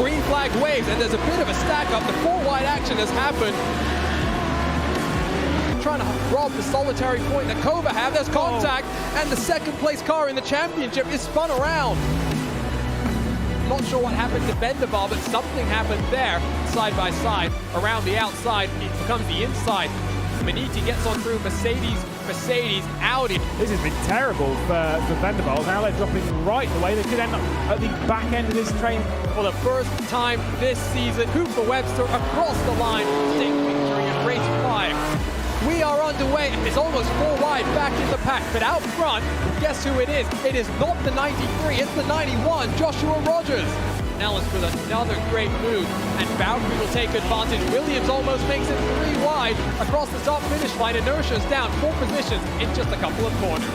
green flag waves, and there's a bit of a stack up. The 4-wide action has happened. Trying to rob the solitary point that Kova have. There's contact, and the second place car in the championship is spun around. Not sure what happened to Bendebar, but something happened there. Side by side, around the outside, it becomes the inside. Maniti gets on through Mercedes, Audi. This has been terrible for Vanderbilt. Now they're dropping right away. They could end up at the back end of this train. For the first time this season, Cooper Webster across the line, state victory in race 5. We are underway, and it's almost 4 wide back in the pack. But out front, guess who it is? It is not the 93, it's the 91, Joshua Rogers. Ellis with another great move, and Valkyrie will take advantage. Williams almost makes it 3 wide across the top finish line. Inertia's down 4 positions in just a couple of corners.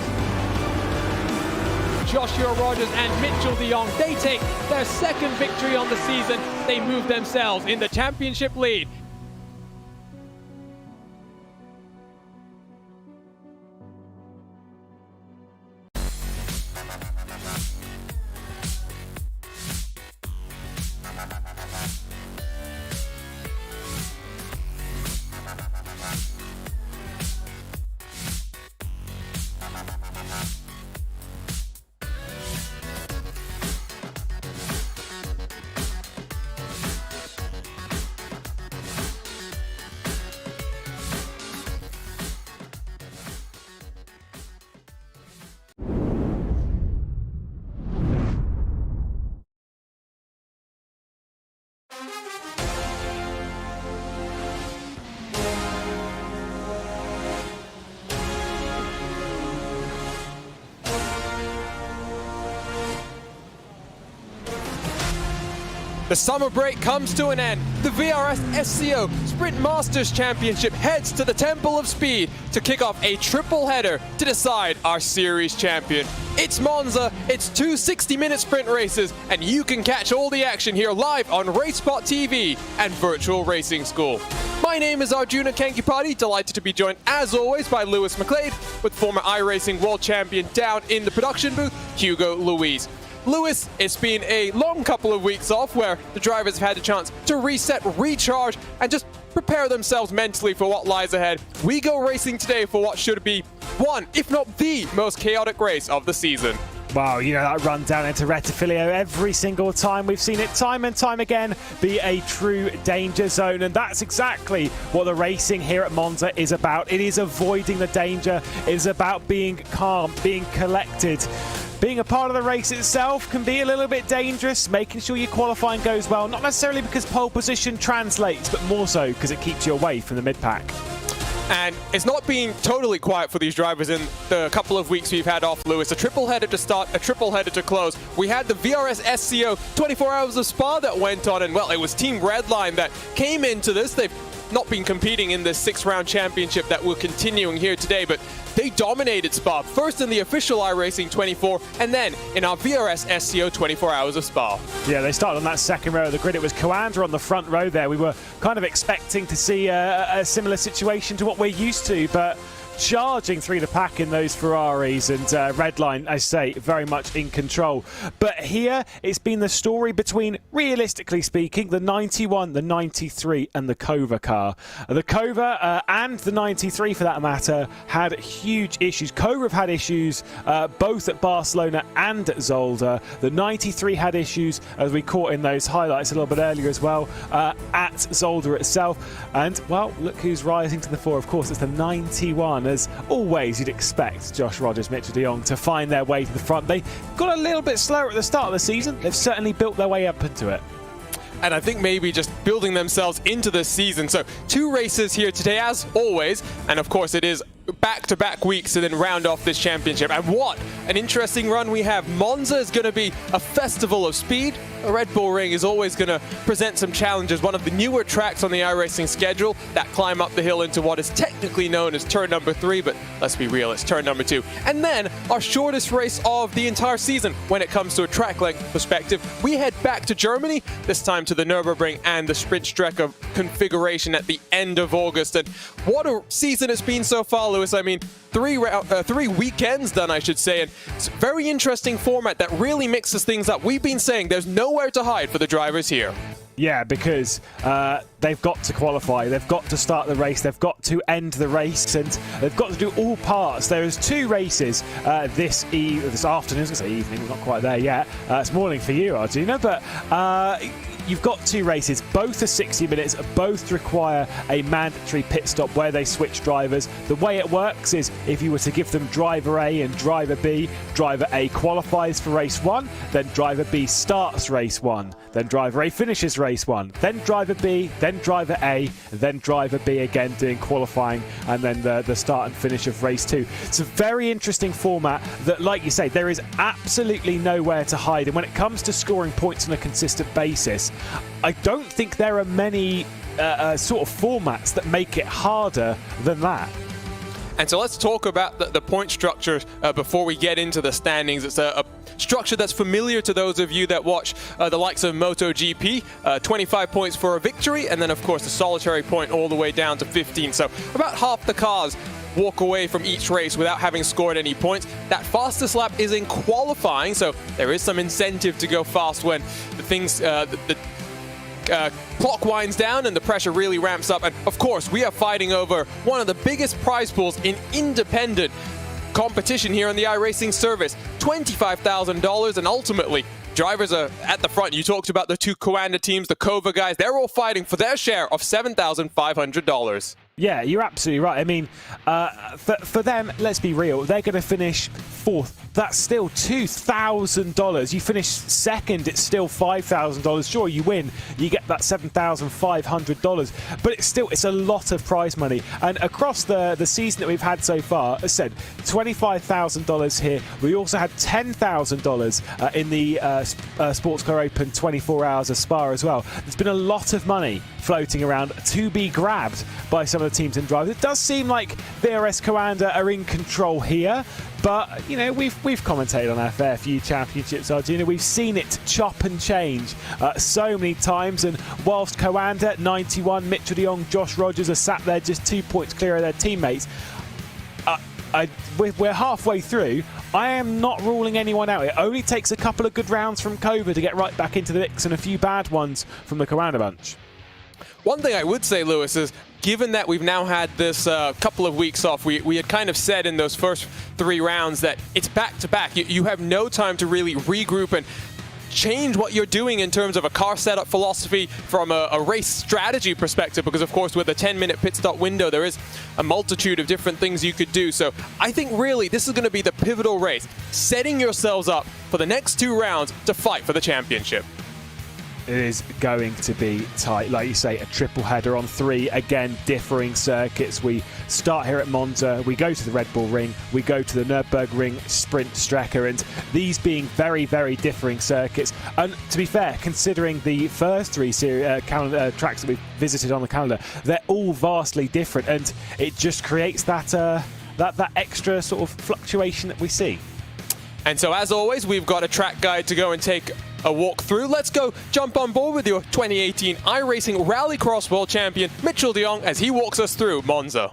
Joshua Rogers and Mitchell de Jong, they take their second victory on the season. They move themselves in the championship lead. The summer break comes to an end. The VRS SCO Sprint Masters Championship heads to the Temple of Speed to kick off a triple header to decide our series champion. It's Monza, it's 2 60-minute sprint races, and you can catch all the action here live on RaceSpotTV and Virtual Racing School. My name is Arjuna Kankipati, delighted to be joined as always by Lewis McLeod, with former iRacing world champion down in the production booth, Hugo Luis. Lewis, it's been a long couple of weeks off where the drivers have had a chance to reset, recharge, and just prepare themselves mentally for what lies ahead. We go racing today for what should be one, if not the most chaotic race of the season. Wow, you know, that run down into Rettifilio every single time. We've seen it time and time again be a true danger zone, and that's exactly what the racing here at Monza is about. It is avoiding the danger. It is about being calm, being collected. Being a part of the race itself can be a little bit dangerous, making sure your qualifying goes well, not necessarily because pole position translates, but more so because it keeps you away from the mid-pack. And it's not been totally quiet for these drivers in the couple of weeks we've had off, Lewis. A triple header to start, a triple header to close. We had the VRS SCO 24 Hours of Spa that went on, and well, it was Team Redline that came into this. They've not been competing in this 6-round championship that we're continuing here today, but they dominated Spa, first in the official iRacing 24, and then in our VRS SCO 24 Hours of Spa. Yeah, they started on that second row of the grid. It was Coanda on the front row there. We were kind of expecting to see a similar situation to what we're used to, but charging through the pack in those Ferraris, and Redline, I say, very much in control. But here, it's been the story between, realistically speaking, the 91, the 93 and the Kova car. The Kova and the 93, for that matter, had huge issues. Kova have had issues both at Barcelona and at Zolder. The 93 had issues, as we caught in those highlights a little bit earlier as well, at Zolder itself. And, well, look who's rising to the fore. Of course, it's the 91. As always, you'd expect Josh Rogers, Mitchell de Jong to find their way to the front. They got a little bit slower at the start of the season. They've certainly built their way up into it. And I think maybe just building themselves into this season. So 2 races here today, as always. And of course, it is back-to-back weeks to then round off this championship. And what an interesting run we have. Monza is going to be a festival of speed. A Red Bull Ring is always going to present some challenges. One of the newer tracks on the iRacing schedule that climb up the hill into what is technically known as turn number 3, but let's be real, it's turn number 2. And then our shortest race of the entire season when it comes to a track length perspective. We head back to Germany, this time to the Nürburgring and the Sprint Strecke configuration at the end of August. And what a season it's been so far, Lewis. I mean, 3 weekends done, I should say, and it's a very interesting format that really mixes things up. We've been saying there's no nowhere to hide for the drivers here. Yeah, because they've got to qualify, they've got to start the race, they've got to end the race, and they've got to do all parts. There is 2 races this afternoon. I was going to say evening, we're not quite there yet. It's morning for you, Arjuna, but you've got 2 races. Both are 60 minutes. Both require a mandatory pit stop where they switch drivers. The way it works is if you were to give them driver A and driver B, driver A qualifies for race 1, then driver B starts race 1, then driver A finishes race 1, then driver B, then driver A, then driver B again doing qualifying, and then the start and finish of race 2. It's a very interesting format that, like you say, there is absolutely nowhere to hide. And when it comes to scoring points on a consistent basis, I don't think there are many sort of formats that make it harder than that. And so let's talk about the point structure before we get into the standings. It's a structure that's familiar to those of you that watch the likes of MotoGP. 25 points for a victory, and then of course the solitary point all the way down to 15. So about half the cars walk away from each race without having scored any points. That fastest lap is in qualifying, so there is some incentive to go fast when the things clock winds down and the pressure really ramps up. And of course, we are fighting over one of the biggest prize pools in independent competition here on the iRacing service, $25,000, and ultimately drivers are at the front. You talked about the 2 Coanda teams, the Kova guys. They're all fighting for their share of $7,500. Yeah, you're absolutely right. I mean, for them, let's be real, they're going to finish 4th. That's still $2,000. You finish 2nd, it's still $5,000. Sure, you win, you get that $7,500. But it's a lot of prize money. And across the season that we've had so far, as I said, $25,000 here. We also had $10,000 in the Sports Car Open 24 Hours of Spa as well. There's been a lot of money floating around to be grabbed by some of the teams and drivers. It does seem like VRS Coanda are in control here, but you know, we've commentated on our fair few championships, Arjuna. We've seen it chop and change so many times, and whilst Coanda 91, Mitchell de Jong, Josh Rogers are sat there just 2 points clear of their teammates, we're halfway through. I am not ruling anyone out. It only takes a couple of good rounds from Kova to get right back into the mix, and a few bad ones from the Coanda bunch. One thing I would say, Lewis, is given that we've now had this couple of weeks off, we had kind of said in those first 3 rounds that it's back-to-back. You have no time to really regroup and change what you're doing in terms of a car setup philosophy from a race strategy perspective, because of course with a 10-minute pit stop window there is a multitude of different things you could do. So I think really this is going to be the pivotal race, setting yourselves up for the next 2 rounds to fight for the championship. It is going to be tight. Like you say, a triple header on 3, again, differing circuits. We start here at Monza, we go to the Red Bull Ring, we go to the Nürburgring Sprint Strecke, and these being very, very differing circuits. And to be fair, considering the first 3 tracks that we've visited on the calendar, they're all vastly different, and it just creates that extra sort of fluctuation that we see. And so as always, we've got a track guide to go and take a walk through. Let's go jump on board with your 2018 iRacing Rallycross World Champion, Mitchell de Jong, as he walks us through Monza.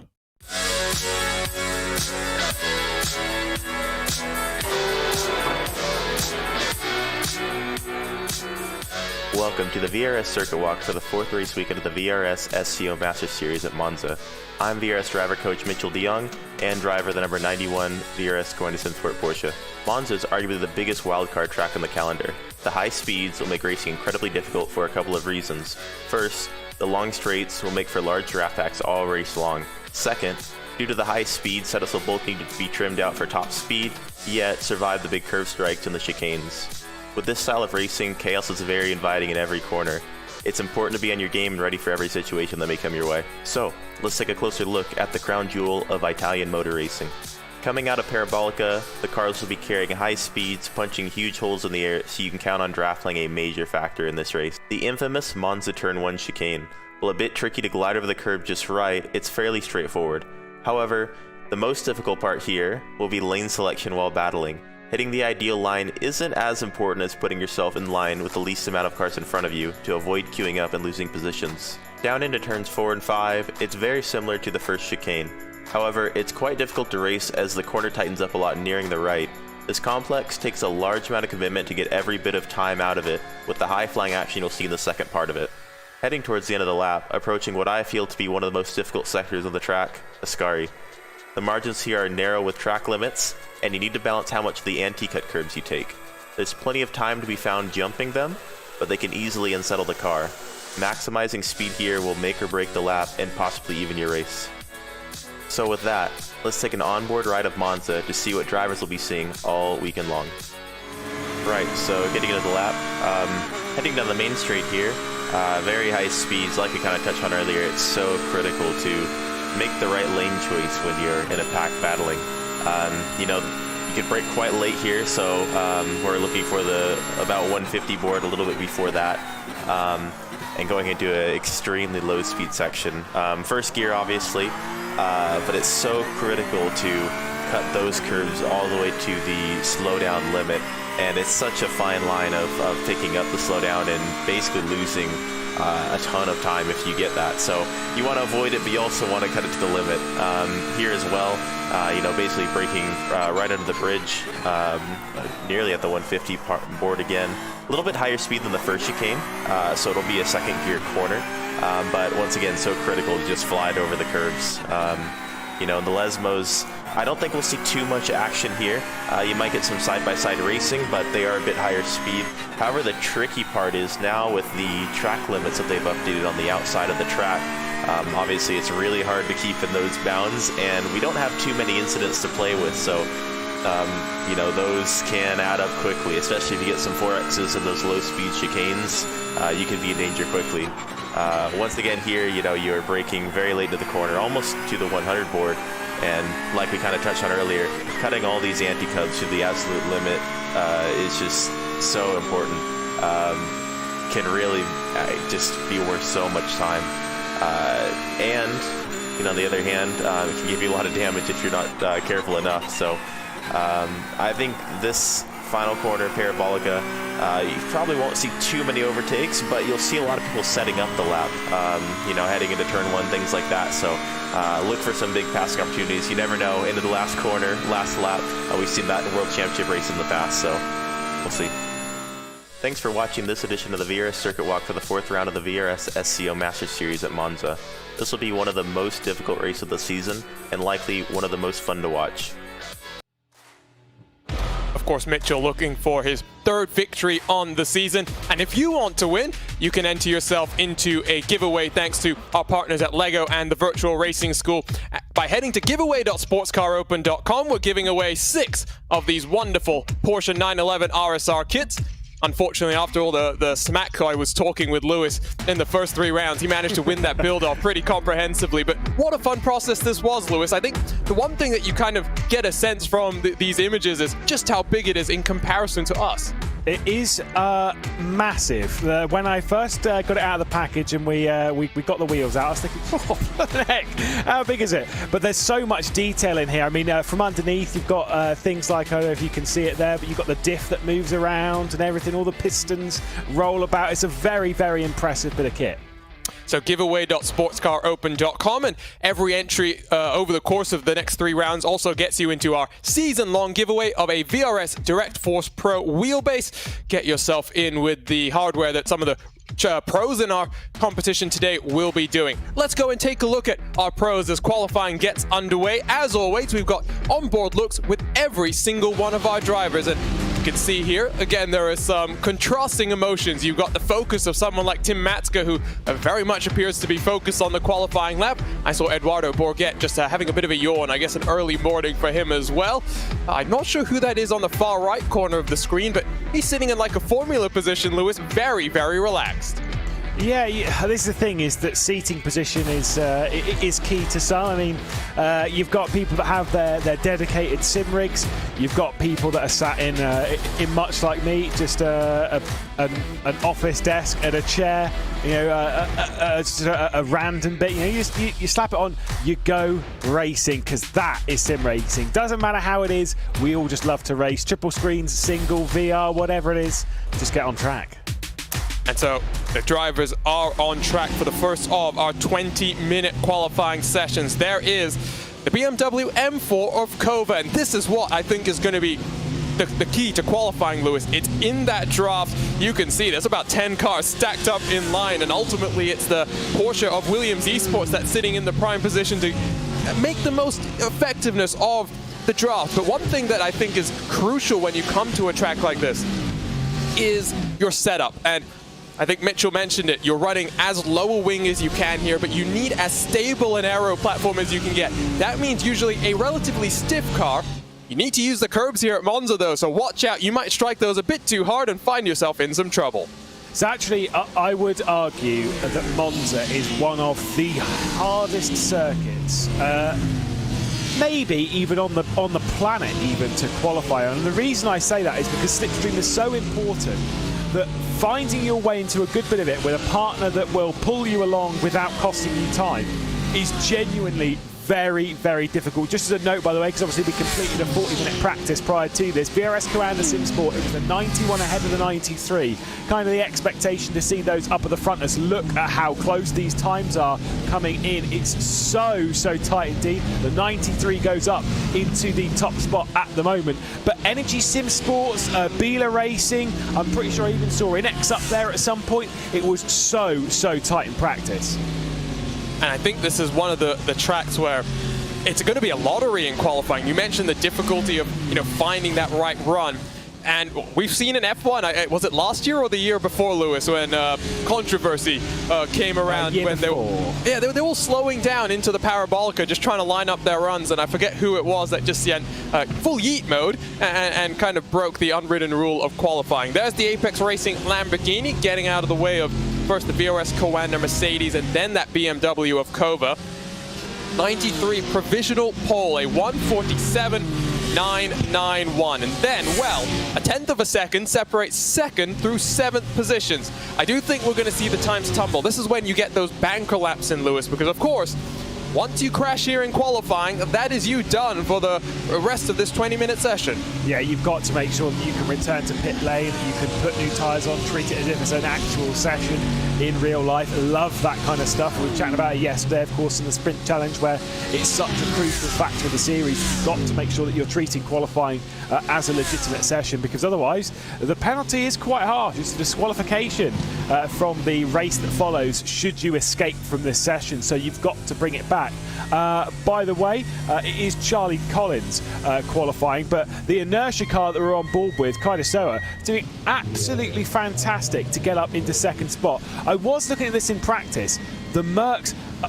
Welcome to the VRS Circuit Walk for the 4th race weekend of the VRS SCO Masters Series at Monza. I'm VRS driver coach Mitchell de Jong and driver the number 91 VRS Coanda Sport Porsche. Monza is arguably the biggest wildcard track on the calendar. The high speeds will make racing incredibly difficult for a couple of reasons. First, the long straights will make for large draft packs all race long. Second, due to the high speed, setups will both need to be trimmed out for top speed, yet survive the big curve strikes and the chicanes. With this style of racing, chaos is very inviting in every corner. It's important to be on your game and ready for every situation that may come your way. So, let's take a closer look at the crown jewel of Italian motor racing. Coming out of Parabolica, the cars will be carrying high speeds, punching huge holes in the air, so you can count on draft playing a major factor in this race. The infamous Monza Turn 1 chicane. While a bit tricky to glide over the curb just right, it's fairly straightforward. However, the most difficult part here will be lane selection while battling. Hitting the ideal line isn't as important as putting yourself in line with the least amount of cars in front of you to avoid queuing up and losing positions. Down into turns 4 and 5, it's very similar to the first chicane. However, it's quite difficult to race as the corner tightens up a lot nearing the right, This complex takes a large amount of commitment to get every bit of time out of it, with the high flying action you'll see in the second part of it. Heading towards the end of the lap, approaching what I feel to be one of the most difficult sectors of the track, Ascari. The margins here are narrow with track limits, and you need to balance how much of the anti-cut curves you take. There's plenty of time to be found jumping them, but they can easily unsettle the car. Maximizing speed here will make or break the lap and possibly even your race. So with that, let's take an onboard ride of Monza to see what drivers will be seeing all weekend long. Right, so getting into the lap, heading down the main straight here, very high speeds, like we kind of touched on earlier. It's so critical to make the right lane choice when you're in a pack battling. You know, you could brake quite late here, so we're looking for the about 150 board, a little bit before that. And going into an extremely low speed section. First gear, obviously, but it's so critical to cut those curves all the way to the slowdown limit. And it's such a fine line of picking up the slowdown and basically losing a ton of time if you get that. So you want to avoid it, but you also want to cut it to the limit. Here as well, you know, basically braking right under the bridge, nearly at the 150 board again. A little bit higher speed than the first chicane, so it'll be a second gear corner. But once again, so critical to just fly it over the curves. You know, in the Lesmos, I don't think we'll see too much action here. You might get some side-by-side racing, but they are a bit higher speed. However, the tricky part is now with the track limits that they've updated on the outside of the track, obviously it's really hard to keep in those bounds, and we don't have too many incidents to play with, so you know, those can add up quickly, especially if you get some 4Xs and those low-speed chicanes. You can be in danger quickly. Once again here, you know, you're braking very late to the corner, almost to the 100 board, and like we kind of touched on earlier, cutting all these anti-cubs to the absolute limit is just so important. Can really just be worth so much time. And, you know, on the other hand, it can give you a lot of damage if you're not careful enough. So I think this final corner, Parabolica, you probably won't see too many overtakes, but you'll see a lot of people setting up the lap, you know, heading into turn one, things like that. So look for some big passing opportunities. You never know, into the last corner, last lap. We've seen that in World Championship race in the past, so we'll see. Thanks for watching this edition of the VRS Circuit Walk for the 4th round of the VRS SCO Masters Series at Monza. This will be one of the most difficult races of the season, and likely one of the most fun to watch. Of course, Mitchell looking for his 3rd victory on the season. And if you want to win, you can enter yourself into a giveaway thanks to our partners at LEGO and the Virtual Racing School. By heading to giveaway.sportscaropen.com, we're giving away 6 of these wonderful Porsche 911 RSR kits. Unfortunately, after all the smack I was talking with Lewis in the first 3 rounds, he managed to win that build-off pretty comprehensively. But what a fun process this was, Lewis. I think the one thing that you kind of get a sense from these images is just how big it is in comparison to us. It is massive. When I first got it out of the package and we got the wheels out, I was thinking, oh, what the heck? How big is it? But there's so much detail in here. I mean, from underneath, you've got things like, I don't know if you can see it there, but you've got the diff that moves around and everything. All the pistons roll about. It's a very, very impressive bit of kit. So giveaway.sportscaropen.com, and every entry over the course of the next 3 rounds also gets you into our season-long giveaway of a VRS Direct Force Pro wheelbase. Get yourself in with the hardware that some of the pros in our competition today will be doing. Let's go and take a look at our pros as qualifying gets underway. As always, we've got onboard looks with every single one of our drivers, and you can see here, again, there are some contrasting emotions. You've got the focus of someone like Tim Matska, who very much appears to be focused on the qualifying lap. I saw Eduardo Borghet just having a bit of a yawn, I guess an early morning for him as well. I'm not sure who that is on the far right corner of the screen, but he's sitting in like a formula position, Lewis, very, very relaxed. Yeah, this is the thing, is that seating position is key to some. I mean, you've got people that have their dedicated sim rigs. You've got people that are sat in much like me, just an office desk and a chair. You know, a random bit. You know, you slap it on, you go racing, because that is sim racing. Doesn't matter how it is. We all just love to race. Triple screens, single, VR, whatever it is. Just get on track. And so the drivers are on track for the first of our 20-minute qualifying sessions. There is the BMW M4 of Kova, and this is what I think is going to be the key to qualifying, Lewis. It's in that draft. You can see there's about 10 cars stacked up in line, and ultimately it's the Porsche of Williams Esports that's sitting in the prime position to make the most effectiveness of the draft. But one thing that I think is crucial when you come to a track like this is your setup. And I think Mitchell mentioned it. You're running as low a wing as you can here, but you need as stable an aero platform as you can get. That means usually a relatively stiff car. You need to use the curbs here at Monza, though, so watch out. You might strike those a bit too hard and find yourself in some trouble. So actually, I would argue that Monza is one of the hardest circuits, maybe even on the planet, even to qualify on. And the reason I say that is because slipstream is so important that finding your way into a good bit of it with a partner that will pull you along without costing you time is genuinely very, very difficult. Just as a note, by the way, because obviously we completed a 40-minute practice prior to this. VRS SCO and the SimSport, it was the 91 ahead of the 93. Kind of the expectation to see those up at the front. Let's look at how close these times are coming in. It's so tight indeed. The 93 goes up into the top spot at the moment. But Energy Sim Sports, Bila Racing, I'm pretty sure I even saw Inex up there at some point. It was so tight in practice. And I think this is one of the tracks where it's going to be a lottery in qualifying. You mentioned the difficulty of finding that right run. And we've seen in F1, was it last year or the year before, Lewis, when controversy came around? When they were all slowing down into the Parabolica, just trying to line up their runs. And I forget who it was that just went full yeet mode and kind of broke the unwritten rule of qualifying. There's the Apex Racing Lamborghini getting out of the way of first the VRS Coanda Mercedes and then that BMW of Kova. 93 provisional pole, a 1:47.991, and then, well, a tenth of a second separates second through 7th positions. I do think we're going to see the times tumble. This is when you get those banker laps in, Lewis, because of course, once you crash here in qualifying, that is you done for the rest of this 20-minute session. Yeah, you've got to make sure that you can return to pit lane, that you can put new tyres on, treat it as if it's an actual session in real life. Love that kind of stuff. We were chatting about it yesterday, of course, in the sprint challenge, where it's such a crucial factor of the series. You've got to make sure that you're treating qualifying as a legitimate session, because otherwise the penalty is quite harsh. It's a disqualification from the race that follows should you escape from this session, so you've got to bring it back. By the way, it is Charlie Collins qualifying, but the inertia car that we're on board with, Kaidasoa, doing absolutely fantastic to get up into second spot. I was looking at this in practice. The Mercs, I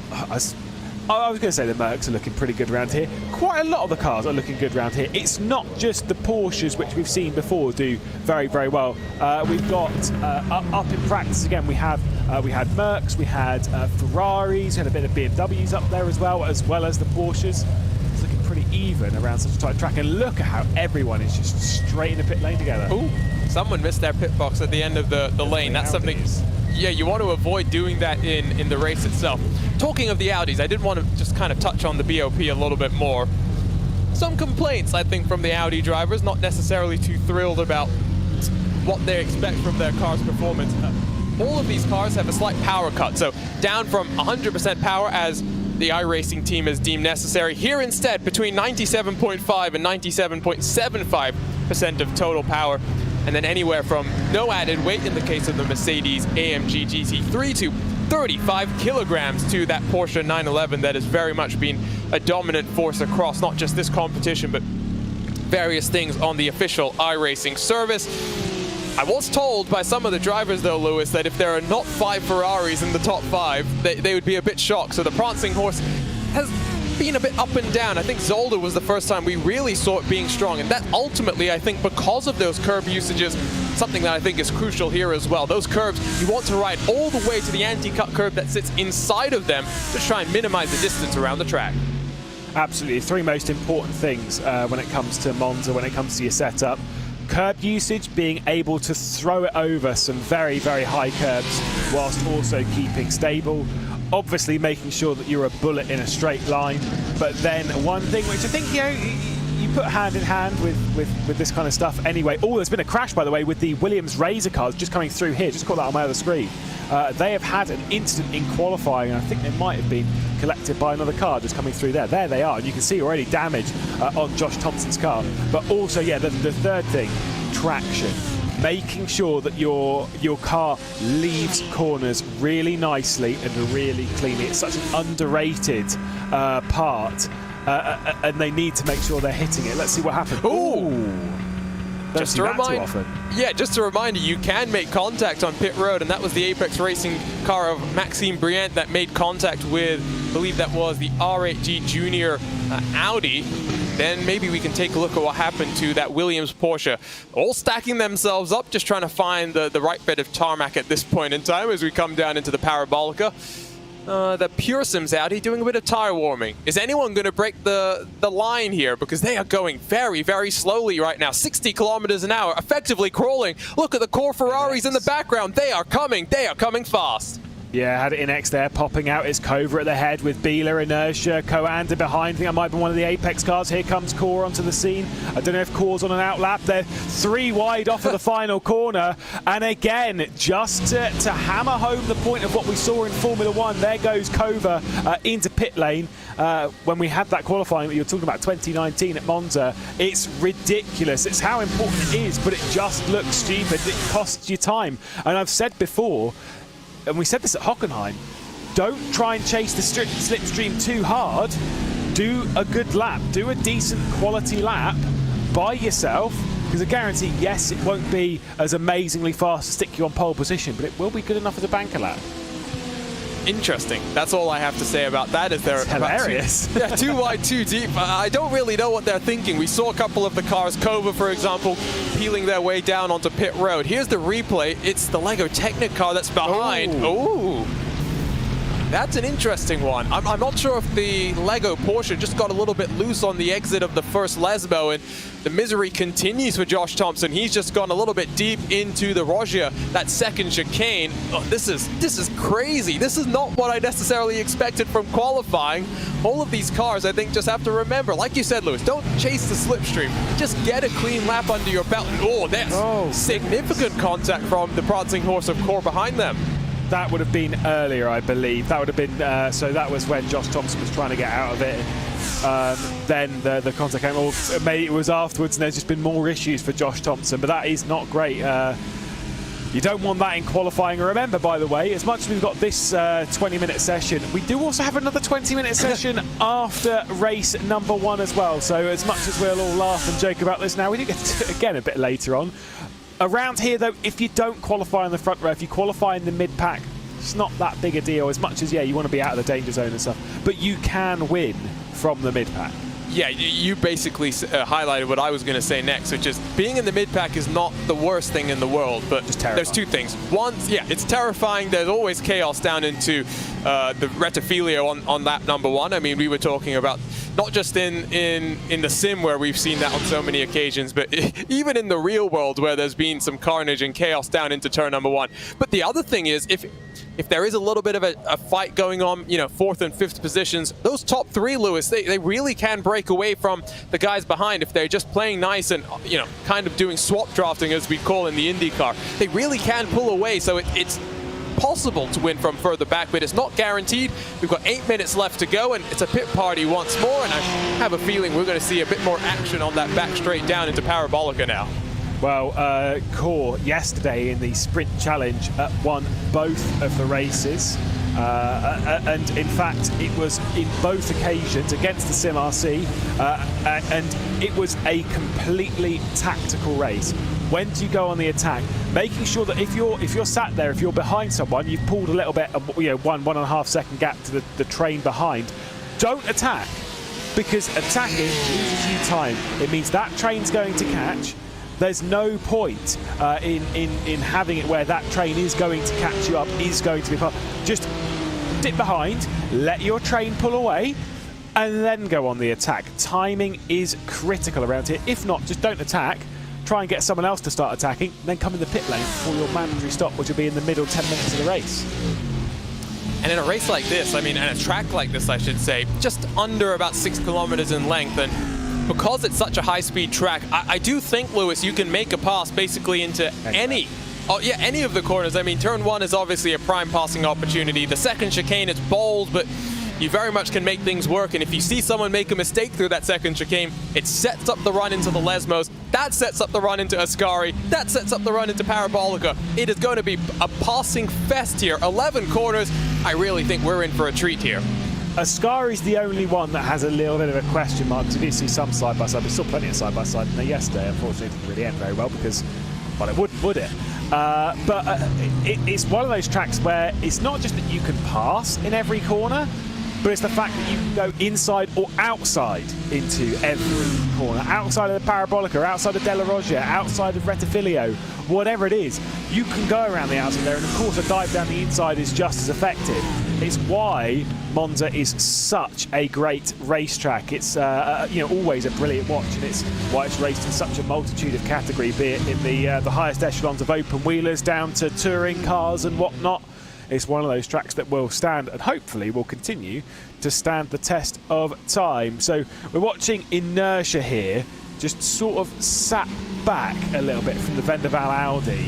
was going to say the Mercs are looking pretty good around here. Quite a lot of the cars are looking good around here. It's not just the Porsches, which we've seen before, do very well. We've got up in practice again. We had Mercs, we had Ferraris, we had a bit of BMWs up there as well as the Porsches. It's looking pretty even around such a tight track. And look at how everyone is just straight in the pit lane together. Ooh, someone missed their pit box at the end of the lane. That's something. Yeah, you want to avoid doing that in the race itself. Talking of the Audis, I did want to just kind of touch on the BOP a little bit more. Some complaints, I think, from the Audi drivers, not necessarily too thrilled about what they expect from their car's performance. All of these cars have a slight power cut, so down from 100% power as the iRacing team has deemed necessary. Here instead, between 97.5 and 97.75% of total power, and then anywhere from no added weight in the case of the Mercedes AMG GT3 to 35 kilograms to that Porsche 911 that has very much been a dominant force across not just this competition, but various things on the official iRacing service. I was told by some of the drivers, though, Lewis, that if there are not 5 Ferraris in the top 5, they would be a bit shocked. So the prancing horse has been a bit up and down. I think Zolder was the first time we really saw it being strong, and that ultimately, I think, because of those curb usages, something that I think is crucial here as well. Those curbs, you want to ride all the way to the anti-cut curb that sits inside of them to try and minimize the distance around the track. Absolutely. 3 most important things when it comes to Monza, when it comes to your setup. Curb usage, being able to throw it over some very high curbs whilst also keeping stable. Obviously making sure that you're a bullet in a straight line. But then one thing which I think, you put hand in hand with this kind of stuff anyway. Oh, there's been a crash, by the way, with the Williams Razor cars just coming through here. Just caught that on my other screen. They have had an incident in qualifying, and I think they might have been collected by another car just coming through there. There they are, and you can see already damage on Josh Thompson's car. But also, yeah, the third thing, traction. Making sure that your car leaves corners really nicely and really cleanly. It's such an underrated part, and they need to make sure they're hitting it. Let's see what happens. Ooh! Just to remind you, you can make contact on pit road, and that was the Apex Racing car of Maxime Briant that made contact with, I believe that was the R8G Junior Audi. Then maybe we can take a look at what happened to that Williams Porsche. All stacking themselves up, just trying to find the right bit of tarmac at this point in time as we come down into the Parabolica. The Pure Sims Audi doing a bit of tire warming. Is anyone going to break the line here? Because they are going very, very slowly right now. 60 kilometers an hour, effectively crawling. Look at the core Ferraris in the background. They are coming fast. Yeah, had it in X there, popping out. It's Cova at the head with Bieler, Inertia, Coanda behind. I think that might be one of the Apex cars. Here comes Core onto the scene. I don't know if Core's on an outlap. They're 3 wide off of the final corner. And again, just to hammer home the point of what we saw in Formula 1, there goes Cova into pit lane. When we had that qualifying that you were talking about, 2019 at Monza, it's ridiculous. It's how important it is, but it just looks stupid. It costs you time. And I've said before, and we said this at Hockenheim, don't try and chase the slipstream too hard. Do a good lap. Do a decent quality lap by yourself, because I guarantee, yes, it won't be as amazingly fast to stick you on pole position, but it will be good enough as a banker lap. Interesting. That's all I have to say about that. Is they're hilarious. Too wide, too deep. I don't really know what they're thinking. We saw a couple of the cars, Cova, for example, peeling their way down onto pit road. Here's the replay. It's the Lego Technic car that's behind. Ooh. That's an interesting one. I'm not sure if the Lego Porsche just got a little bit loose on the exit of the first Lesbo, and the misery continues for Josh Thompson. He's just gone a little bit deep into the Rogia, that second chicane. Oh, this is crazy. This is not what I necessarily expected from qualifying. All of these cars, I think, just have to remember, like you said, Lewis, don't chase the slipstream. Just get a clean lap under your belt. Oh, there's significant contact from the prancing horse of Core behind them. That would have been earlier, I believe. That would have been, so that was when Josh Thompson was trying to get out of it. Then the contact came, or maybe it was afterwards, and there's just been more issues for Josh Thompson, but that is not great. You don't want that in qualifying. Remember, by the way, as much as we've got this 20-minute session, we do also have another 20-minute session after race number 1 as well. So as much as we'll all laugh and joke about this now, we do get to it again a bit later on. Around here, though, if you don't qualify in the front row, if you qualify in the mid-pack, it's not that big a deal, as much as, yeah, you want to be out of the danger zone and stuff. But you can win from the mid-pack. Yeah, you basically highlighted what I was going to say next, which is being in the mid-pack is not the worst thing in the world, but there's 2 things. One, yeah, it's terrifying. There's always chaos down into the Rettifilio on lap number 1. I mean, we were talking about not just in the sim where we've seen that on so many occasions, but even in the real world where there's been some carnage and chaos down into turn number 1. But the other thing is, if there is a little bit of a fight going on, you know, 4th and 5th positions, those top 3, Lewis, they really can break away from the guys behind if they're just playing nice and, you know, kind of doing swap drafting, as we call in the IndyCar. They really can pull away, so it's possible to win from further back, but it's not guaranteed. We've got 8 minutes left to go, and it's a pit party once more, and I have a feeling we're going to see a bit more action on that back straight down into Parabolica now. Well, Core yesterday in the Sprint Challenge won both of the races. And in fact, it was in both occasions against the Sim RC, and it was a completely tactical race. When do you go on the attack? Making sure that if you're sat there, if you're behind someone, you've pulled a little bit of, you know, 1.5 second gap to the train behind. Don't attack, because attacking loses you time. It means that train's going to catch. There's no point in having it where that train is going to catch you up, is going to be part. Just dip behind, let your train pull away, and then go on the attack. Timing is critical around here. If not, just don't attack. Try and get someone else to start attacking, then come in the pit lane for your mandatory stop, which will be in the middle 10 minutes of the race. And in a race like this, I mean, and a track like this, I should say, just under about 6 kilometers in length, and because it's such a high-speed track, I do think, Lewis, you can make a pass basically into any Oh yeah, any of the corners. I mean, turn 1 is obviously a prime passing opportunity. The second chicane, it's bold, but you very much can make things work. And if you see someone make a mistake through that second chicane, it sets up the run into the Lesmos. That sets up the run into Ascari. That sets up the run into Parabolica. It is going to be a passing fest here. 11 corners. I really think we're in for a treat here. Ascari's the only one that has a little bit of a question mark, because we do see some side-by-side. There's still plenty of side-by-side in there yesterday. Unfortunately, it didn't really end very well because, well, it wouldn't, would it? It's one of those tracks where it's not just that you can pass in every corner, but it's the fact that you can go inside or outside into every corner. Outside of the Parabolica, outside of Della Roggia, outside of Rettifilio, whatever it is, you can go around the outside there, and of course a dive down the inside is just as effective. It's why Monza is such a great racetrack. It's always a brilliant watch, and it's why it's raced in such a multitude of category, be it in the highest echelons of open wheelers down to touring cars and whatnot. It's one of those tracks that will stand, and hopefully will continue to stand the test of time. So we're watching inertia here, just sort of sat back a little bit from the Vendaval Audi.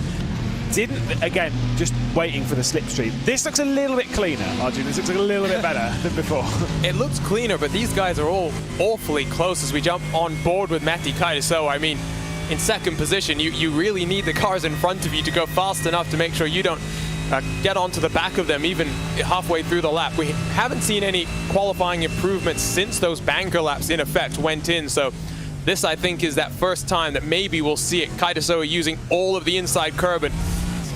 Again, just waiting for the slipstream. This looks a little bit cleaner, Arjun. This looks a little bit better than before. It looks cleaner, but these guys are all awfully close as we jump on board with Matti Kaitasoa. I mean, in second position, you really need the cars in front of you to go fast enough to make sure you don't get onto the back of them even halfway through the lap. We haven't seen any qualifying improvements since those banker laps in effect went in, so this I think is that first time that maybe we'll see it. Kaitasoa using all of the inside curb, and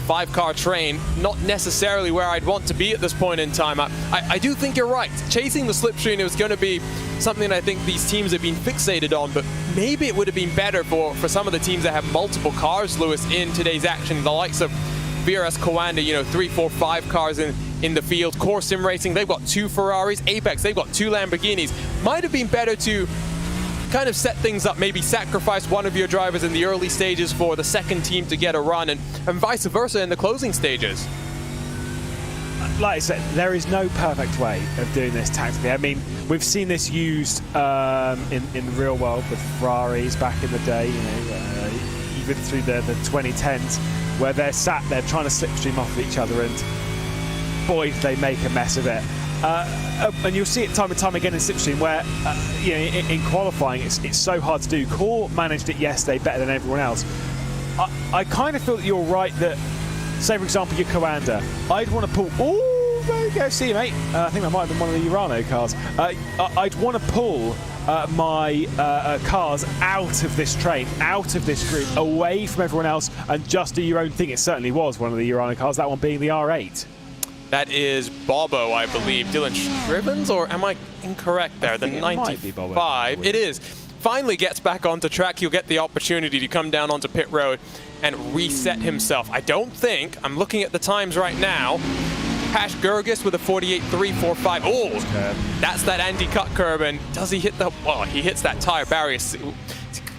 5-car train, not necessarily where I'd want to be at this point in time. I do think you're right. Chasing the slipstream is going to be something that I think these teams have been fixated on, but maybe it would have been better for some of the teams that have multiple cars, Lewis, in today's action. The likes of VRS Coanda, 3, 4, 5 cars in the field. Core Sim Racing, they've got 2 Ferraris. Apex, they've got 2 Lamborghinis. Might have been better to kind of set things up, maybe sacrifice one of your drivers in the early stages for the second team to get a run, and vice versa in the closing stages. Like I said, there is no perfect way of doing this tactically. I mean, we've seen this used in the real world with Ferraris back in the day, even through the 2010s, where they're sat there trying to slipstream off of each other, and boy, they make a mess of it. And you'll see it time and time again in slipstream, where in qualifying it's so hard to do. Core managed it yesterday better than everyone else. I kind of feel that you're right that, say for example, your Coanda, I'd want to pull. Oh, there you go, see you, mate. I think that might have been one of the Urano cars. I'd want to pull my cars out of this train, out of this group, away from everyone else, and just do your own thing. It certainly was one of the Urano cars, that one being the R8. That is Bobo, I believe. Dylan Scrivens, or am I incorrect there? The 95. It is. Finally gets back onto track. He'll get the opportunity to come down onto pit road and reset himself. I don't think, I'm looking at the times right now, Pash Gergis with a 48.345. Oh, that's that anti-cut curb, and does he hit the, well, he hits that tire barrier. It's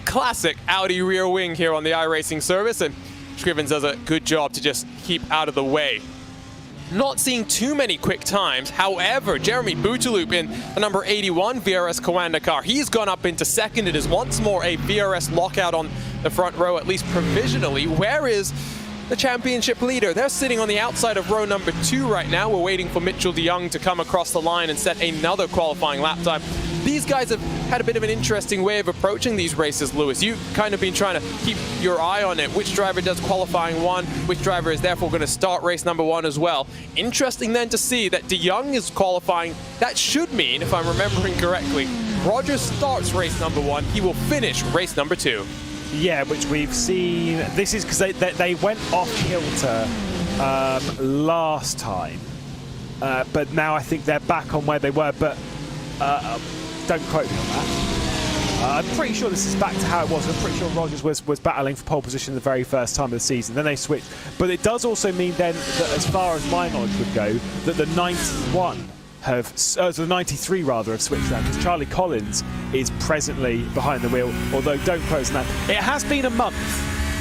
classic Audi rear wing here on the iRacing service, and Scrivens does a good job to just keep out of the way. Not seeing too many quick times. However, Jeremy Bouteloup in the number 81 VRS Coanda car, he's gone up into second. It is once more a VRS lockout on the front row, at least provisionally. Where is the championship leader? They're sitting on the outside of row number 2 right now. We're waiting for Mitchell de Jong to come across the line and set another qualifying lap time. These guys have had a bit of an interesting way of approaching these races, Lewis. You've kind of been trying to keep your eye on it. Which driver does qualifying 1? Which driver is therefore going to start race number 1 as well? Interesting then to see that de Jong is qualifying. That should mean, if I'm remembering correctly, Rogers starts race number 1. He will finish race number 2. Yeah, which we've seen. This is because they went off kilter last time, but now I think they're back on where they were. But don't quote me on that. I'm pretty sure this is back to how it was. I'm pretty sure Rogers was battling for pole position the very first time of the season. Then they switched. But it does also mean then that, as far as my knowledge would go, that the 91 have, the 93 rather, have switched around, because Charlie Collins is presently behind the wheel, although don't quote on that. It has been a month,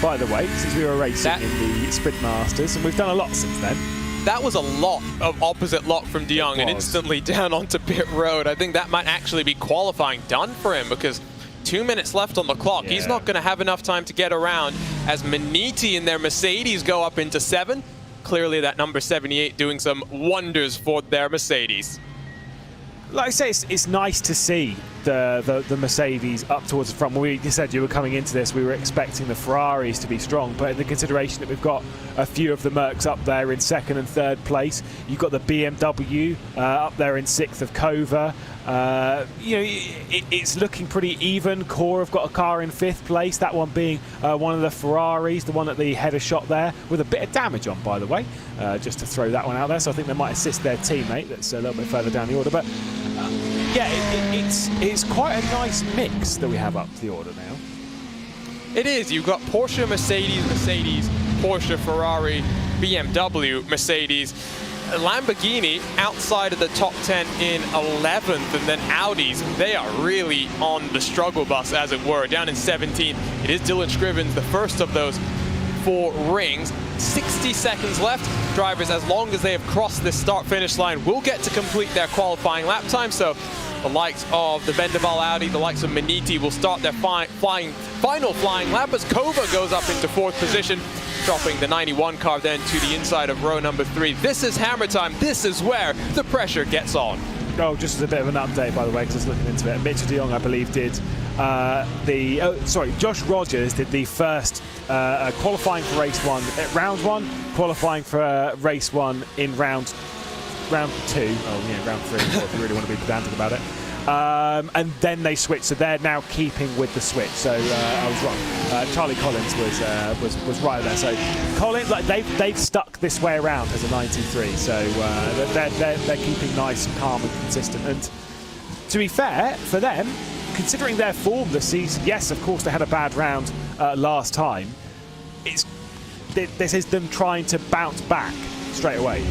by the way, since we were racing in the Sprint Masters, and we've done a lot since then. That was a lot of opposite lock from de Jong and instantly down onto pit road. I think that might actually be qualifying done for him, because 2 minutes left on the clock. Yeah. He's not going to have enough time to get around as Maniti and their Mercedes go up into 7. Clearly that number 78 doing some wonders for their Mercedes. Like I say, it's nice to see the Mercedes up towards the front. When we said you were coming into this, we were expecting the Ferraris to be strong, but in the consideration that we've got a few of the Mercs up there in 2nd and 3rd place, you've got the BMW up there in 6th of Kova. You know, it's looking pretty even. Core have got a car in 5th place, that one being one of the Ferraris, the one at the header shot there, with a bit of damage on, by the way, just to throw that one out there. So I think they might assist their teammate that's a little bit further down the order. But yeah, it's quite a nice mix that we have up the order now. It is. You've got Porsche, Mercedes, Mercedes, Porsche, Ferrari, BMW, Mercedes, Lamborghini outside of the top 10 in 11th, and then Audis, they are really on the struggle bus, as it were, down in 17th. It is Dylan Scrivens, the first of those 4 rings. 60 seconds left. Drivers, as long as they have crossed this start-finish line, will get to complete their qualifying lap time. So the likes of the Vendaval Audi, the likes of Maniti will start their final flying lap as Kova goes up into 4th position, dropping the 91 car then to the inside of row number 3. This is hammer time. This is where the pressure gets on. Oh, just as a bit of an update, by the way, because I was looking into it. Mitchell de Jong, I believe, did Josh Rogers did the first qualifying for race 1 at round 1, qualifying for race 1 in round 2. Oh, yeah, round 3 and 4 if you really want to be pedantic about it. And then they switched, so they're now keeping with the switch. So I was wrong. Charlie Collins was right there. So Collins, like they've stuck this way around as a 93. So they're keeping nice and calm and consistent. And to be fair for them, considering their form this season, yes, of course they had a bad round last time. This is them trying to bounce back straight away.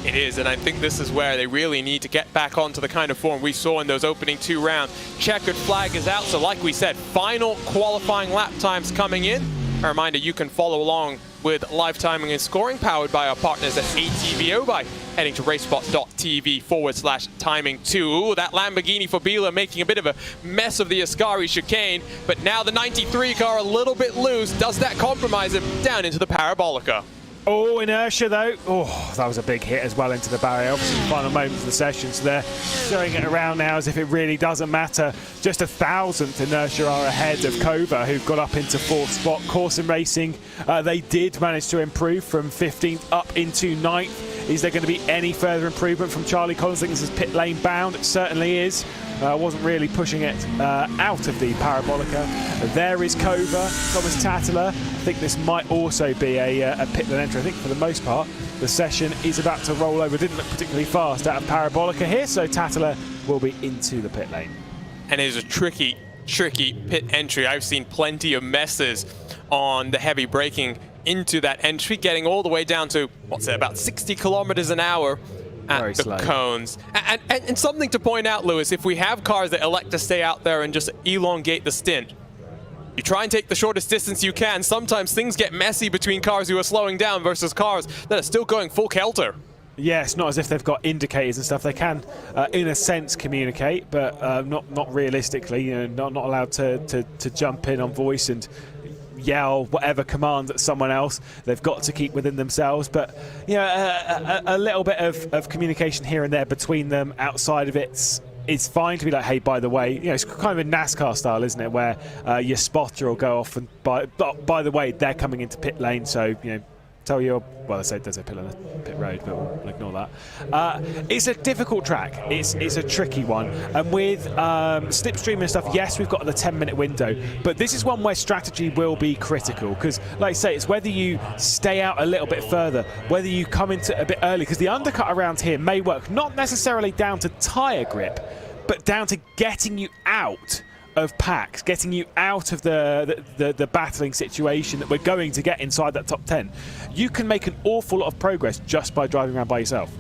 It is, and I think this is where they really need to get back onto the kind of form we saw in those opening 2 rounds. Checkered flag is out, so like we said, final qualifying lap times coming in. A reminder, you can follow along with live timing and scoring powered by our partners at ATVO by heading to RaceSpot.tv/timing2. Ooh, that Lamborghini for Bila making a bit of a mess of the Ascari chicane, but now the 93 car a little bit loose. Does that compromise him down into the Parabolica? Oh, inertia though. Oh, that was a big hit as well into the barrier. Obviously, the final moments of the session, so they're throwing it around now as if it really doesn't matter. Just 1,000th inertia are ahead of Kova, who've got up into 4th spot. Course and Racing, they did manage to improve from 15th up into 9th. Is there going to be any further improvement from Charlie Collins? I think this is pit lane bound. It certainly is. Wasn't really pushing it out of the Parabolica. There is Kova, Thomas Tattler. I think this might also be a pit lane entry. I think for the most part, the session is about to roll over. Didn't look particularly fast out of Parabolica here, so Tattler will be into the pit lane. And it is a tricky pit entry. I've seen plenty of messes on the heavy braking into that entry, getting all the way down to, what's it, about 60 kilometers an hour at the cones. And something to point out, Lewis, if we have cars that elect to stay out there and just elongate the stint, you try and take the shortest distance you can. Sometimes things get messy between cars who are slowing down versus cars that are still going full kelter. Yeah, it's not as if they've got indicators and stuff. They can, in a sense, communicate, but not realistically. You know, not allowed to jump in on voice and yell whatever command at someone else. They've got to keep within themselves. But you know, a little bit of communication here and there between them. Outside of it's fine to be like, hey, by the way, you know, it's kind of a NASCAR style, isn't it, where your spotter will go off and by the way, they're coming into pit lane, so you know, tell your, well, there's a pit road, but we'll ignore that. It's a difficult track. It's a tricky one. And with slipstream and stuff, yes, we've got the 10-minute window, but this is one where strategy will be critical because, like I say, it's whether you stay out a little bit further, whether you come into a bit early, because the undercut around here may work, not necessarily down to tyre grip, but down to getting you out of packs, getting you out of the battling situation that we're going to get inside that top 10. You can make an awful lot of progress just by driving around by yourself.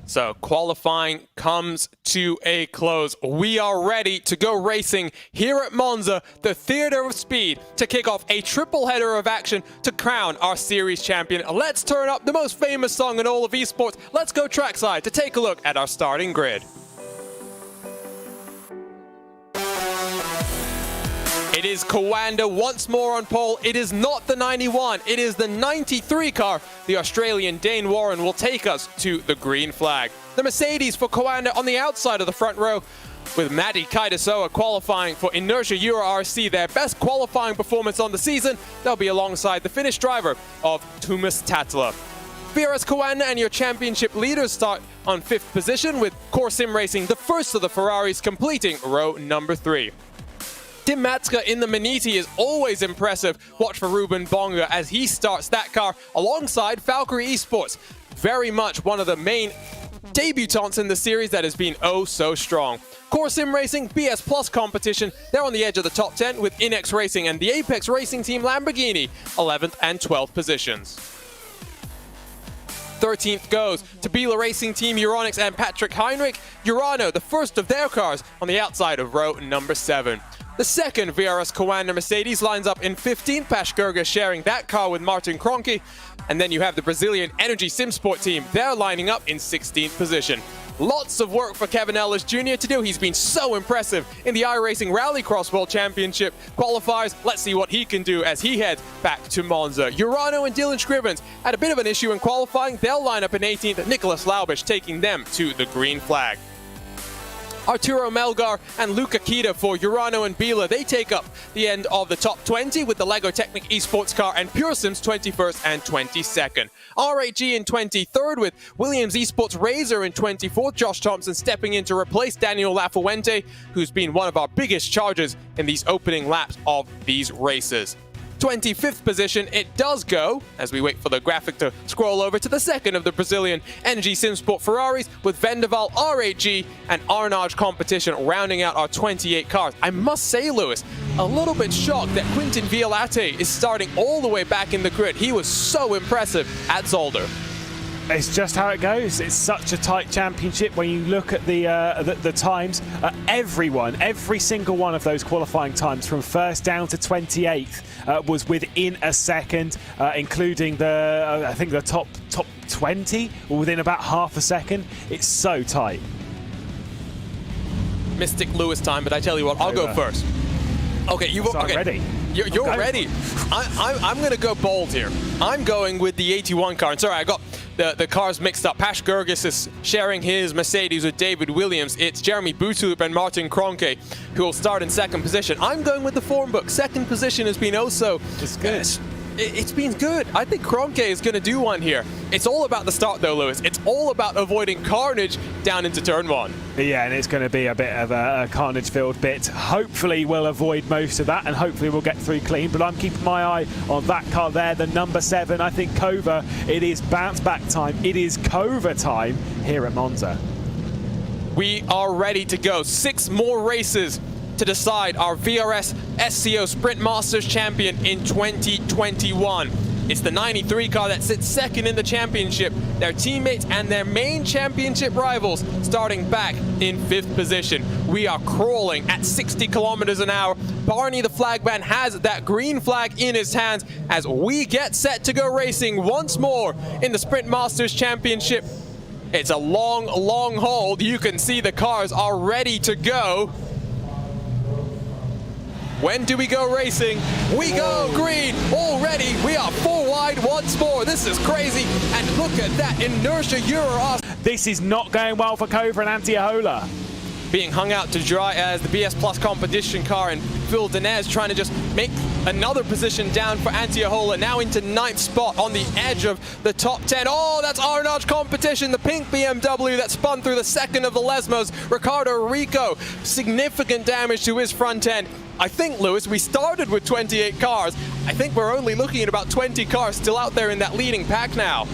So qualifying comes to a close. We are ready to go racing here at Monza, the theater of speed, to kick off a triple header of action to crown our series champion. Let's turn up the most famous song in all of esports. Let's go trackside to take a look at our starting grid. It is Coanda once more on pole. It is not the 91, it is the 93 car. The Australian Dane Warren will take us to the green flag. The Mercedes for Coanda on the outside of the front row, with Matti Kaidasoa qualifying for Inertia Euro RC, their best qualifying performance on the season. They'll be alongside the Finnish driver of Tuomas Tatila. VRS Coanda and your championship leaders start on 5th position, with Core Sim Racing, the first of the Ferraris, completing row number 3. Tim Matska in the Maniti is always impressive. Watch for Ruben Bonga as he starts that car alongside Valkyrie Esports. Very much one of the main debutants in the series that has been oh so strong. Core Sim Racing, BS Plus competition, they're on the edge of the top 10 with Inex Racing and the Apex Racing Team Lamborghini, 11th and 12th positions. 13th goes to Biela Racing Team Euronics and Patrick Heinrich. Urano, the first of their cars, on the outside of row number 7. The second VRS Coanda Mercedes lines up in 15th, Pashkurga sharing that car with Martin Kroenke. And then you have the Brazilian Energy Simsport team. They're lining up in 16th position. Lots of work for Kevin Ellis Jr. to do. He's been so impressive in the iRacing Rallycross World Championship qualifiers. Let's see what he can do as he heads back to Monza. Urano and Dylan Scrivens had a bit of an issue in qualifying. They'll line up in 18th. Nicholas Laubish taking them to the green flag. Arturo Melgar and Luca Kita for Urano and Biela. They take up the end of the top 20 with the Lego Technic Esports car and Pure Sims 21st and 22nd. RAG in 23rd with Williams Esports Razor in 24th. Josh Thompson stepping in to replace Daniel Lafuente, who's been one of our biggest chargers in these opening laps of these races. 25th position, it does go, as we wait for the graphic to scroll over, to the second of the Brazilian Energy Simsport Ferraris, with Vendaval, RAG, and Arnage competition rounding out our 28 cars. I must say, Lewis, a little bit shocked that Quintin Violate is starting all the way back in the grid. He was so impressive at Zolder. It's just how it goes. It's such a tight championship. When you look at the times, every single one of those qualifying times from first down to 28th was within a second, including I think the top 20 within about half a second. It's so tight. Mystic Lewis time, but I tell you what, I'll go first. Okay, okay. Ready. You're ready. I'm going to go bold here. I'm going with the 81 car. And sorry, I got the cars mixed up. Pash Gergis is sharing his Mercedes with David Williams. It's Jeremy Boutoup and Martin Kroenke who will start in 2nd position. I'm going with the form book. 2nd position has been oh-so. It's good. It's been good. I think Kroenke is going to do one here. It's all about the start, though, Lewis. It's all about avoiding carnage down into turn 1. Yeah, and it's going to be a bit of a carnage-filled bit. Hopefully, we'll avoid most of that, and hopefully we'll get through clean. But I'm keeping my eye on that car there, the number 7. I think Kova, it is bounce-back time. It is Kova time here at Monza. We are ready to go. 6 more races to decide our VRS SCO Sprint Masters champion in 2021. It's the 93 car that sits 2nd in the championship. Their teammates and their main championship rivals starting back in 5th position. We are crawling at 60 kilometers an hour. Barney, the flagman, has that green flag in his hands as we get set to go racing once more in the Sprint Masters Championship. It's a long, long hold. You can see the cars are ready to go. When do we go racing? We go green already. We are 4 wide once more. This is crazy. And look at that inertia Euro. This is not going well for Kova and Antiola. Being hung out to dry as the BS Plus competition car, and Phil Denez trying to just make another position down for Antiola, now into 9th spot on the edge of the top 10. Oh, that's Arnage competition, the pink BMW that spun through the 2nd of the Lesmos. Ricardo Rico, significant damage to his front end. I think, Lewis, we started with 28 cars. I think we're only looking at about 20 cars still out there in that leading pack now.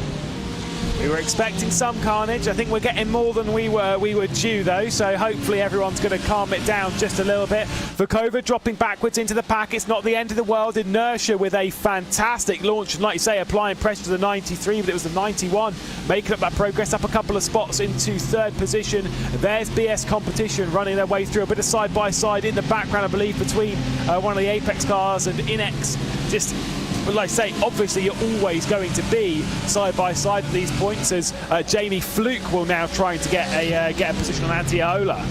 We were expecting some carnage. I think we're getting more than we were due, though, so hopefully everyone's going to calm it down just a little bit. Vukova dropping backwards into the pack. It's not the end of the world. Inertia with a fantastic launch, and like you say, applying pressure to the 93, but it was the 91 making up that progress, up a couple of spots into 3rd position. There's BS Competition running their way through a bit of side-by-side in the background, I believe, between one of the Apex cars and Inex. Just, like I say, obviously you're always going to be side by side at these points, as Jamie Fluke will now trying to get a position on Antiola.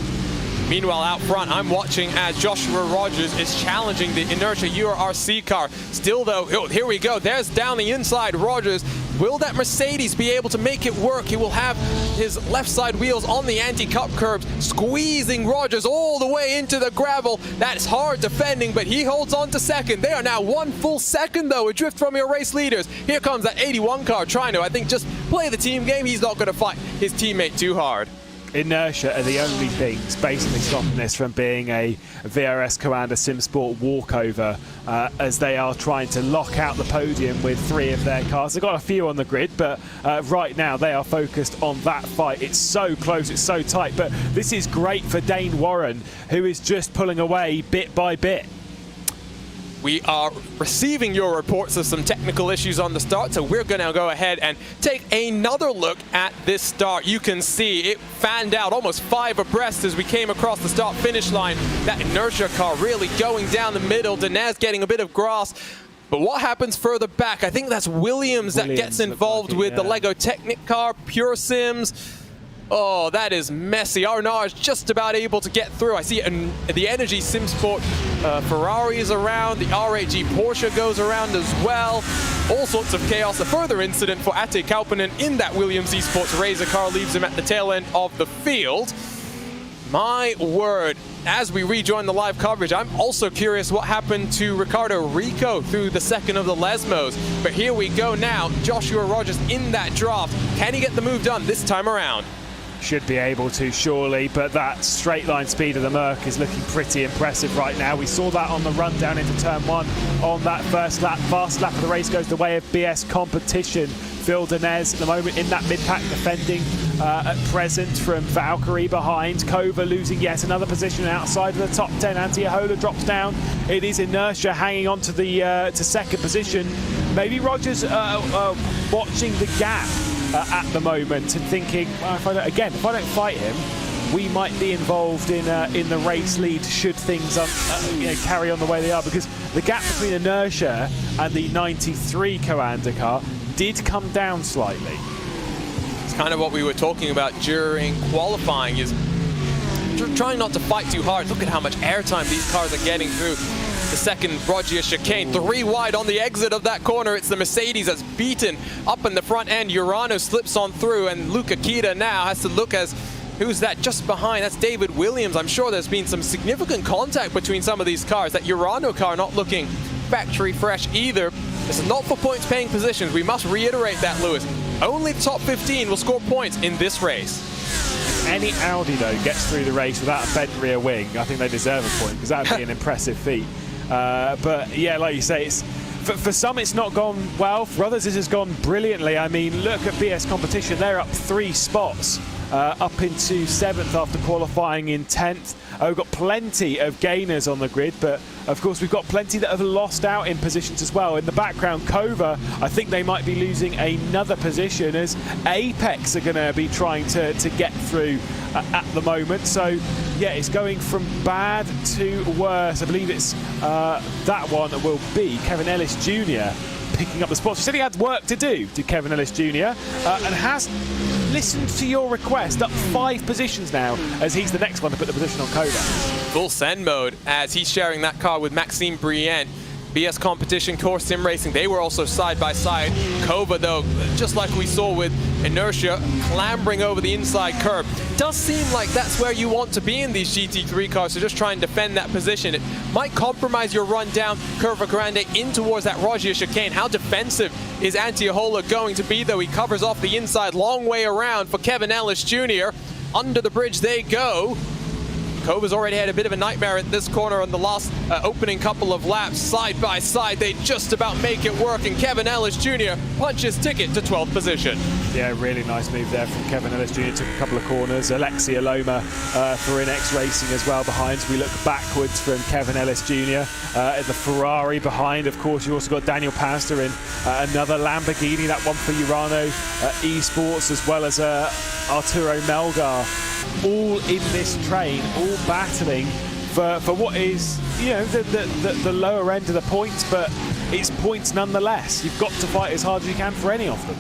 Meanwhile, out front, I'm watching as Joshua Rogers is challenging the Inertia URC car. Still though, oh, here we go. There's down the inside Rogers. Will that Mercedes be able to make it work? He will have his left side wheels on the anti-cup curbs, squeezing Rogers all the way into the gravel. That's hard defending, but he holds on to second. They are now 1 full second, though, adrift from your race leaders. Here comes that 81 car trying to, I think, just play the team game. He's not going to fight his teammate too hard. Inertia are the only things basically stopping this from being a VRS Commander SimSport walkover, as they are trying to lock out the podium with 3 of their cars. They've got a few on the grid, but right now they are focused on that fight. It's so close, it's so tight, but this is great for Dane Warren, who is just pulling away bit by bit. We are receiving your reports of some technical issues on the start, so we're going to go ahead and take another look at this start. You can see it fanned out almost 5 abreast as we came across the start-finish line. That Inertia car really going down the middle. Denez getting a bit of grass. But what happens further back? I think that's Williams that gets involved with the Lego Technic car, Pure Sims. Oh, that is messy. Arnaud's just about able to get through. I see the Energy SimSport Ferrari is around. The RAG Porsche goes around as well. All sorts of chaos. A further incident for Ate Kauppinen in that Williams Esports Razor car leaves him at the tail end of the field. My word. As we rejoin the live coverage, I'm also curious what happened to Ricardo Rico through the second of the Lesmos. But here we go now. Joshua Rogers in that draft. Can he get the move done this time around? Should be able to, surely, but that straight line speed of the Merc is looking pretty impressive right now. We saw that on the run down into turn 1 on that first lap. Fast lap of the race goes the way of BS Competition. Phil Denez at the moment in that mid-pack defending at present from Valkyrie behind. Kova losing yet another position outside of the top 10. Antiohola drops down. It is Inertia hanging on to the to second position. Maybe Rogers watching the gap at the moment and thinking, well, if I don't fight him, we might be involved in the race lead should things carry on the way they are, because the gap between Inertia and the 93 Coanda car did come down slightly. It's kind of what we were talking about during qualifying, is trying not to fight too hard. Look at how much airtime these cars are getting through the second Roggia chicane. 3 wide on the exit of that corner. It's the Mercedes that's beaten up in the front end. Urano slips on through, and Luca Kita now has to look as who's that just behind. That's David Williams. I'm sure there's been some significant contact between some of these cars. That Urano car not looking factory fresh either. This is not for points paying positions. We must reiterate that, Lewis. Only the top 15 will score points in this race. Any Audi, though, gets through the race without a bent rear wing, I think they deserve a point, because that would be an impressive feat. But yeah, like you say, it's for some it's not gone well. For others, this has gone brilliantly. I mean, look at BS Competition. They're up 3 spots, up into 7th after qualifying in 10th. We've got plenty of gainers on the grid, but of course we've got plenty that have lost out in positions as well. In the background, Kova, I think they might be losing another position, as Apex are going to be trying to get through at the moment. So yeah, it's going from bad to worse. I believe it's that one will be Kevin Ellis Jr. picking up the spots. He said he had work to do, did Kevin Ellis Jr., and has listened to your request, up 5 positions now, as he's the next one to put the position on Kova. Full send mode as he's sharing that car with Maxime Brienne. BS Competition, Core Sim Racing, they were also side by side. Kova, though, just like we saw with Inertia, clambering over the inside curb. Does seem like that's where you want to be in these GT3 cars, so just try and defend that position. It might compromise your run down Curva Grande in towards that Roggia chicane. How defensive is Antiohola going to be, though? He covers off the inside, long way around for Kevin Ellis Jr. Under the bridge they go. Kova's already had a bit of a nightmare at this corner on the last opening couple of laps. Side by side, they just about make it work, and Kevin Ellis Jr. punches ticket to 12th position. Yeah, really nice move there from Kevin Ellis Jr. Took a couple of corners. Alexia Loma for INX Racing as well behind. So we look backwards from Kevin Ellis Jr. The Ferrari behind. Of course, you also got Daniel Pasta in another Lamborghini, that one for Urano Esports, as well as Arturo Melgar. All in this train, all battling for what is, you know, the lower end of the points, but it's points nonetheless. You've got to fight as hard as you can for any of them.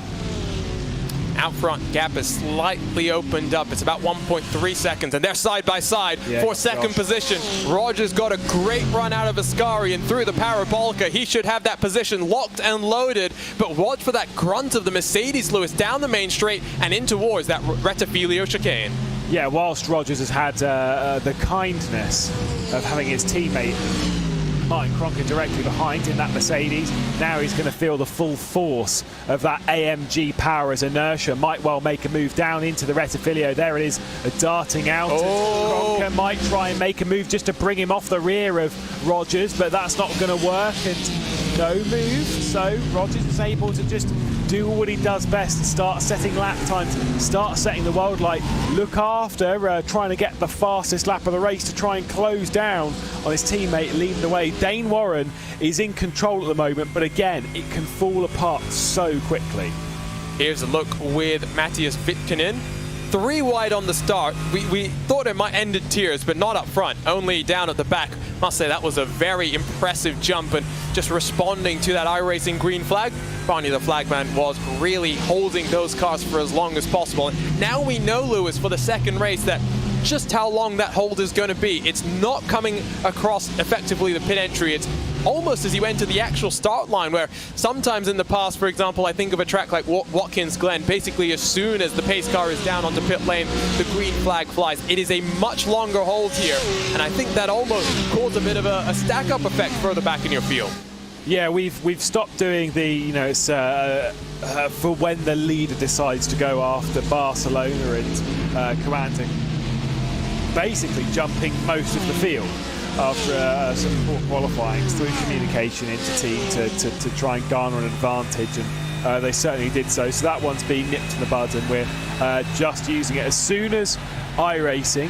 Out front, gap is slightly opened up. It's about 1.3 seconds, and they're side by side for second position. Rogers got a great run out of Ascari and through the Parabolica. He should have that position locked and loaded, but watch for that grunt of the Mercedes, Lewis, down the main straight and in towards that Rettifilio chicane. Yeah, whilst Rogers has had the kindness of having his teammate Martin Kronke directly behind in that Mercedes, now he's going to feel the full force of that AMG power as inertia. Might well make a move down into the Rettifilio. There it is, darting out. Kronke might try and make a move just to bring him off the rear of Rogers, but that's not going to work, and no move. So Rogers is able to just do what he does best and start setting lap times, start setting the world light, look after trying to get the fastest lap of the race to try and close down on his teammate leading the way. Dane Warren is in control at the moment, but again, it can fall apart so quickly. Here's a look with Matthias Wittkönen. 3 wide on the start. We thought it might end in tears, but not up front, only down at the back. Must say that was a very impressive jump, and just responding to that iRacing green flag. Barney the flagman was really holding those cars for as long as possible. And now we know, Lewis, for the second race that just how long that hold is going to be. It's not coming across effectively the pit entry. It's almost as you enter the actual start line, where sometimes in the past, for example, I think of a track like Watkins Glen, basically as soon as the pace car is down onto pit lane, the green flag flies. It is a much longer hold here, and I think that almost caused a bit of a stack-up effect further back in your field. Yeah, we've stopped doing the, you know, it's for when the leader decides to go after Barcelona and commanding, basically jumping most of the field after some poor qualifying through communication into team to try and garner an advantage, and they certainly did so. So that one's been nipped in the bud, and we're just using it as soon as iRacing,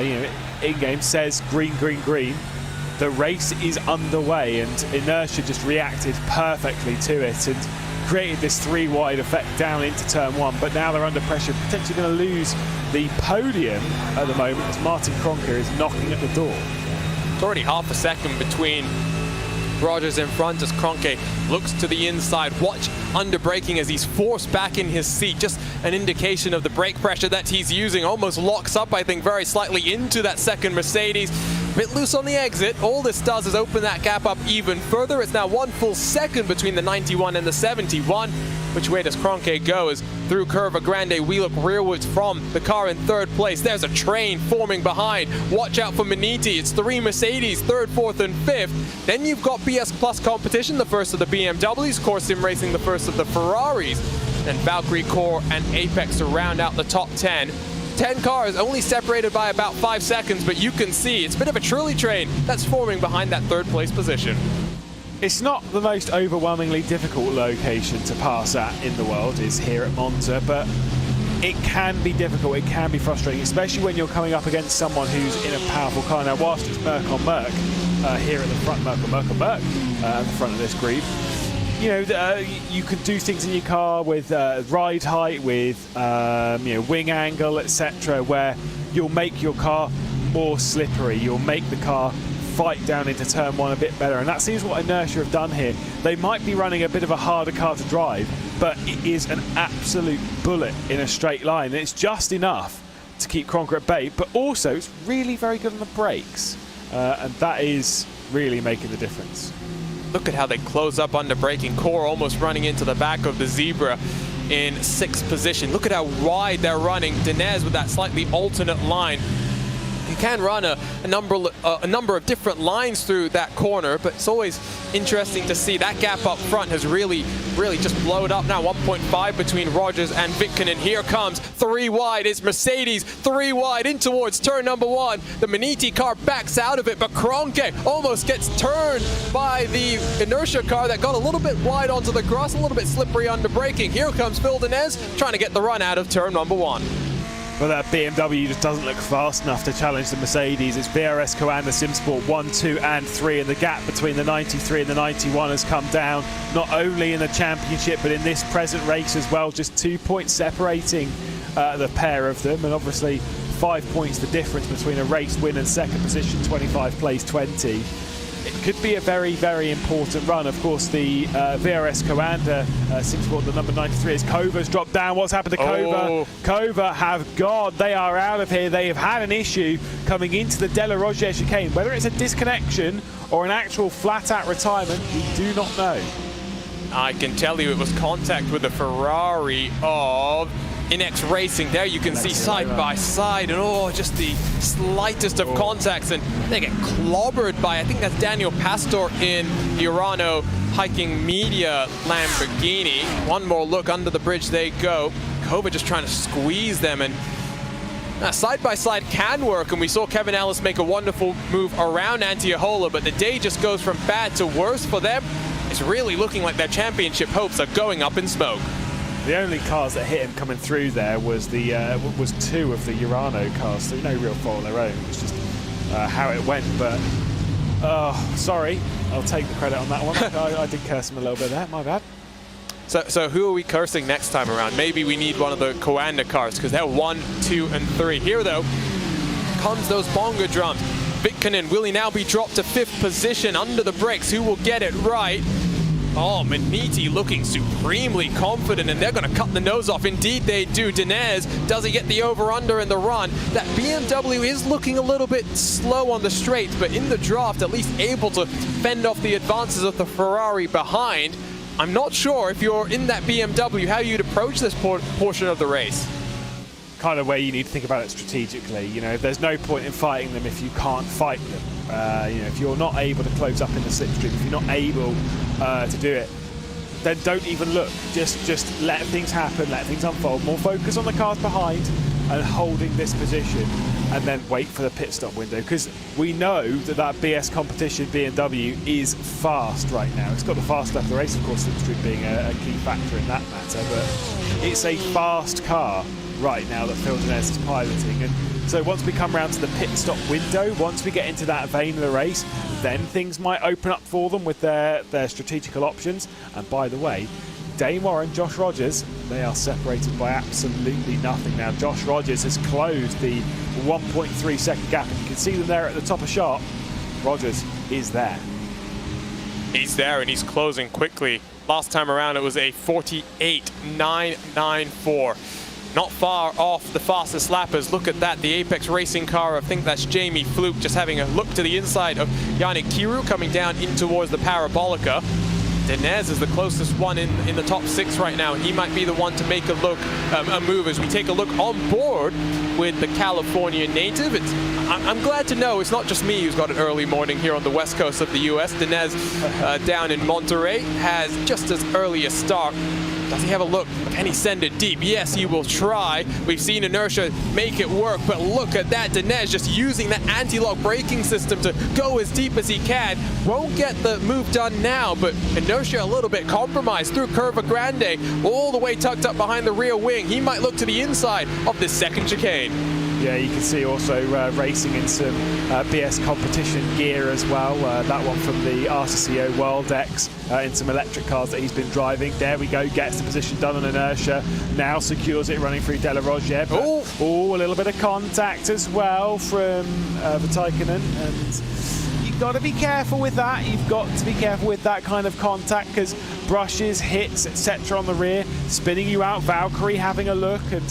you know, in-game says green, green, green. The race is underway, and Inertia just reacted perfectly to it and created this 3 wide effect down into turn 1. But now they're under pressure, potentially going to lose the podium at the moment as Martin Kronke is knocking at the door. It's already half a second between Rogers in front as Kronke looks to the inside. Watch under braking as he's forced back in his seat. Just an indication of the brake pressure that he's using. Almost locks up, I think, very slightly into that second Mercedes. A bit loose on the exit. All this does is open that gap up even further. It's now 1 full second between the 91 and the 71. Which way does Kronke go? As through Curva Grande, we look rearwards from the car in 3rd place. There's a train forming behind. Watch out for Maniti. It's 3 Mercedes, 3rd, 4th, and 5th. Then you've got BS Plus competition, the first of the BMWs, Core Sim Racing, the first of the Ferraris, and Valkyrie, Core, and Apex to round out the top 10. 10 cars, only separated by about 5 seconds, but you can see it's a bit of a trolley train that's forming behind that 3rd place position. It's not the most overwhelmingly difficult location to pass at in the world, is here at Monza, but it can be difficult, it can be frustrating, especially when you're coming up against someone who's in a powerful car. Now, whilst it's Merc on Merc here at the front, Merc on Merc on Merc at the front of this group, you know, you can do things in your car with ride height, with you know, wing angle, etc., where you'll make your car more slippery, you'll make the car fight down into turn 1 a bit better, and that seems what Inertia have done here. They might be running a bit of a harder car to drive, but it is an absolute bullet in a straight line, and it's just enough to keep Kronke at bay, but also it's really very good on the brakes, and that is really making the difference. Look at how they close up under braking. Core almost running into the back of the Zebra in 6th position. Look at how wide they're running. Dinez with that slightly alternate line. You can run a number of different lines through that corner, but it's always interesting to see that gap up front has really just blown up now. 1.5 between Rogers and Wittkönen. Here comes 3 wide. It's Mercedes 3 wide in towards turn number 1. The Maniti car backs out of it, but Kronke almost gets turned by the Inertia car that got a little bit wide onto the grass, a little bit slippery under braking. Here comes Phil Dinez trying to get the run out of turn number 1. But that BMW just doesn't look fast enough to challenge the Mercedes. It's VRS SCO and the SimSport 1, 2, and 3, and the gap between the 93 and the 91 has come down, not only in the championship, but in this present race as well. Just 2 points separating the pair of them, and obviously 5 points the difference between a race win and second position, 25 plays 20. it could be a very, very important run. Of course, the VRS Commander seems to the number 93 is Kova's dropped down. What's happened to Kova? Kova have gone. They are out of here. They have had an issue coming into the De La Rogier chicane. Whether it's a disconnection or an actual flat-out retirement, we do not know. I can tell you it was contact with the Ferrari of Inex Racing. There you can see side by side, and just the slightest of contacts, and they get clobbered by, I think that's Daniel Pastor in the Urano Hiking Media Lamborghini. One more look, under the bridge they go. Kova just trying to squeeze them, and side by side can work, and we saw Kevin Ellis make a wonderful move around Antiola, but the day just goes from bad to worse for them. It's really looking like their championship hopes are going up in smoke. The only cars that hit him coming through there was the two of the Urano cars, so no real fault of their own. It was just how it went. But sorry, I'll take the credit on that one. I did curse him a little bit there. My bad. So who are we cursing next time around? Maybe we need one of the Coanda cars, because they're 1, 2, and 3. Here though comes those bongo drums. Vitkanen, will he now be dropped to 5th position under the brakes? Who will get it right? Oh, Maniti looking supremely confident, and they're going to cut the nose off. Indeed they do. Dinez, does he get the over-under in the run? That BMW is looking a little bit slow on the straight, but in the draft at least able to fend off the advances of the Ferrari behind. I'm not sure if you're in that BMW how you'd approach this portion of the race. Kind of way you need to think about it strategically. You know, there's no point in fighting them if you can't fight them. You know, if you're not able to close up in the slipstream, if you're not able to do it, then don't even look. Just let things happen, let things unfold. More focus on the cars behind and holding this position, and then wait for the pit stop window, because we know that BS competition BMW is fast right now. It's got the fast lap of the race, of course, slipstream being a key factor in that matter, but it's a fast car right now that Phil Dinez is piloting. And so once we come around to the pit stop window, once we get into that vein of the race, then things might open up for them with their strategical options. And by the way, Dane Warren, Josh Rogers, they are separated by absolutely nothing now. Josh Rogers has closed the 1.3 second gap, and you can see them there at the top of shot. Rogers is there. He's there, and he's closing quickly. Last time around it was a 48.994. Not far off the fastest lappers. Look at that, the Apex Racing car. I think that's Jamie Fluke just having a look to the inside of Yannick Kiru coming down in towards the Parabolica. Dinez is the closest one in the top 6 right now, and he might be the one to make a move as we take a look on board with the California native. I'm glad to know it's not just me who's got an early morning here on the west coast of the US. Dinez down in Monterey has just as early a start. Does he have a look? Can he send it deep? Yes, he will try. We've seen Inertia make it work, but look at that. Dinez just using that anti-lock braking system to go as deep as he can. Won't get the move done now, but Inertia a little bit compromised through Curva Grande, all the way tucked up behind the rear wing. He might look to the inside of this second chicane. Yeah, you can see also racing in some BS competition gear as well. That one from the RCCO World X in some electric cars that he's been driving. There we go, gets the position done on Inertia. Now secures it running through De La Rogier. Oh, a little bit of contact as well from Vataikanen. And you've got to be careful with that. You've got to be careful with that kind of contact, because brushes, hits, etc. on the rear, spinning you out. Valkyrie having a look, and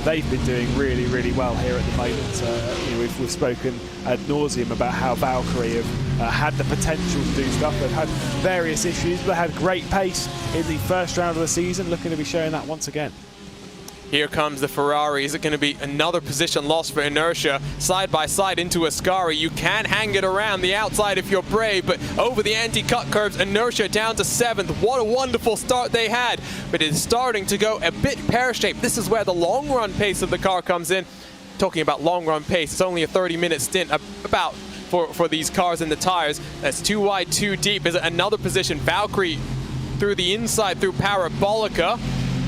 they've been doing really, really well here at the moment. You know, we've spoken ad nauseum about how Valkyrie have had the potential to do stuff. They've had various issues, but they had great pace in the first round of the season. Looking to be showing that once again. Here comes the Ferrari. Is it going to be another position loss for Inertia? Side by side into Ascari. You can hang it around the outside if you're brave, but over the anti-cut curves, Inertia down to 7th. What a wonderful start they had, but it's starting to go a bit pear-shaped. This is where the long run pace of the car comes in. Talking about long run pace, it's only a 30-minute stint about for these cars and the tires. That's too wide, too deep. Is it another position? Valkyrie through the inside through Parabolica.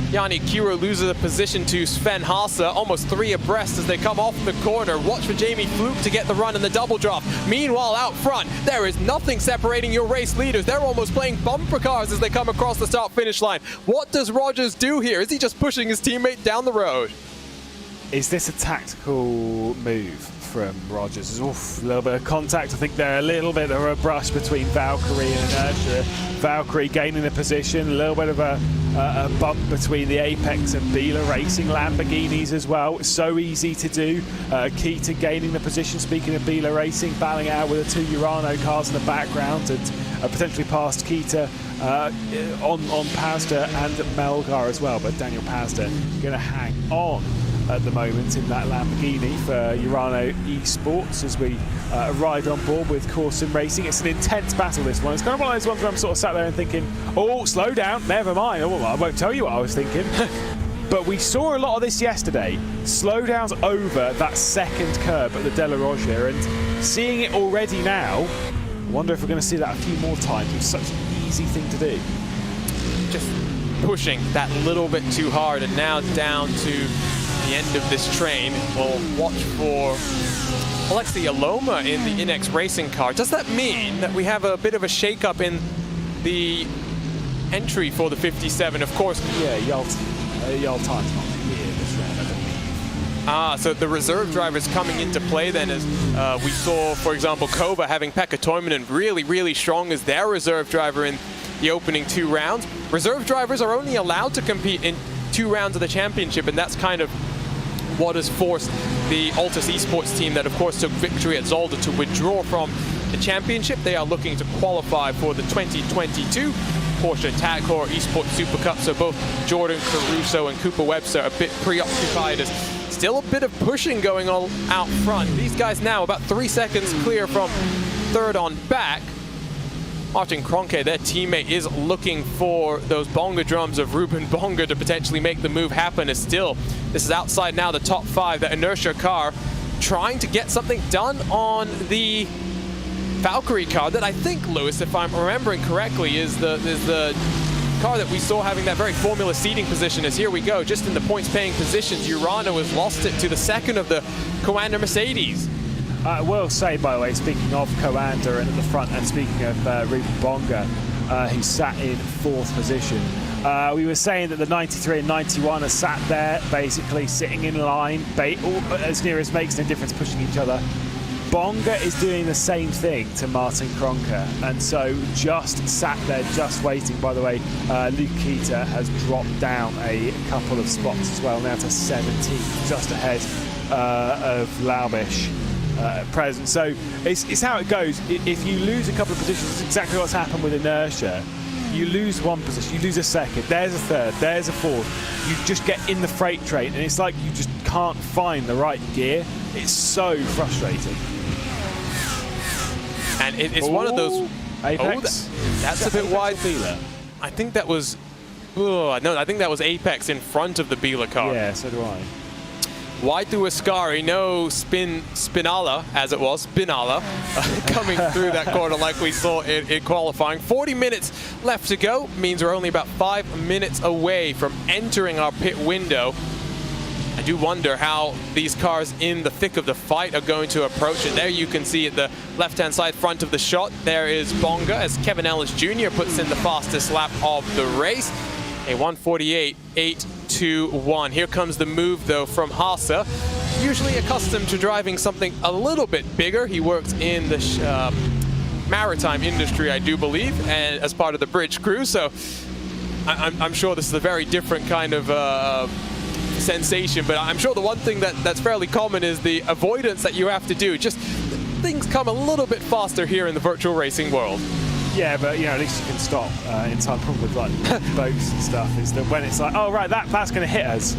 Yannick Kiru loses a position to Sven Haase, almost 3 abreast as they come off the corner. Watch for Jamie Fluke to get the run in the double drop. Meanwhile, out front, there is nothing separating your race leaders. They're almost playing bumper cars as they come across the start-finish line. What does Rogers do here? Is he just pushing his teammate down the road? Is this a tactical move from Rogers. Oof, a little bit of contact. I think there a little bit of a brush between Valkyrie and Inertia. Valkyrie gaining the position, a little bit of a bump between the Apex and Biela Racing Lamborghinis as well. It's so easy to do. Keita gaining the position, speaking of Biela Racing, battling out with the 2 Urano cars in the background, and potentially past Keita on Pazda and Melgar as well. But Daniel Pazda going to hang on at the moment in that Lamborghini for Urano Esports as we ride on board with Core Sim Racing. It's an intense battle, this one. It's kind of one of those ones where I'm sort of sat there and thinking, oh, slow down, never mind. Oh, I won't tell you what I was thinking. But we saw a lot of this yesterday. Slowdowns over that second curb at the De La Roja, and seeing it already now, I wonder if we're going to see that a few more times. It's such an easy thing to do. Just pushing that little bit too hard, and now down to the end of this train. We'll watch for Alexei Aloma in the Inex racing car. Does that mean that we have a bit of a shake-up in the entry for the 57? Of course. Yeah, Yaltan's not here this round, I believe. So the reserve drivers coming into play then, as we saw, for example, Kova having Pekka Toivonen really, really strong as their reserve driver in the opening 2 rounds. Reserve drivers are only allowed to compete in 2 rounds of the championship, and that's kind of what has forced the Altus Esports team that, of course, took victory at Zolder to withdraw from the championship. They are looking to qualify for the 2022 Porsche Tag Heuer Esports Super Cup, so both Jordan Caruso and Cooper Webster are a bit preoccupied. As still a bit of pushing going on out front. These guys now about 3 seconds clear from third on back. Martin Kroenke, their teammate, is looking for those bonga drums of Ruben Bonga to potentially make the move happen. As still, this is outside now the top 5, the Inertia car, trying to get something done on the Valkyrie car that I think, Lewis, if I'm remembering correctly, is the car that we saw having that very Formula seating position. As here we go, just in the points paying positions, Urano has lost it to the second of the Commander Mercedes. I will say, by the way, speaking of Commander and at the front, and speaking of Ruben Bonga, who sat in 4th position, we were saying that the 93 and 91 are sat there, basically sitting in line, as near as makes no difference, pushing each other. Bonga is doing the same thing to Martin Kroenke, and so just sat there, just waiting. By the way, Luke Keita has dropped down a couple of spots as well, now to 17, just ahead of Laubish. Present. So it's how it goes. If you lose a couple of positions, it's exactly what's happened with Inertia. You lose 1 position, you lose a second, there's a third, there's a 4th. You just get in the freight train, and it's like you just can't find the right gear. It's so frustrating. And it's one of those... Apex? That's a bit wide. I think that was... no, I think that was Apex in front of the Biela car. Yeah, so do I. Wide through Ascari, no Spinala, as it was, Spinala, coming through that corner like we saw in qualifying. 40 minutes left to go, means we're only about 5 minutes away from entering our pit window. I do wonder how these cars in the thick of the fight are going to approach it. There you can see at the left-hand side front of the shot, there is Bonga as Kevin Ellis Jr. puts in the fastest lap of the race. A 1:48.821. Here comes the move, though, from Haase. Usually accustomed to driving something a little bit bigger. He works in the maritime industry, I do believe, and as part of the bridge crew. So I'm sure this is a very different kind of sensation. But I'm sure the one thing that's fairly common is the avoidance that you have to do. Just things come a little bit faster here in the virtual racing world. Yeah, but you know, at least you can stop in time. Problem with like boats and stuff is that when it's like, oh right, that's going to hit us.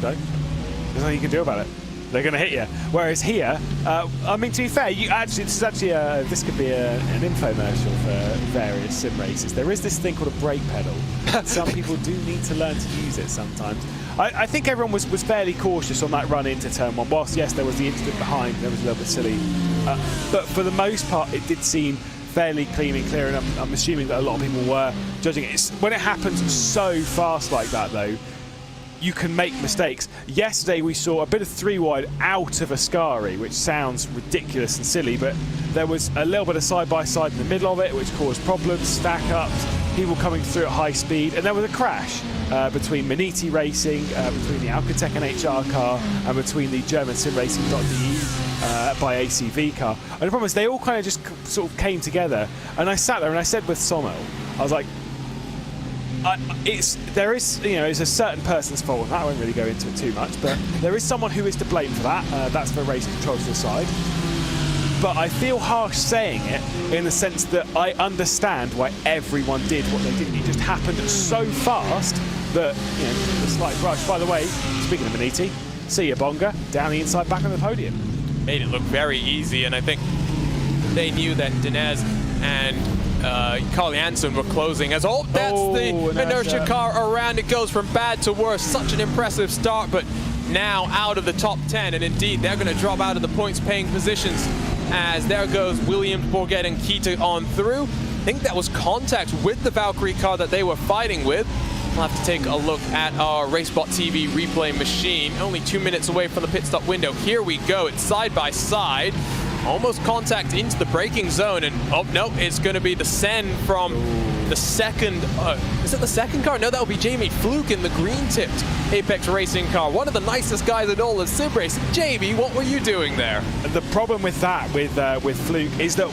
No, there's nothing you can do about it. They're going to hit you. Whereas here, I mean, to be fair, this could be an infomercial for various sim races. There is this thing called a brake pedal. Some people do need to learn to use it sometimes. I think everyone was fairly cautious on that run into turn 1. Whilst yes, there was the incident behind, that was a little bit silly, but for the most part, it did seem fairly clean and clear, and I'm assuming that a lot of people were judging it. When it happens so fast like that, though, you can make mistakes. Yesterday we saw a bit of 3-wide out of Ascari, which sounds ridiculous and silly, but there was a little bit of side-by-side in the middle of it, which caused problems, stack-ups, people coming through at high speed, and there was a crash between Maniti Racing, between the Alcatec and HR car, and between the German simracing.de by ACV car. And the problem is they all kind of just sort of came together. And I sat there and I said with Sommel, I was like, there is, you know, it's a certain person's fault, and I won't really go into it too much, but there is someone who is to blame for that. That's the race control to the side. But I feel harsh saying it in the sense that I understand why everyone did what they did. It just happened so fast that, you know, the slight rush. By the way, speaking of Maniti, see you, Bonga, down the inside back on the podium. Made it look very easy, and I think they knew that Dinez and Carl Janssen were closing as that's the inertia car around. It goes from bad to worse. Such an impressive start, but now out of the top 10, and indeed they're going to drop out of the points paying positions as there goes Williams, Bourget and Kita on through. I think that was contact with the Valkyrie car that they were fighting with. We'll have to take a look at our RaceSpotTV replay machine. Only 2 minutes away from the pit stop window. Here we go. It's side by side. Almost contact into the braking zone, and oh no, it's going to be the Sen from the second. Is it the second car? No, that will be Jamie Fluke in the green-tipped Apex Racing car. One of the nicest guys in all of sim racing. Jamie, what were you doing there? The problem with that, with Fluke, is that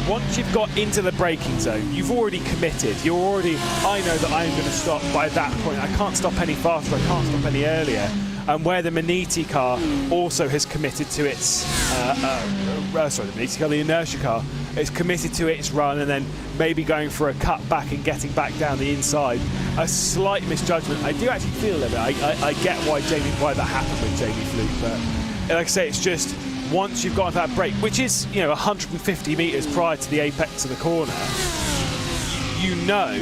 once you've got into the braking zone, you've already committed. You're already. I know that I'm going to stop by that point. I can't stop any faster. I can't stop any earlier. And where the Maniti car also has committed to its, the inertia car, is committed to its run and then maybe going for a cut back and getting back down the inside. A slight misjudgment. I do actually feel that. I get why that happened with Jamie Fluke, but like I say, it's just once you've got that break, which is 150 meters prior to the apex of the corner, you know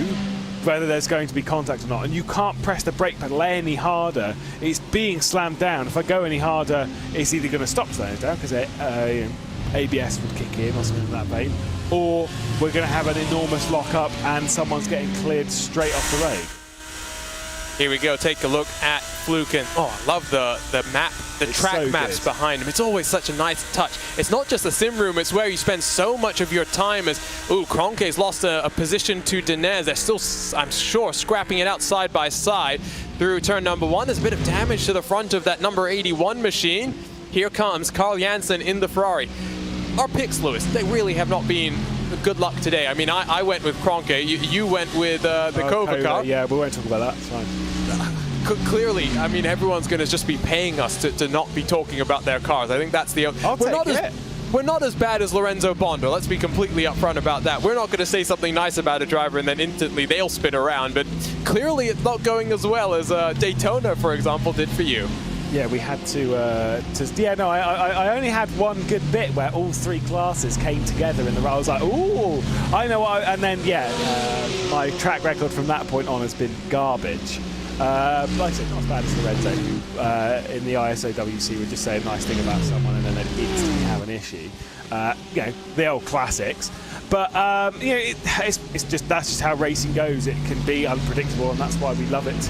whether there's going to be contact or not, and you can't press the brake pedal any harder. It's being slammed down. If I go any harder, it's either going to stop slowing down because ABS would kick in or something in that vein, or we're going to have an enormous lockup and someone's getting cleared straight off the road. Here we go, take a look at Fluke, and I love the map, the track maps behind him. It's always such a nice touch. It's not just a sim room, it's where you spend so much of your time as, Cronke's lost a position to Dinez. They're still, I'm sure, scrapping it out side by side through turn number 1. There's a bit of damage to the front of that number 81 machine. Here comes Carl Janssen in the Ferrari. Our picks, Lewis, they really have not been good luck today. I mean, I went with Cronke, you went with the Kova car. Yeah, we won't talk about that, it's fine. Clearly, I mean, everyone's going to just be paying us to not be talking about their cars. I think that's the... We're not as bad as Lorenzo Bondo. Let's be completely upfront about that. We're not going to say something nice about a driver and then instantly they'll spin around. But clearly it's not going as well as Daytona, for example, did for you. Yeah, we had I only had one good bit where all three classes came together in the row. I was like, ooh, I know what and then, my track record from that point on has been garbage. Like I said, not as bad as Lorenzo, who in the ISOWC would just say a nice thing about someone and then they'd instantly have an issue. The old classics. But that's just how racing goes. It can be unpredictable, and that's why we love it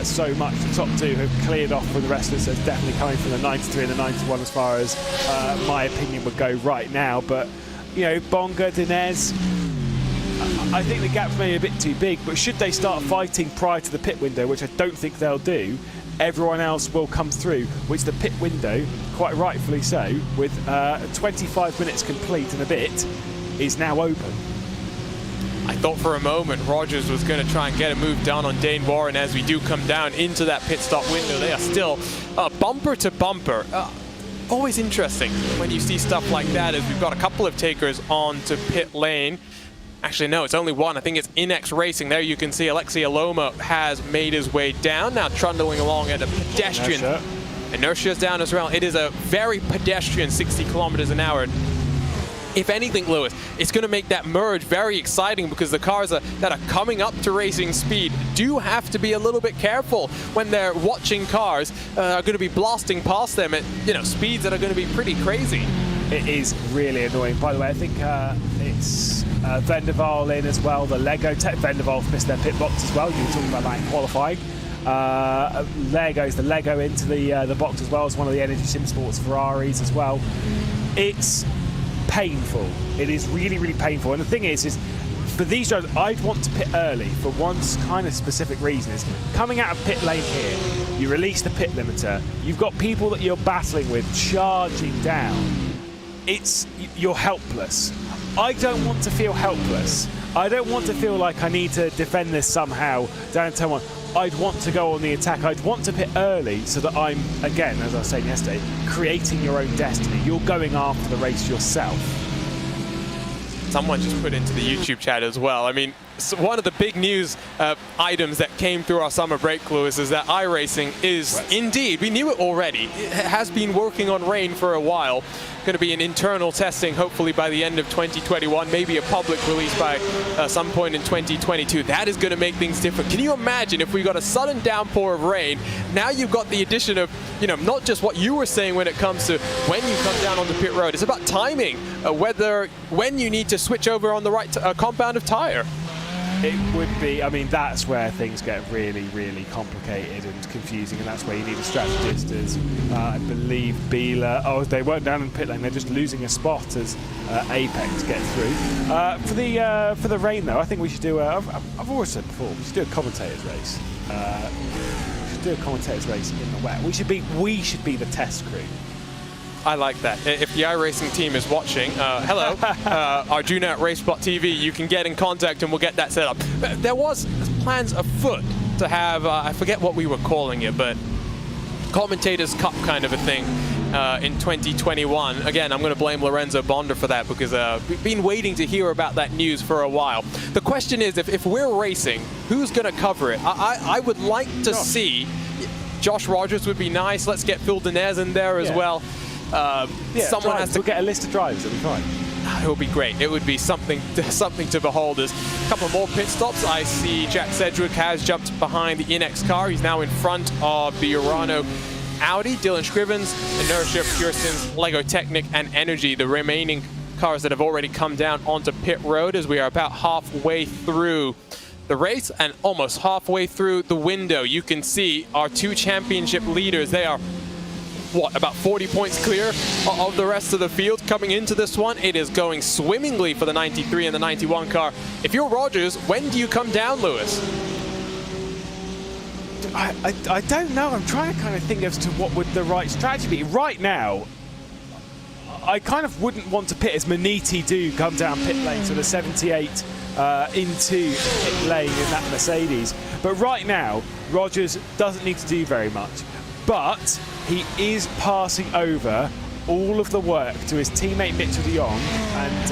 so much. The top two have cleared off from the rest of us. So it's definitely coming from the 93 and the 91 as far as my opinion would go right now. But Bonga, Dinez, I think the gap's maybe a bit too big. But should they start fighting prior to the pit window, which I don't think they'll do, everyone else will come through, which the pit window, quite rightfully so, with 25 minutes complete and a bit, is now open. I thought for a moment Rogers was going to try and get a move done on Dane Warren as we do come down into that pit stop window. They are still bumper to bumper. Always interesting when you see stuff like that, as we've got a couple of takers on to pit lane. Actually, no, it's only one. I think it's Inex Racing. There you can see Alexei Aloma has made his way down, now trundling along at a pedestrian. Inertia's down as well. It is a very pedestrian 60 kilometers an hour. If anything, Lewis, it's going to make that merge very exciting, because the cars that are coming up to racing speed do have to be a little bit careful when they're watching cars are going to be blasting past them at speeds that are going to be pretty crazy. It is really annoying. By the way, I think it's Vendaval in as well. The Lego Vendaval missed their pit box as well. You were talking about that in qualifying. The Lego into the box as well as one of the Energy Sim Sports Ferraris as well. It's painful. It is really, really painful. And the thing is for these drivers, I'd want to pit early for one kind of specific reason. Is coming out of pit lane here, you release the pit limiter, you've got people that you're battling with charging down. You're helpless. I don't want to feel helpless. I don't want to feel like I need to defend this somehow down in turn one. I'd want to go on the attack. I'd want to pit early so that I'm, again, as I was saying yesterday, creating your own destiny. You're going after the race yourself. Someone just put into the YouTube chat as well. I mean, so one of the big news items that came through our summer break, Lewis, is that iRacing is indeed, we knew it already, it has been working on rain for a while. Going to be an internal testing hopefully by the end of 2021, maybe a public release by some point in 2022. That is going to make things different. Can you imagine if we got a sudden downpour of rain? Now you've got the addition of, you know, not just what you were saying when it comes to when you come down on the pit road. It's about timing, when you need to switch over on the right compound of tire. It would be, I mean, that's where things get really, really complicated and confusing, and that's where you need a strategist as, I believe, Biela. They weren't down in pit lane, they're just losing a spot as Apex get through. For the rain, though, I think we should do, I've always said before, we should do a commentator's race. We should do a commentator's race in the wet. We should be the test crew. I like that. If the iRacing team is watching, hello, Arjuna at RaceSpotTV, you can get in contact and we'll get that set up. There was plans afoot to have, I forget what we were calling it, but Commentators Cup kind of a thing in 2021. Again, I'm going to blame Lorenzo Bonder for that because we've been waiting to hear about that news for a while. The question is, if we're racing, who's going to cover it? I would like to see, Josh Rogers would be nice. Let's get Phil Denez in there as well. Someone has to get a list of drivers. It'll be fine. It would be great. It would be something to behold. There's a couple more pit stops. I see Jack Sedgwick has jumped behind the Inex car. He's now in front of the Urano Audi. Dylan Scrivens, Inertia, Pearson's, Lego Technic, and Energy, the remaining cars that have already come down onto pit road, as we are about halfway through the race and almost halfway through the window. You can see our two championship leaders. They are about 40 points clear of the rest of the field coming into this one. It is going swimmingly for the 93 and the 91 car. If you're Rogers, when do you come down, Lewis? I don't know. I'm trying to kind of think as to what would the right strategy be. Right now, I kind of wouldn't want to pit as Maniti do come down pit lane, so the 78 into pit lane in that Mercedes. But right now, Rogers doesn't need to do very much. But he is passing over all of the work to his teammate Mitchell de Jong, and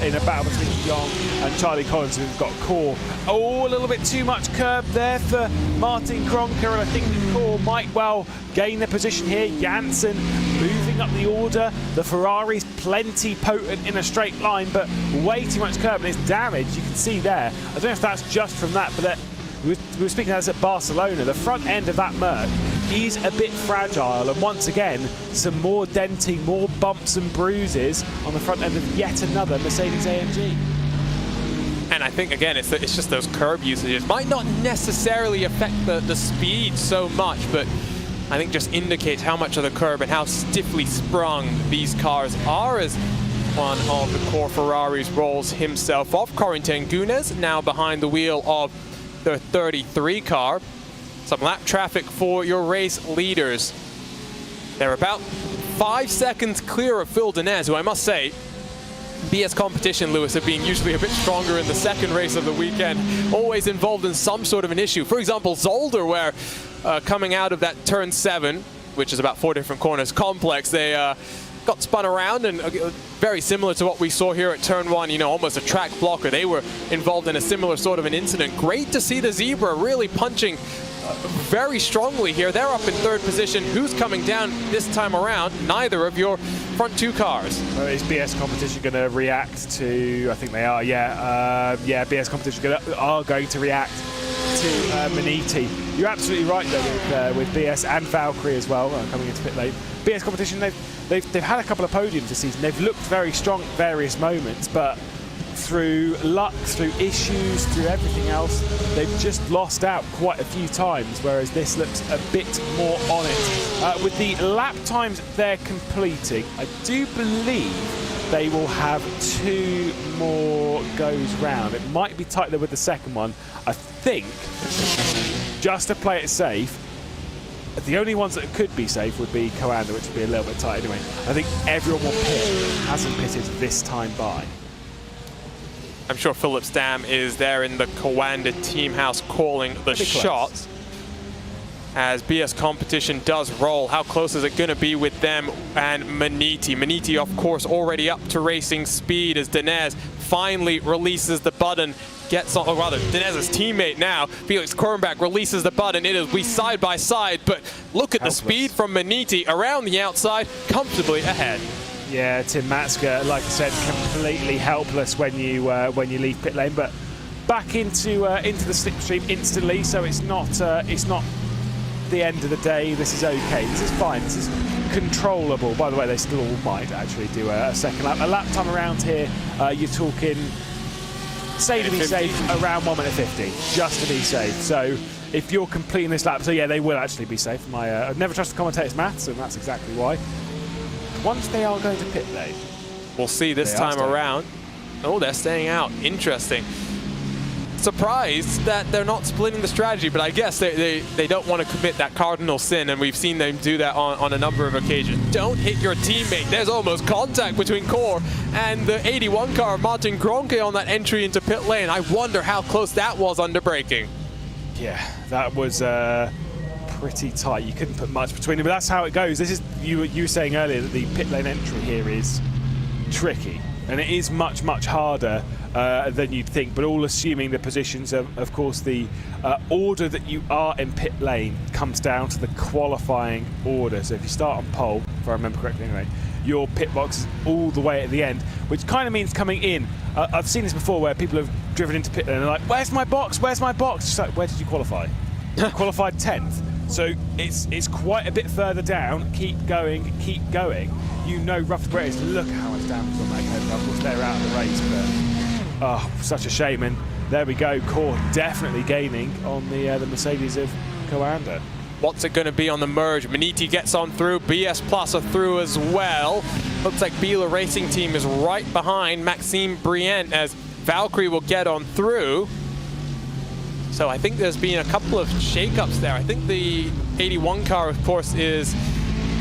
in a battle between de Jong and Charlie Collins, who's got core. A little bit too much curb there for Martin Kronker, and I think the core might well gain their position here. Janssen moving up the order. The Ferrari's plenty potent in a straight line, but way too much curb, and it's damage. You can see there. I don't know if that's just from that, but we were speaking of this at Barcelona. The front end of that Merc is a bit fragile, and once again, some more denting, more bumps and bruises on the front end of yet another Mercedes AMG. And I think, again, it's just those curb usages. Might not necessarily affect the speed so much, but I think just indicates how much of the curb and how stiffly sprung these cars are, as one of the core Ferraris rolls himself off. Corentin Gunes now behind the wheel of the 33 car. Some lap traffic for your race leaders. They're about 5 seconds clear of Phil Denez, who I must say, BS Competition, Lewis, have been usually a bit stronger in the second race of the weekend, always involved in some sort of an issue. For example, Zolder, where coming out of that turn 7, which is about 4 different corners complex, they got spun around, and very similar to what we saw here at turn 1, you know, almost a track blocker. They were involved in a similar sort of an incident. Great to see the Zebra really punching very strongly here. They're up in 3rd position. Who's coming down this time around? Neither of your front 2 cars. Well, is BS Competition going to react to, I think they are, BS Competition are going to react to Maniti. You're absolutely right though with BS and Valkyrie as well coming into pit lane. BS Competition, they've had a couple of podiums this season. They've looked very strong at various moments, but through luck, through issues, through everything else, they've just lost out quite a few times, whereas this looks a bit more on it. With the lap times they're completing, I do believe they will have 2 more goes round. It might be tight there with the second one. I think, just to play it safe, the only ones that could be safe would be Coanda, which would be a little bit tight anyway. I think everyone will pit, hasn't pitted this time by. I'm sure Philip Stam is there in the Coanda team house calling the shots. As BS competition does roll, how close is it going to be with them and Maniti? Maniti, of course, already up to racing speed as Dinez finally releases the button. Gets on, or rather, Dinez's teammate now, Felix Kornbach, releases the button. It is we side by side, but look at the speed from Maniti around the outside, comfortably ahead. Yeah, Tim Matska, like I said, completely helpless when you leave pit lane, but back into the slipstream instantly. So it's not the end of the day. This is okay. This is fine. This is controllable. By the way, they still might actually do a second lap. A lap time around here, you're talking, say to be safe, around 1 minute 50, just to be safe. So if you're completing this lap, so yeah, they will actually be safe. I've never trusted commentators' maths, and that's exactly why. Once they are going to pit lane, we'll see this time around. Oh, they're staying out. Interesting. Surprised that they're not splitting the strategy, but I guess they don't want to commit that cardinal sin, and we've seen them do that on a number of occasions. Don't hit your teammate. There's almost contact between Core and the 81 car of Martin Gronke on that entry into pit lane. I wonder how close that was under braking. Yeah, that was pretty tight. You couldn't put much between them, but that's how it goes. This is, you were saying earlier that the pit lane entry here is tricky, and it is much harder than you'd think, but all assuming the positions of course, the order that you are in pit lane comes down to the qualifying order. So if you start on pole, if I remember correctly anyway, your pit box is all the way at the end, which kind of means coming in. I've seen this before where people have driven into pit lane and they're like, where's my box, where's my box? It's like, where did you qualify? You qualified 10th. So it's quite a bit further down. Keep going, keep going. You know roughly where it is. Look at how much damage on that code. Of course, they're out of the race, but oh, such a shame. And there we go. Core definitely gaining on the Mercedes of Coanda. What's it going to be on the merge? Maniti gets on through. BS Plus are through as well. Looks like Bila Racing Team is right behind Maxime Brient as Valkyrie will get on through. So I think there's been a couple of shakeups there. I think the 81 car, of course, is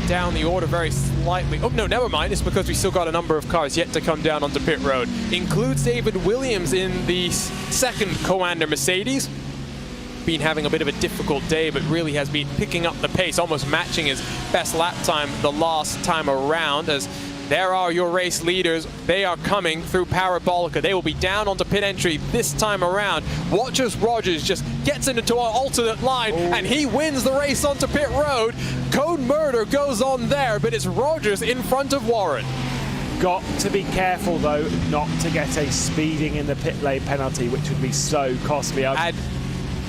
down the order very slightly. Oh, no, never mind. It's because we still got a number of cars yet to come down onto pit road. Includes David Williams in the second Coanda Mercedes. Been having a bit of a difficult day, but really has been picking up the pace, almost matching his best lap time the last time around, as there are your race leaders. They are coming through Parabolica. They will be down onto pit entry this time around. Watch as Rogers just gets into an alternate line, and he wins the race onto pit road. Code Murder goes on there, but it's Rogers in front of Warren. Got to be careful, though, not to get a speeding in the pit lane penalty, which would be so costly.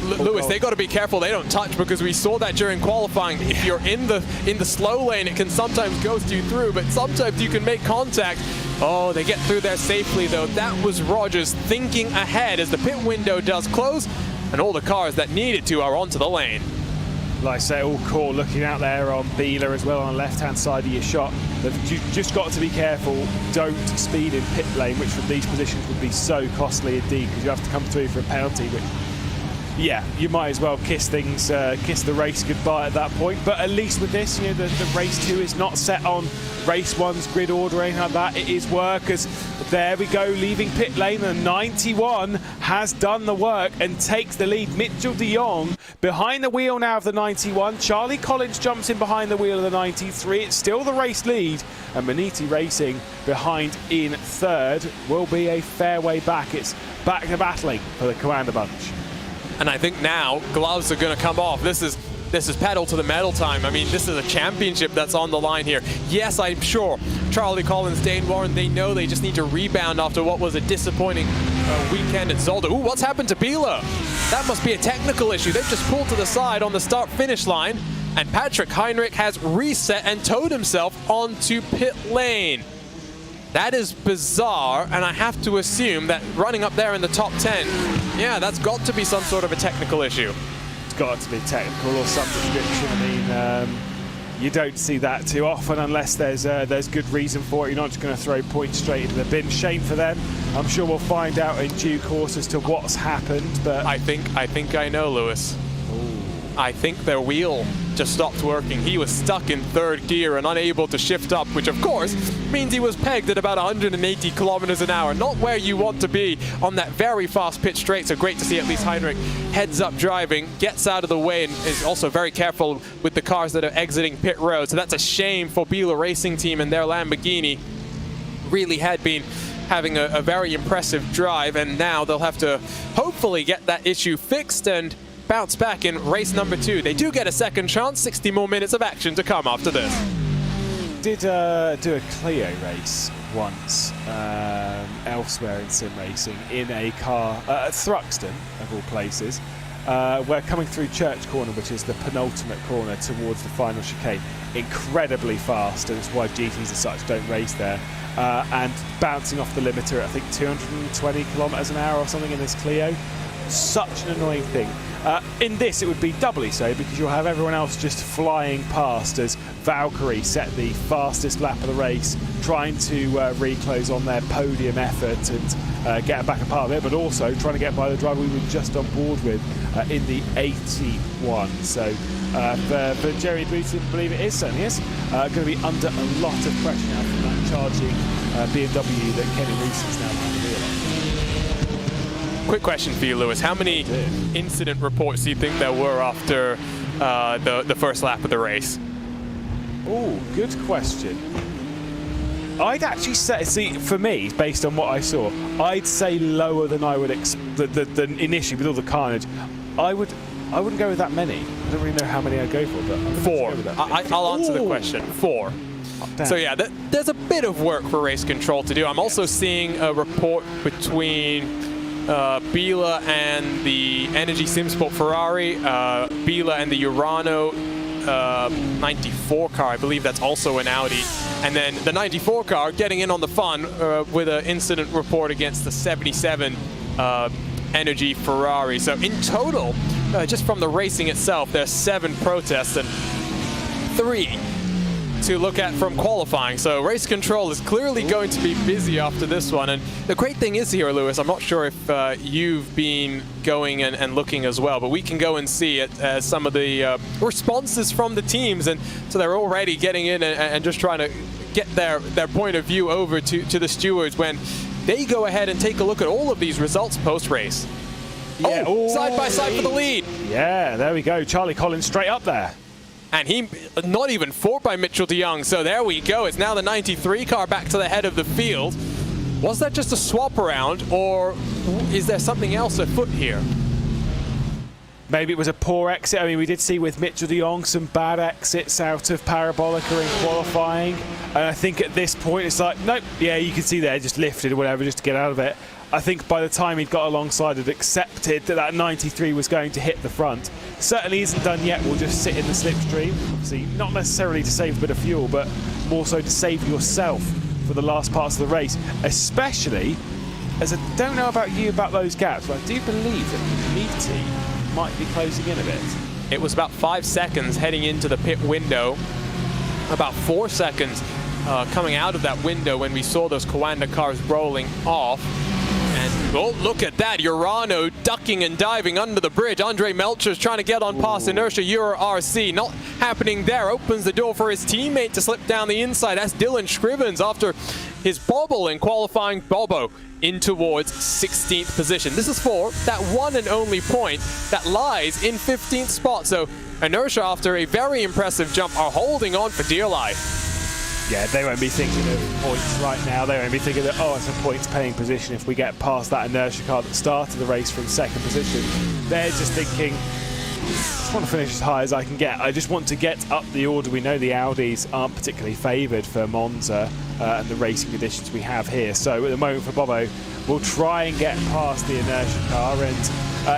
Lewis, they got to be careful they don't touch, because we saw that during qualifying. If you're in the slow lane, it can sometimes ghost you through, but sometimes you can make contact. Oh, they get through there safely, though. That was Rogers thinking ahead as the pit window does close, and all the cars that needed to are onto the lane. Like I say, all Core looking out there on Bila as well on the left-hand side of your shot. You've just got to be careful. Don't speed in pit lane, which from these positions would be so costly indeed, because you have to come through for a penalty, which, yeah, you might as well kiss the race goodbye at that point. But at least with this, you know, the race 2 is not set on race 1's grid order or anything like that. It is work, as there we go, leaving pit lane. The 91 has done the work and takes the lead. Mitchell de Jong behind the wheel now of the 91. Charlie Collins jumps in behind the wheel of the 93. It's still the race lead, and Maniti Racing behind in third. Will be a fair way back. It's back to battling for the Coanda bunch. And I think now gloves are going to come off. This is pedal to the metal time. I mean, this is a championship that's on the line here. Yes, I'm sure Charlie Collins, Dane Warren, they know they just need to rebound after what was a disappointing weekend at Zolder. Ooh, what's happened to Bila? That must be a technical issue. They've just pulled to the side on the start-finish line, and Patrick Heinrich has reset and towed himself onto pit lane. That is bizarre, and I have to assume that running up there in the top 10, yeah, that's got to be some sort of a technical issue. It's got to be technical or some description. I mean, You don't see that too often unless there's good reason for it. You're not just going to throw points straight into the bin. Shame for them. I'm sure we'll find out in due course as to what's happened. But I think I know, Lewis. I think their wheel just stopped working. He was stuck in third gear and unable to shift up, which of course means he was pegged at about 180 kilometers an hour. Not where you want to be on that very fast pit straight. So great to see at least Heinrich heads up driving, gets out of the way, and is also very careful with the cars that are exiting pit road. So that's a shame for Biela Racing Team and their Lamborghini. Really had been having a very impressive drive, and now they'll have to hopefully get that issue fixed and bounce back in race number 2. They do get a second chance, 60 more minutes of action to come after this. Did do a Clio race once elsewhere in sim racing in a car at Thruxton, of all places. We're coming through Church Corner, which is the penultimate corner towards the final chicane, incredibly fast, and it's why GTs as such don't race there. And bouncing off the limiter at I think 220 kilometers an hour or something in this Clio. Such an annoying thing. In this, it would be doubly so because you'll have everyone else just flying past as Valkyrie set the fastest lap of the race, trying to reclose on their podium effort and get back a part of it, but also trying to get by the driver we were just on board with in the 81. So for Jerry Booton, I believe it is, certainly is, going to be under a lot of pressure now from that charging BMW that Kenny Reese is now behind the wheel on. Quick question for you, Lewis. How many incident reports do you think there were after the first lap of the race? Oh, good question. I'd actually say, see, for me, based on what I saw, I'd say lower than I would than initially with all the carnage. I wouldn't go with that many. I don't really know how many I'd go for, but 4. I'll answer the question. 4. Damn. So yeah, there's a bit of work for race control to do. I'm also seeing a report between Biela and the Energy SimSport Ferrari, Biela and the Urano 94 car, I believe that's also an Audi, and then the 94 car getting in on the fun with an incident report against the 77 Energy Ferrari. So in total, just from the racing itself, there's 7 protests and 3 to look at from qualifying. So race control is clearly going to be busy after this one. And the great thing is here, Lewis, I'm not sure if you've been going and looking as well, but we can go and see it, some of the responses from the teams. And so they're already getting in and just trying to get their point of view over to the stewards when they go ahead and take a look at all of these results post-race. Yeah. Oh, side by side for the lead. Yeah, there we go. Charlie Collins straight up there. And he not even fought by Mitchell de Jong. So there we go. It's now the 93 car back to the head of the field. Was that just a swap around, or is there something else afoot here? Maybe it was a poor exit. I mean, we did see with Mitchell de Jong some bad exits out of Parabolica in qualifying. And I think at this point it's like, nope, yeah, you can see there, just lifted or whatever just to get out of it. I think by the time he'd got alongside, had accepted that 93 was going to hit the front. Certainly isn't done yet. We'll just sit in the slipstream. Obviously, not necessarily to save a bit of fuel, but more so to save yourself for the last parts of the race. Especially, as I don't know about you about those gaps, but I do believe that Meaty might be closing in a bit. It was about 5 seconds heading into the pit window. About 4 seconds coming out of that window when we saw those Coanda cars rolling off. And oh, look at that, Urano ducking and diving under the bridge. Andre Melcher's trying to get on past Inertia Euro RC. Not happening there. Opens the door for his teammate to slip down the inside. That's Dylan Scrivens after his bobble in qualifying. Bobo in towards 16th position. This is for that one and only point that lies in 15th spot. So Inertia, after a very impressive jump, are holding on for dear life. Yeah, they won't be thinking of points right now. They won't be thinking that, oh, it's a points-paying position if we get past that Inertia car that started the race from second position. They're just thinking, I just want to finish as high as I can get. I just want to get up the order. We know the Audis aren't particularly favoured for Monza and the racing conditions we have here. So at the moment for Bobo, we'll try and get past the Inertia car, and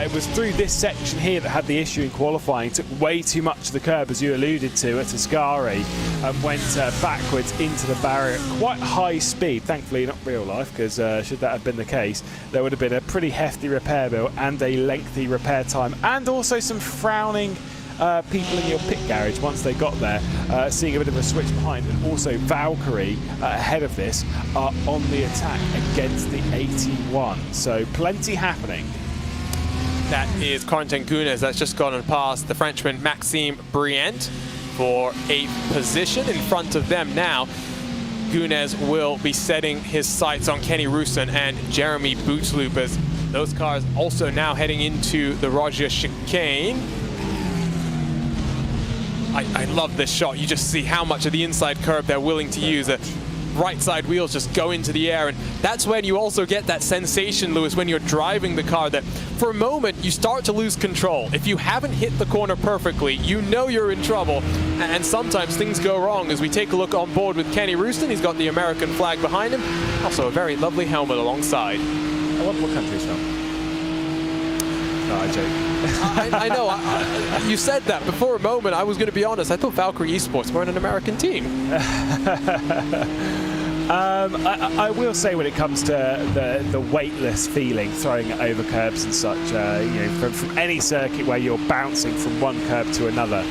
it was through this section here that had the issue in qualifying. Took way too much of the curb, as you alluded to, at Ascari, and went backwards into the barrier at quite high speed. Thankfully not real life, because should that have been the case, there would have been a pretty hefty repair bill and a lengthy repair time, and also some frowning people in your pit garage once they got there, seeing a bit of a switch behind, and also Valkyrie ahead of this are on the attack against the 81. So plenty happening. That is Corentin Gunes that's just gone past the Frenchman Maxime Briant for 8th position. In front of them now, Gunes will be setting his sights on Kenny Roussin and Jeremy Bootsloop, as those cars also now heading into the Roger chicane. I love this shot. You just see how much of the inside curve they're willing to use. The right side wheels just go into the air, and that's when you also get that sensation, Lewis, when you're driving the car, that for a moment you start to lose control. If you haven't hit the corner perfectly, you know you're in trouble, and sometimes things go wrong. As we take a look on board with Kenny Roussin, he's got the American flag behind him, also a very lovely helmet alongside. I wonder what country he's from. No, I joke. I know, you said that, but for a moment I was going to be honest, I thought Valkyrie Esports were an American team. I will say, when it comes to the weightless feeling, throwing it over curbs and such, you know, from any circuit where you're bouncing from one curb to another,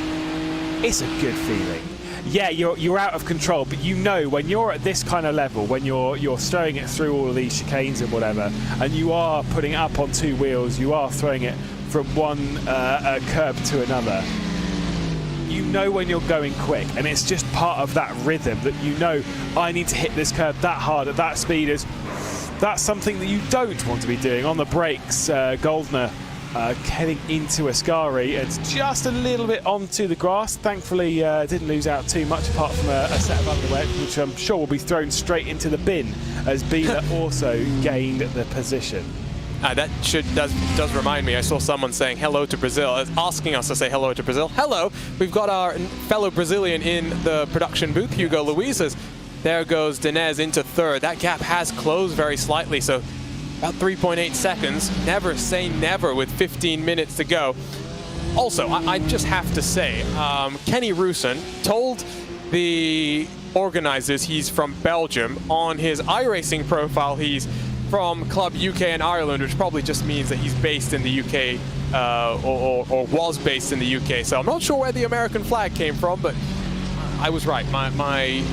it's a good feeling. Yeah, you're out of control, but you know when you're at this kind of level, when you're throwing it through all of these chicanes and whatever, and you are putting it up on two wheels, you are throwing it from one curb to another, you know when you're going quick, and it's just part of that rhythm that you know, I need to hit this curb that hard at that speed. That's something that you don't want to be doing. On the brakes, Goldner heading into Ascari. It's just a little bit onto the grass. Thankfully, didn't lose out too much, apart from a set of underwear, which I'm sure will be thrown straight into the bin, as Bieler also gained the position. That does remind me, I saw someone saying hello to Brazil, asking us to say hello to Brazil. Hello, we've got our fellow Brazilian in the production booth, Hugo Luizes. There goes Dinez into third. That gap has closed very slightly, so about 3.8 seconds. Never say never with 15 minutes to go. Also, I just have to say, Kenny Roussin told the organizers he's from Belgium. On his iRacing profile, he's from Club UK and Ireland, which probably just means that he's based in the UK, or was based in the UK. So I'm not sure where the American flag came from, but I was right. My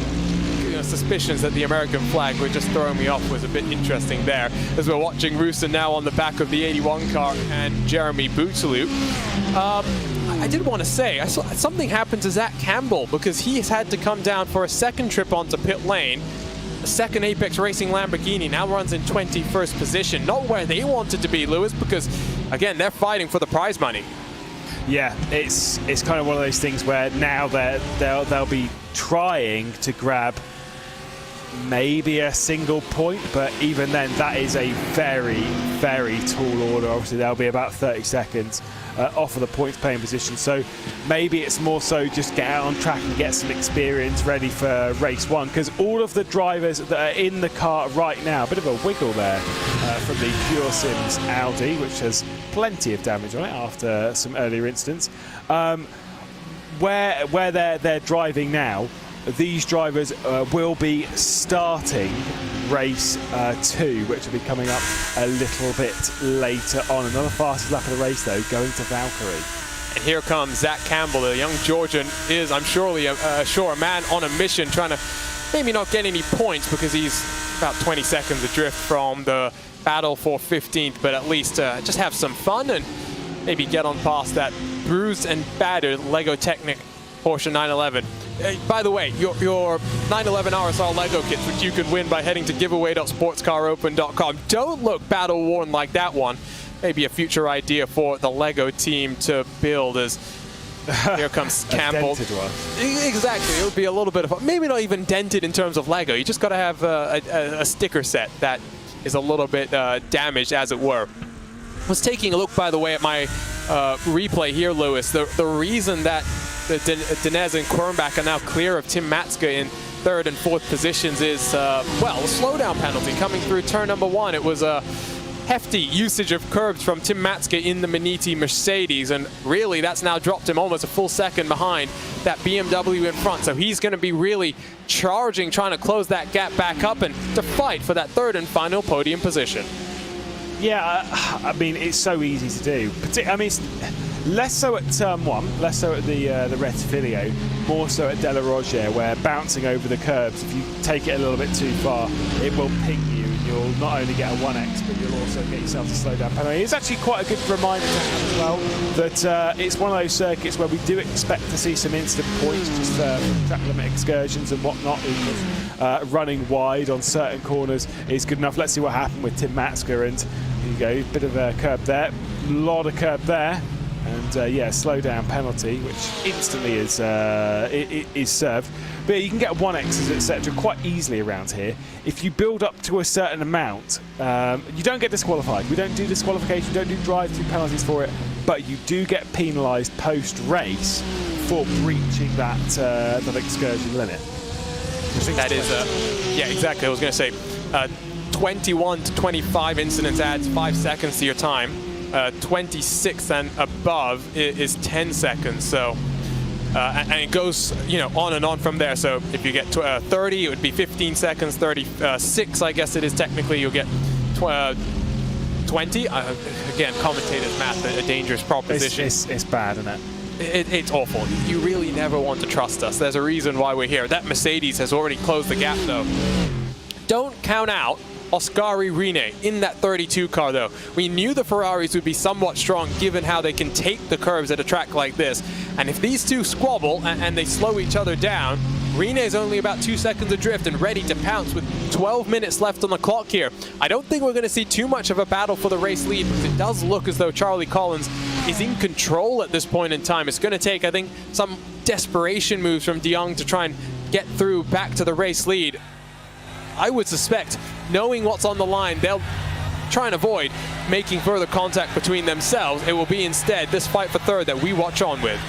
suspicions that the American flag were just throwing me off was a bit interesting there, as we're watching Roussin now on the back of the 81 car and Jeremy Bootsloop. I did want to say, I saw something happened to Zach Campbell, because he has had to come down for a second trip onto pit lane. The second Apex Racing Lamborghini now runs in 21st position. Not where they wanted to be, Lewis, because, again, they're fighting for the prize money. Yeah, it's kind of one of those things where now they'll be trying to grab maybe a single point, but even then, that is a very, very tall order. Obviously, they'll be about 30 seconds off of the points paying position. So maybe it's more so just get out on track and get some experience ready for race one, because all of the drivers that are in the car right now, a bit of a wiggle there from the Pure Sims Audi, which has plenty of damage on it after some earlier incidents. Where they're driving now, these drivers will be starting race 2, which will be coming up a little bit later on. Another fastest lap of the race, though, going to Valkyrie. And here comes Zach Campbell, the young Georgian, is, I'm sure, a man on a mission, trying to maybe not get any points, because he's about 20 seconds adrift from the battle for 15th, but at least just have some fun and maybe get on past that bruised and battered Lego Technic Porsche 911. By the way, your 911 RSR Lego kits, which you can win by heading to giveaway.sportscaropen.com, don't look battle-worn like that one. Maybe a future idea for the Lego team to build, as here comes Campbell. Dented one. Exactly, it would be a little bit of, maybe not even dented in terms of Lego. You just got to have a sticker set that is a little bit damaged, as it were. I was taking a look, by the way, at my replay here, Lewis. The reason that Dinez and Quernbach are now clear of Tim Matska in 3rd and 4th positions is, well, a slowdown penalty coming through turn number 1. It was a hefty usage of curbs from Tim Matska in the Maniti Mercedes, and really that's now dropped him almost a full second behind that BMW in front. So he's going to be really charging, trying to close that gap back up and to fight for that 3rd and final podium position. Yeah, I mean, it's so easy to do. I mean, Less so at turn 1, less so at the Rettifilio, more so at Della Roger, where bouncing over the curbs, if you take it a little bit too far, it will ping you, and you'll not only get a 1x, but you'll also get yourself a slow down penalty. It's actually quite a good reminder to have as well that it's one of those circuits where we do expect to see some instant points, just track limit excursions and whatnot. Running wide on certain corners is good enough. Let's see what happened with Tim Matska, and here you go, bit of a curb there, a lot of curb there. And yeah, slow down penalty, which instantly is served. But you can get 1x's, etc. quite easily around here. If you build up to a certain amount, you don't get disqualified. We don't do disqualification, we don't do drive-through penalties for it, but you do get penalised post-race for breaching that excursion limit. That is, yeah, exactly. I was going to say, 21 to 25 incidents adds 5 seconds to your time. 26 and above is 10 seconds. So, and it goes, you know, on and on from there. So if you get 30, it would be 15 seconds. 36, I guess it is technically. You'll get 20. Again, commentators' math, a dangerous proposition. It's bad, isn't it? It's awful. You really never want to trust us. There's a reason why we're here. That Mercedes has already closed the gap, though. Don't count out Oscari Rine in that 32 car, though. We knew the Ferraris would be somewhat strong given how they can take the curves at a track like this. And if these two squabble and they slow each other down, Rine is only about 2 seconds adrift and ready to pounce with 12 minutes left on the clock here. I don't think we're going to see too much of a battle for the race lead, because it does look as though Charlie Collins is in control at this point in time. It's going to take, I think, some desperation moves from De Jong to try and get through back to the race lead. I would suspect, knowing what's on the line, they'll try and avoid making further contact between themselves. It will be instead this fight for third that we watch on with.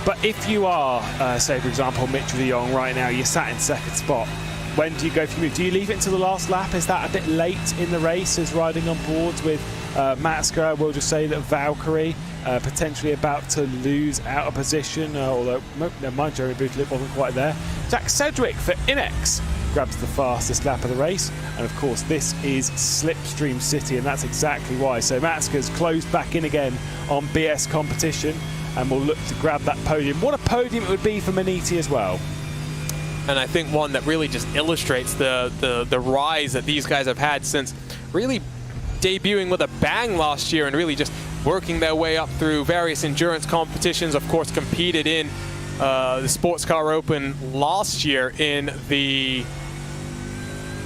But if you are, say for example, Mitchell De Jong right now, you're sat in second spot, when do you go for your move? Do you leave it until the last lap? Is that a bit late in the race as riding on boards with Matska? We'll just say that Valkyrie potentially about to lose out of position, although, never mind, Jeremy Bootlip wasn't quite there. Jack Sedgwick for Inex grabs the fastest lap of the race, and of course this is Slipstream City, and that's exactly why. So Matska's closed back in again on BS competition and will look to grab that podium. What a podium it would be for Maniti as well. And I think one that really just illustrates the rise that these guys have had since really debuting with a bang last year and really just working their way up through various endurance competitions. Of course, competed in the Sports Car Open last year in the,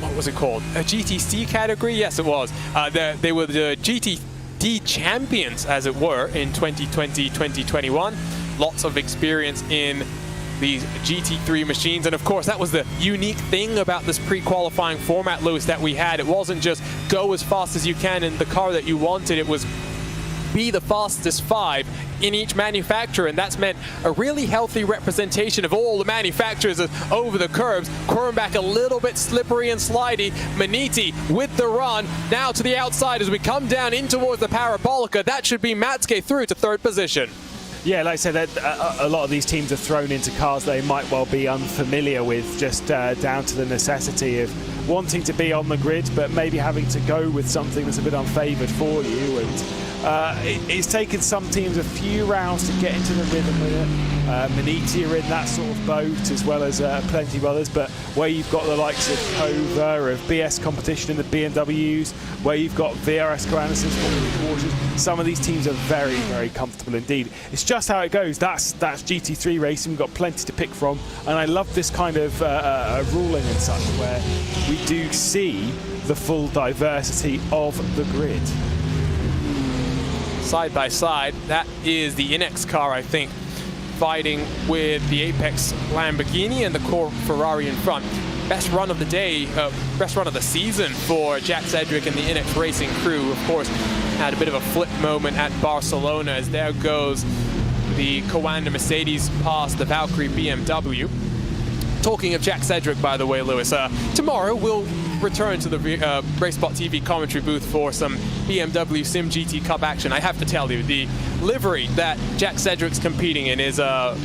what was it called? A GTC category? Yes, it was. They were the GTD champions, as it were, in 2020, 2021. Lots of experience in these GT3 machines, and of course that was the unique thing about this pre-qualifying format, Lewis, that we had. It wasn't just go as fast as you can in the car that you wanted, it was be the fastest 5 in each manufacturer, and that's meant a really healthy representation of all the manufacturers over the curbs. Kornbach a little bit slippery and slidey. Maniti with the run now to the outside as we come down in towards the Parabolica. That should be Matske through to third position. Yeah, like I said, a lot of these teams are thrown into cars they might well be unfamiliar with, just down to the necessity of wanting to be on the grid, but maybe having to go with something that's a bit unfavoured for you. And it's taken some teams a few rounds to get into the rhythm with it. Maniti are in that sort of boat, as well as plenty of others, but where you've got the likes of Kova, of BS competition in the BMWs, where you've got VRS SCO, some of these teams are very, very comfortable indeed. It's just how it goes. That's GT3 racing. We've got plenty to pick from, and I love this kind of ruling and such, where we do see the full diversity of the grid. Side by side, that is the Inex car, I think, fighting with the Apex Lamborghini and the core Ferrari in front. Best run of the day, best run of the season for Jack Sedgwick and the Inex Racing crew. Of course, had a bit of a flip moment at Barcelona as there goes the Coanda Mercedes past the Valkyrie BMW. Talking of Jack Sedgwick, by the way, Lewis, tomorrow we'll return to the RaceSpotTV commentary booth for some BMW Sim GT Cup action. I have to tell you, the livery that Jack Sedgwick's competing in is a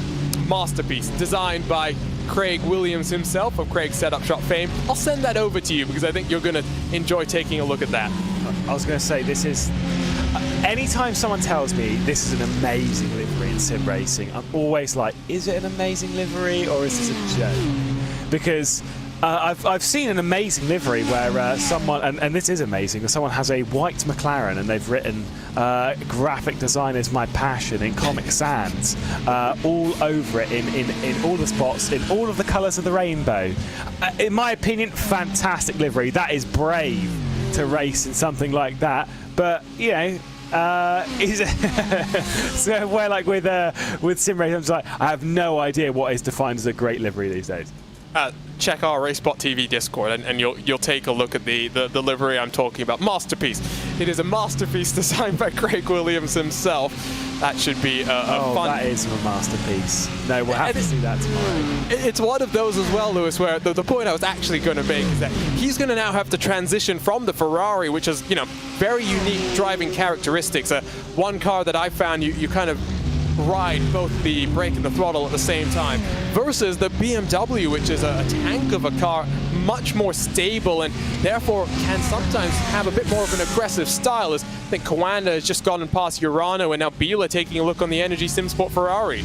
masterpiece, designed by Craig Williams himself of Craig's Setup Shop fame. I'll send that over to you because I think you're going to enjoy taking a look at that. I was going to say, this is anytime someone tells me this is an amazing livery in sim racing, I'm always like, is it an amazing livery or is this a joke? Because I've seen an amazing livery where someone, and this is amazing, someone has a white McLaren and they've written graphic design is my passion in Comic Sans all over it, in all the spots, in all of the colours of the rainbow. In my opinion, fantastic livery. That is brave to race in something like that. But, you know, so where like with sim racing, I'm just like, I have no idea what is defined as a great livery these days. Check our RaceSpotTV Discord and you'll take a look at the livery I'm talking about. Masterpiece. It is a masterpiece designed by Craig Williams himself. That should be a fun... that is a masterpiece. No, we'll have to see that tomorrow. It's one of those as well, Lewis, where the point I was actually going to make is that he's going to now have to transition from the Ferrari, which is, you know, very unique driving characteristics. One car that I found you kind of ride both the brake and the throttle at the same time, versus the BMW, which is a tank of a car, much more stable and therefore can sometimes have a bit more of an aggressive style. As I think Coanda has just gone past Urano and now Biela taking a look on the Energy SimSport Ferrari.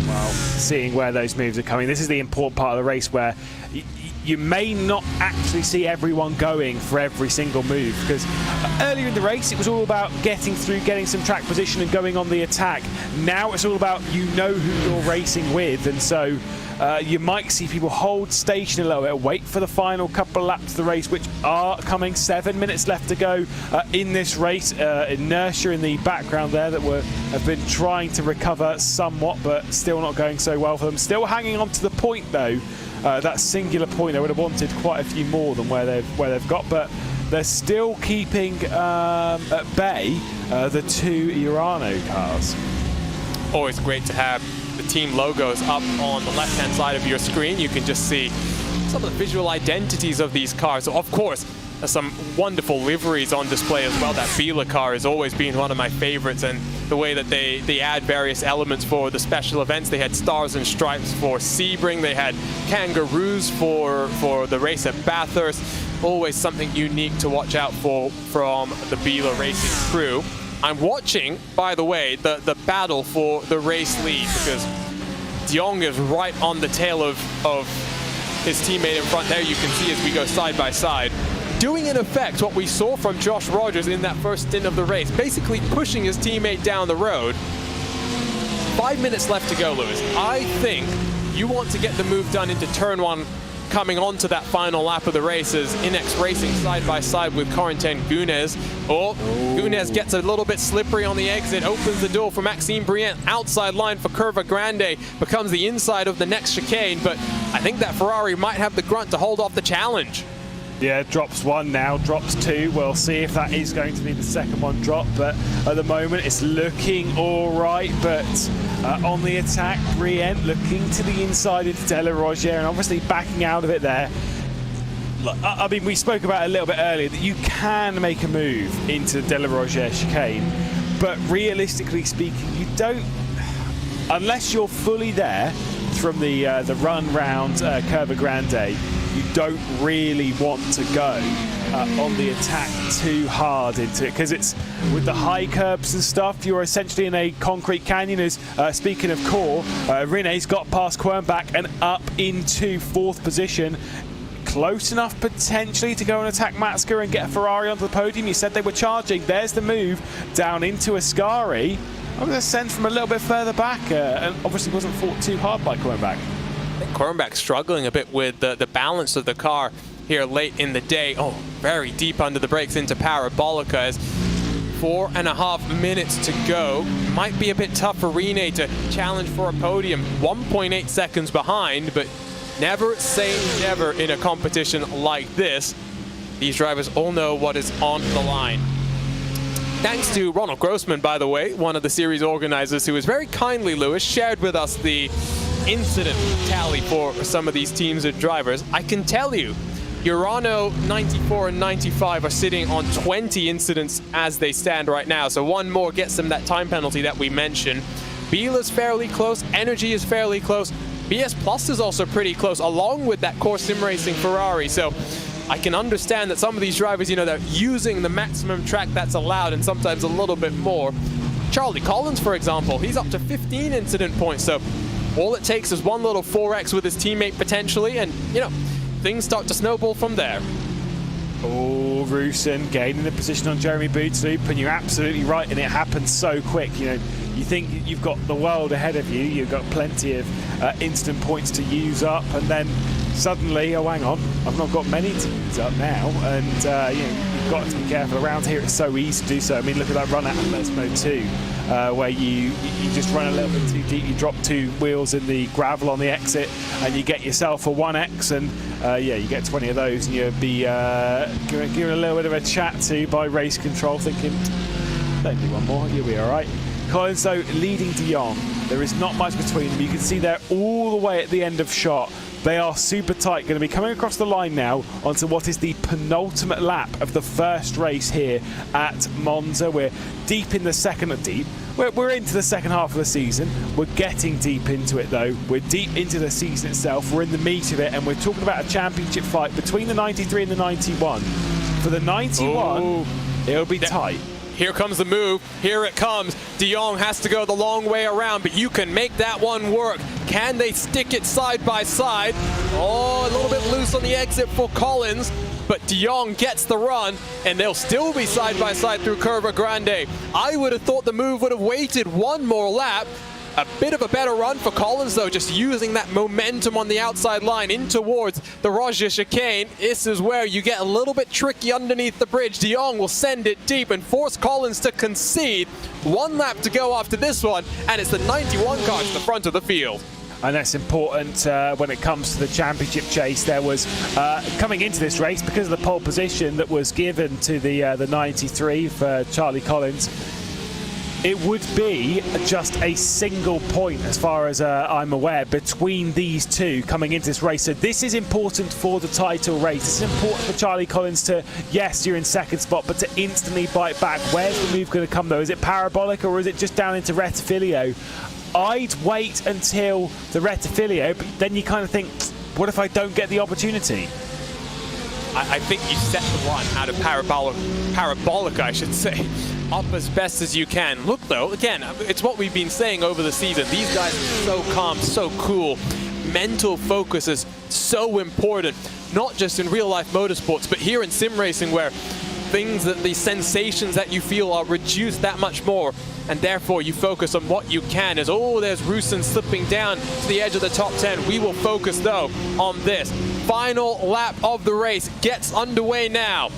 Well, seeing where those moves are coming, this is the important part of the race where you may not actually see everyone going for every single move, because earlier in the race it was all about getting through, getting some track position and going on the attack. Now it's all about, you know, who you're racing with, and so you might see people hold station a little bit, wait for the final couple of laps of the race, which are coming. 7 minutes left to go in this race. Inertia in the background there that have been trying to recover somewhat, but still not going so well for them. Still hanging on to the point though. That singular point, I would have wanted quite a few more than where they've got, but they're still keeping at bay the two Urano cars. Always great to have the team logos up on the left-hand side of your screen. You can just see some of the visual identities of these cars. So of course, there's some wonderful liveries on display as well. That Biela car has always been one of my favorites, and the way that they add various elements for the special events. They had stars and stripes for Sebring, they had kangaroos for the race at Bathurst. Always something unique to watch out for from the Biela racing crew. I'm watching, by the way, the battle for the race lead, because De Jong is right on the tail of his teammate in front there. You can see as we go side by side, doing in effect what we saw from Josh Rogers in that first stint of the race, basically pushing his teammate down the road. 5 minutes left to go, Lewis. I think you want to get the move done into turn one, coming on to that final lap of the race, as Inex racing side by side with Corentin Gunes. Gunes gets a little bit slippery on the exit, opens the door for Maxime Briant, outside line for Curva Grande, becomes the inside of the next chicane, but I think that Ferrari might have the grunt to hold off the challenge. Yeah, drops one now, drops two. We'll see if that is going to be the second one drop, but at the moment it's looking all right. But on the attack, Brienne looking to the inside into De La Roger and obviously backing out of it there. I mean, we spoke about it a little bit earlier that you can make a move into De La Roger chicane, but realistically speaking, you don't, unless you're fully there from the run round Curva Grande. You don't really want to go on the attack too hard into it, because it's with the high curbs and stuff, you're essentially in a concrete canyon. As speaking of core, Rene's got past Quernbach and up into 4th position. Close enough potentially to go and attack Matska and get a Ferrari onto the podium. You said they were charging. There's the move down into Ascari. I'm going to send from a little bit further back, and obviously wasn't fought too hard by Quernbach. Quernbach struggling a bit with the balance of the car here late in the day. Oh, very deep under the brakes into Parabolica, as 4.5 minutes to go. Might be a bit tough for Rene to challenge for a podium. 1.8 seconds behind, but never say never in a competition like this. These drivers all know what is on the line. Thanks to Ronald Grossman, by the way, one of the series organizers, who was very kindly, Lewis, shared with us the incident tally for some of these teams of drivers. I can tell you, Urano 94 and 95 are sitting on 20 incidents as they stand right now, so one more gets them that time penalty that we mentioned. Biela's fairly close, Energy is fairly close, BS Plus is also pretty close, along with that core sim racing Ferrari. So I can understand that some of these drivers, you know, they're using the maximum track that's allowed and sometimes a little bit more. Charlie Collins, for example, he's up to 15 incident points, so all it takes is one little 4X with his teammate potentially, and, you know, things start to snowball from there. Oh, Rusin gaining the position on Jeremy Bootsloop, and you're absolutely right, and it happens so quick. You know, you think you've got the world ahead of you, you've got plenty of instant points to use up, and then suddenly, oh, hang on, I've not got many to use up now, and you know, you've got to be careful. Around here, it's so easy to do so. I mean, look at that run out of Let's Mode 2, where you just run a little bit too deep, you drop 2 wheels in the gravel on the exit, and you get yourself a 1X, and yeah, you get 20 of those, and you'll be given a little bit of a chat to by race control, thinking, don't do one more, you'll be all right. Collins, though, leading De Jong. There is not much between them. You can see they're all the way at the end of shot. They are super tight. Going to be coming across the line now onto what is the penultimate lap of the first race here at Monza. We're deep in the second, we're into the second half of the season. We're getting deep into it, though. We're deep into the season itself. We're in the meat of it, and we're talking about a championship fight between the 93 and the 91. For the 91, it'll be tight. Here comes the move. Here it comes. De Jong has to go the long way around, but you can make that one work. Can they stick it side by side? Oh, a little bit loose on the exit for Collins, but De Jong gets the run, and they'll still be side by side through Curva Grande. I would have thought the move would have waited one more lap. A bit of a better run for Collins, though, just using that momentum on the outside line in towards the Roger chicane. This is where you get a little bit tricky underneath the bridge. De Jong will send it deep and force Collins to concede. One lap to go after this one, and it's the 91 car to the front of the field. And that's important when it comes to the championship chase. There was, coming into this race, because of the pole position that was given to the 93 for Charlie Collins, it would be just a single point, as far as I'm aware, between these two coming into this race. So this is important for the title race. This is important for Charlie Collins to, yes, you're in second spot, but to instantly bite back. Where's the move going to come, though? Is it parabolic, or is it just down into Rettifilio? I'd wait until the Rettifilio, but then you kind of think, what if I don't get the opportunity? I think you set the run out of parabolic, I should say, up as best as you can. Look, though, again, it's what we've been saying over the season. These guys are so calm, so cool. Mental focus is so important, not just in real-life motorsports, but here in sim racing, where the sensations that you feel are reduced that much more, and therefore you focus on what you can. As, oh, there's Rusin slipping down to the edge of the top 10. We will focus, though, on this. Final lap of the race gets underway now.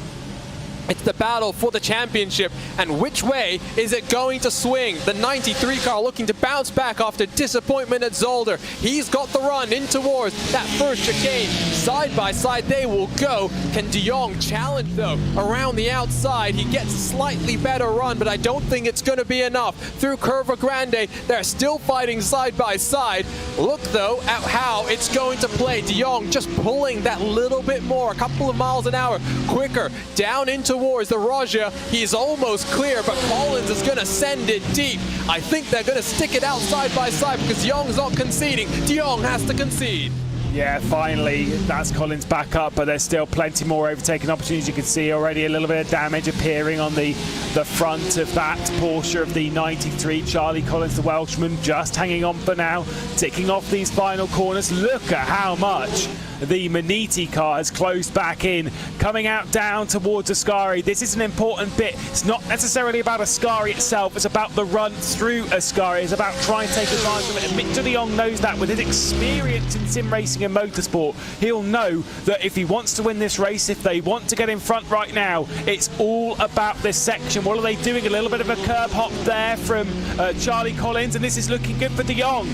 It's the battle for the championship, and which way is it going to swing? The 93 car looking to bounce back after disappointment at Zolder. He's got the run in towards that first chicane. Side by side they will go. Can De Jong challenge, though, around the outside? He gets a slightly better run, but I don't think it's going to be enough. Through Curva Grande, they're still fighting side by side. Look, though, at how it's going to play. De Jong just pulling that little bit more, a couple of miles an hour quicker, down into towards the Roger. He's almost clear, but Collins is going to send it deep. I think they're going to stick it out side by side because De Jong's not conceding. De Jong has to concede. Yeah, finally, that's Collins back up, but there's still plenty more overtaking opportunities. You can see already a little bit of damage appearing on the front of that Porsche of the 93. Charlie Collins, the Welshman, just hanging on for now, ticking off these final corners. Look at how much the Maniti car has closed back in, coming out down towards Ascari. This is an important bit. It's not necessarily about Ascari itself, it's about the run through Ascari. It's about trying to take advantage of it. And Mitchell de Jong knows that with his experience in sim racing and motorsport. He'll know that if he wants to win this race, if they want to get in front right now, it's all about this section. What are they doing? A little bit of a curb hop there from Charlie Collins, and this is looking good for de Jong.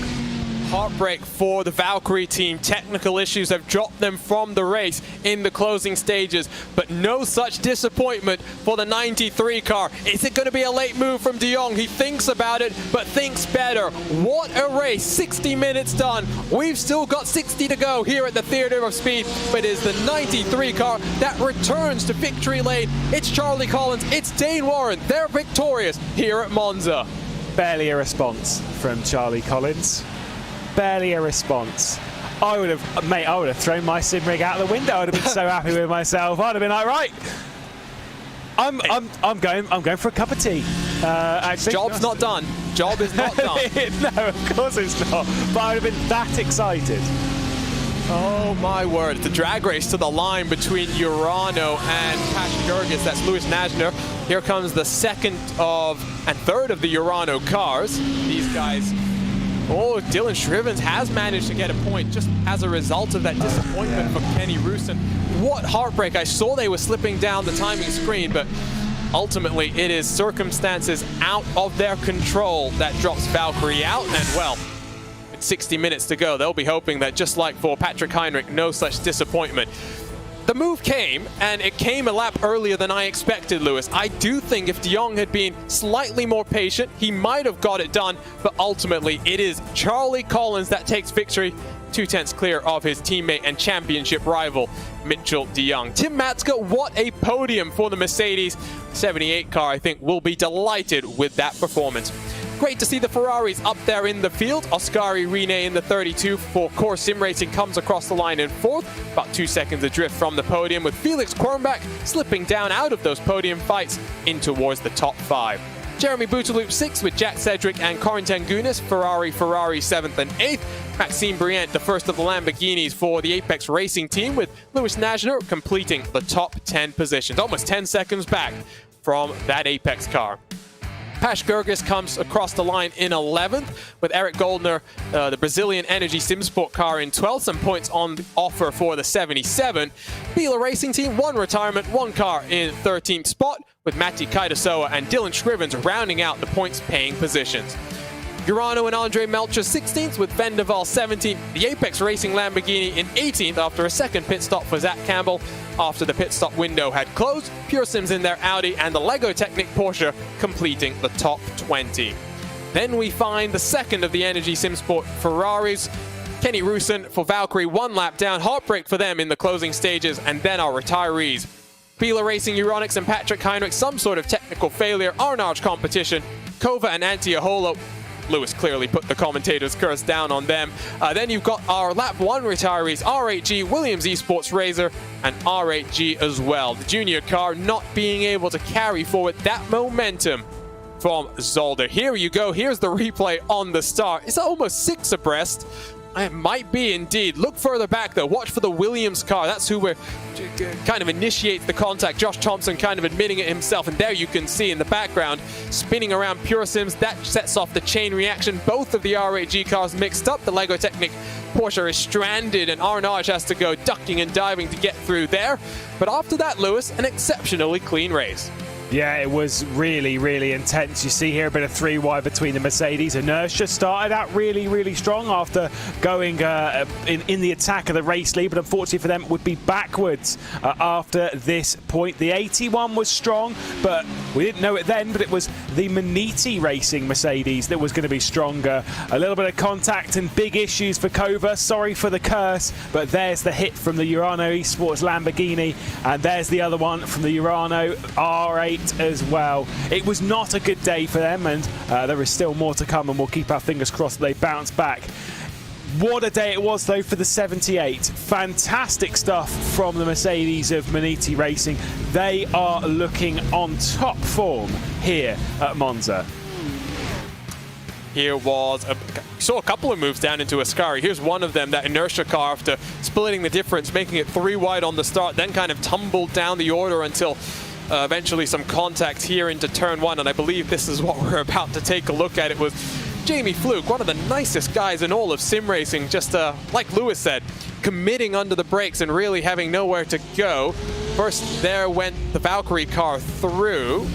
Heartbreak for the Valkyrie team. Technical issues have dropped them from the race in the closing stages, but no such disappointment for the 93 car. Is it going to be a late move from de Jong? He thinks about it, but thinks better. What a race. 60 minutes done. We've still got 60 to go here at the Theater of Speed, but it is the 93 car that returns to victory lane. It's Charlie Collins. It's Dane Warren. They're victorious here at Monza. Barely a response from Charlie Collins. Barely a response. I would have thrown my sim rig out the window. I'd have been so happy with myself. I'd have been like, right, I'm going for a cup of tea. Actually, job's not done. Job is not done. No, of course it's not. But I would have been that excited. Oh my word, the drag race to the line between Urano and Pashkurgis. That's Lewis Najner. Here comes the second and third of the Urano cars. These guys, Dylan Shrivens has managed to get a point just as a result of that disappointment for Kenny Rusin. What heartbreak. I saw they were slipping down the timing screen, but ultimately it is circumstances out of their control that drops Valkyrie out, and well, 60 minutes to go. They'll be hoping that, just like for Patrick Heinrich, no such disappointment. The move came, and it came a lap earlier than I expected, Lewis. I do think if De Jong had been slightly more patient, he might have got it done, but ultimately it is Charlie Collins that takes victory, 2/10 clear of his teammate and championship rival, Mitchell de Jong. Tim Matska, what a podium for the Mercedes 78 car. I think will be delighted with that performance. Great to see the Ferraris up there in the field. Oskari Rine in the 32 for Core Sim Racing comes across the line in fourth, about 2 seconds adrift from the podium, with Felix Kornbach slipping down out of those podium fights in towards the top 5. Jeremy Bouteloup 6th with Jack Cedric and Corentin Gunas, Ferrari 7th and 8th. Maxime Briant, the first of the Lamborghinis for the Apex Racing team, with Lewis Najner completing the top 10 positions, almost 10 seconds back from that Apex car. Pashkurgis comes across the line in 11th, with Eric Goldner, the Brazilian Energy Simsport car, in 12th. Some points on the offer for the 77. Bila Racing Team, 1 retirement, 1 car in 13th spot, with Matti Kaitasoa and Dylan Shrivens rounding out the points-paying positions. Urano and Andre Melcher 16th, with Van der Waal 17th. The Apex Racing Lamborghini in 18th after a second pit stop for Zach Campbell after the pit stop window had closed. Pure Sims in their Audi, and the Lego Technic Porsche completing the top 20. Then we find the second of the Energy Simsport Ferraris, Kenny Rusin for Valkyrie, 1 lap down. Heartbreak for them in the closing stages, and then our retirees. Bila Racing Euronics and Patrick Heinrich, some sort of technical failure. Arnage competition, Kova and Antiaholo. Lewis clearly put the commentator's curse down on them. Then you've got our lap 1 retirees, R8G, Williams Esports Razor, and R8G as well. The junior car not being able to carry forward that momentum from Zolder. Here you go. Here's the replay on the start. It's almost 6 abreast. It might be indeed. Look further back though. Watch for the Williams car. That's who kind of initiates the contact. Josh Thompson kind of admitting it himself. And there you can see in the background, spinning around Pure Sims. That sets off the chain reaction. Both of the R8G cars mixed up. The Lego Technic Porsche is stranded, and Arnage has to go ducking and diving to get through there. But after that, Lewis, an exceptionally clean race. Yeah, it was really, really intense. You see here a bit of 3 wide between the Mercedes. Inertia started out really, really strong after going in the attack of the race lead, but unfortunately for them, it would be backwards after this point. The 81 was strong, but we didn't know it then, but it was the Maniti Racing Mercedes that was going to be stronger. A little bit of contact and big issues for Kova. Sorry for the curse, but there's the hit from the Urano Esports Lamborghini, and there's the other one from the Urano R8 as well. It was not a good day for them, and there is still more to come, and we'll keep our fingers crossed that they bounce back. What a day it was though for the 78. Fantastic stuff from the Mercedes of Maniti Racing. They are looking on top form here at Monza. Here was saw a couple of moves down into Ascari. Here's one of them, that inertia car, after splitting the difference, making it 3 wide on the start, then kind of tumbled down the order until eventually some contact here into turn 1, and I believe this is what we're about to take a look at. It was Jamie Fluke, one of the nicest guys in all of sim racing, just like Lewis said, committing under the brakes and really having nowhere to go. First there went the Valkyrie car through.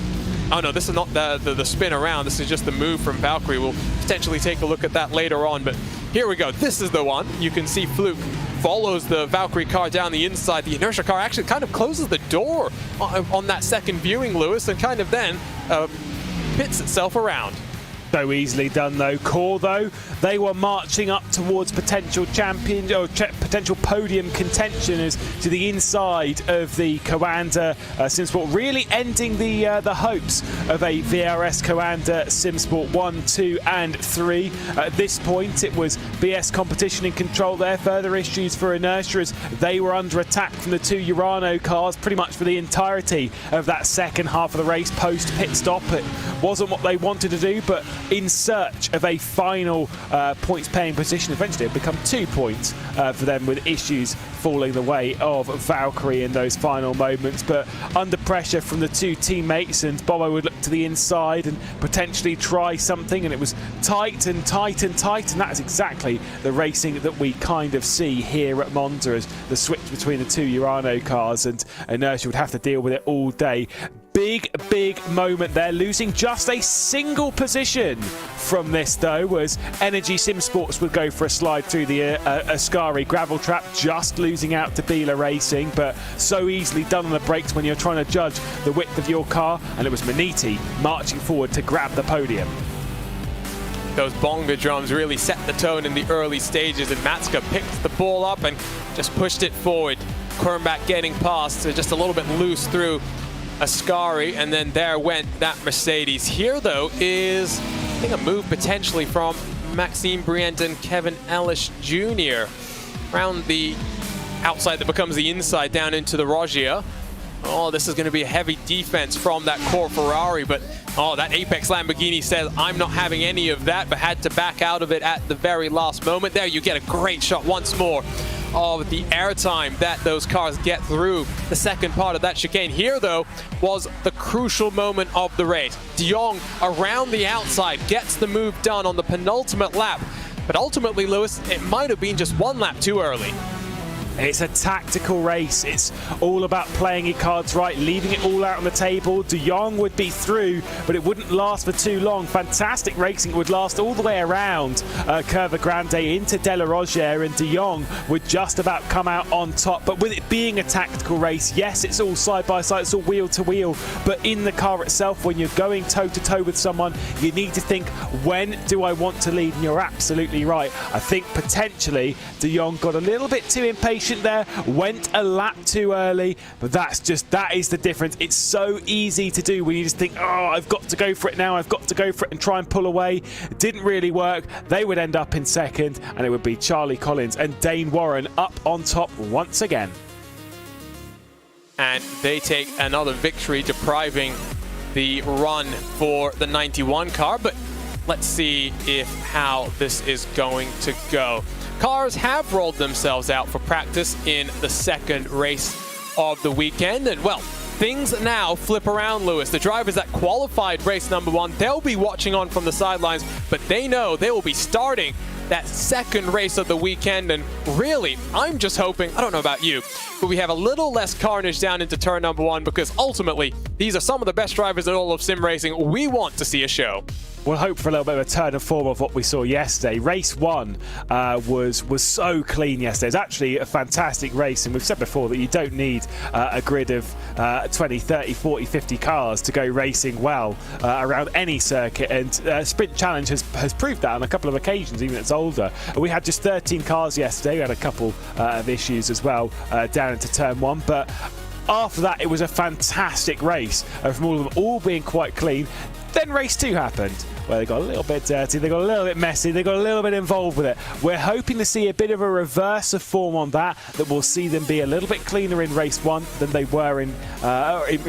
Oh no, this is not the spin around, this is just the move from Valkyrie. We'll potentially take a look at that later on, but here we go. This is the one. You can see Fluke follows the Valkyrie car down the inside. The inertia car actually kind of closes the door on that second viewing, Lewis, and kind of then pits itself around. So easily done though. Core though, they were marching up towards potential champion or potential podium contention as to the inside of the Coanda SimSport, really ending the hopes of a VRS Coanda SimSport 1, 2 and 3. At this point it was BS Competition in control there. Further issues for Inertia as they were under attack from the two Urano cars pretty much for the entirety of that second half of the race post pit stop. It wasn't what they wanted to do, but in search of a final points paying position, eventually it become 2 points for them, with issues falling the way of Valkyrie in those final moments. But under pressure from the two teammates, and Bobo would look to the inside and potentially try something, and it was tight and tight and tight, and that is exactly the racing that we kind of see here at Monza, as the switch between the two Urano cars, and Inertia would have to deal with it all day. Big moment there, losing just a single position from this though, as Energy Sim Sports would go for a slide through the Ascari gravel trap, just losing out to Bila Racing, but so easily done on the brakes when you're trying to judge the width of your car, and it was Maniti marching forward to grab the podium. Those bonga drums really set the tone in the early stages, and Matska picked the ball up and just pushed it forward. Kernbach getting past, so just a little bit loose through Ascari, and then there went that Mercedes. Here though is, I think, a move potentially from Maxime Brient and Kevin Ellis Jr. around the outside that becomes the inside down into the Roggia. Oh, this is going to be a heavy defense from that core Ferrari, but oh, that Apex Lamborghini says, I'm not having any of that, but had to back out of it at the very last moment. There you get a great shot once more of the airtime that those cars get through the second part of that chicane. Here though was the crucial moment of the race. De Jong around the outside gets the move done on the penultimate lap, but ultimately, Lewis, it might have been just one lap too early. It's a tactical race. It's all about playing your cards right, leaving it all out on the table. De Jong would be through, but it wouldn't last for too long. Fantastic racing. It would last all the way around Curva Grande into Della Roggia, and De Jong would just about come out on top. But with it being a tactical race, yes, it's all side by side, it's all wheel to wheel, but in the car itself, when you're going toe to toe with someone, you need to think, when do I want to lead? And you're absolutely right. I think potentially De Jong got a little bit too impatient there, went a lap too early, but that is the difference. It's so easy to do when you just think, oh, I've got to go for it now, I've got to go for it and try and pull away. It didn't really work. They would end up in second, and it would be Charlie Collins and Dane Warren up on top once again. And they take another victory, depriving the run for the 91 car, but let's see how this is going to go. Cars have rolled themselves out for practice in the second race of the weekend, and well, things now flip around, Lewis. The drivers that qualified race number 1, they'll be watching on from the sidelines, but they know they will be starting that second race of the weekend, and really, I'm just hoping, I don't know about you, but we have a little less carnage down into turn number 1, because ultimately, these are some of the best drivers in all of sim racing. We want to see a show. We'll hope for a little bit of a turn of form of what we saw yesterday. Race 1 was so clean yesterday. It was actually a fantastic race, and we've said before that you don't need a grid of 20, 30, 40, 50 cars to go racing well around any circuit, and Sprint Challenge has proved that on a couple of occasions, even if it's older. We had just 13 cars yesterday. We had a couple of issues as well down into turn 1, but after that, it was a fantastic race from all of them, all being quite clean. Then race 2 happened, where they got a little bit dirty, they got a little bit messy, they got a little bit involved with it. We're hoping to see a bit of a reverse of form on that we'll see them be a little bit cleaner in race 1 than they were in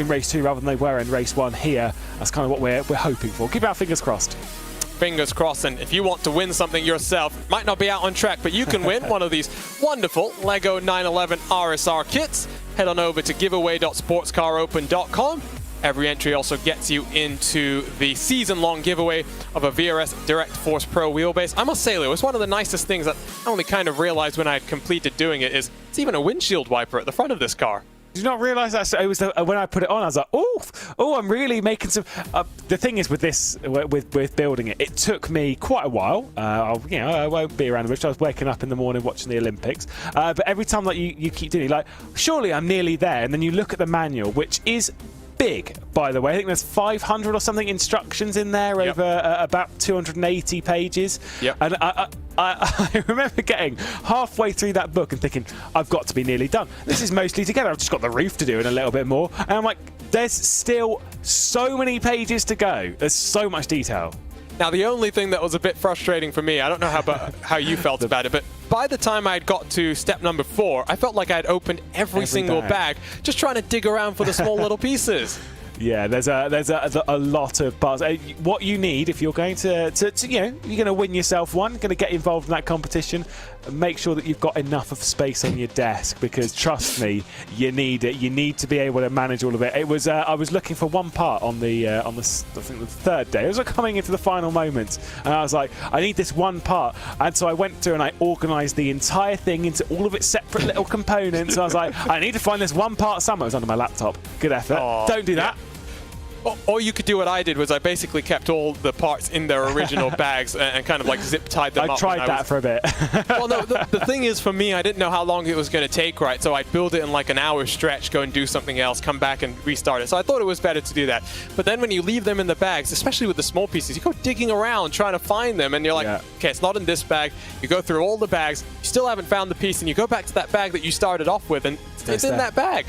race 2 rather than they were in race 1 here. That's kind of what we're hoping for. Keep our fingers crossed. Fingers crossed, and if you want to win something yourself, might not be out on track, but you can win one of these wonderful LEGO 911 RSR kits. Head on over to giveaway.sportscaropen.com. Every entry also gets you into the season-long giveaway of a VRS Direct Force Pro wheelbase. I must say, Lewis, one of the nicest things that I only kind of realized when I had completed doing it is it's even a windshield wiper at the front of this car. Did you not realise that? So it was when I put it on, I was like, oh, I'm really making some. The thing is with this, with building it, it took me quite a while. I won't be around the bush. I was waking up in the morning watching the Olympics, but every time that you keep doing it, like, surely I'm nearly there, and then you look at the manual, which is big, by the way. I think there's 500 or something instructions in there over about 280 pages. Yep. And I remember getting halfway through that book and thinking, I've got to be nearly done. This is mostly together. I've just got the roof to do and a little bit more. And I'm like, there's still so many pages to go. There's so much detail. Now, the only thing that was a bit frustrating for me, I don't know how you felt about it, but by the time I got to step number 4, I felt like I had opened every single bag, just trying to dig around for the small little pieces. Yeah, there's a lot of parts. What you need if you're going to you're going to win yourself one, going to get involved in that competition, make sure that you've got enough of space on your desk, because trust me, you need it. You need to be able to manage all of it. It was I was looking for one part on the I think the third day. It was coming into the final moments, and I was like, I need this one part, and so I went through and I organised the entire thing into all of its separate little components. And I was like, I need to find this one part somewhere. It was under my laptop. Good effort. Don't do that. Yeah. Or you could do what I did, was I basically kept all the parts in their original bags and kind of like zip tied them up. I tried that for a bit. Well, no, the thing is, for me, I didn't know how long it was going to take, right? So I'd build it in like an hour stretch, go and do something else, come back and restart it. So I thought it was better to do that. But then when you leave them in the bags, especially with the small pieces, you go digging around trying to find them, and you're like, okay, it's not in this bag. You go through all the bags, you still haven't found the piece, and you go back to that bag that you started off with, and it's in that bag.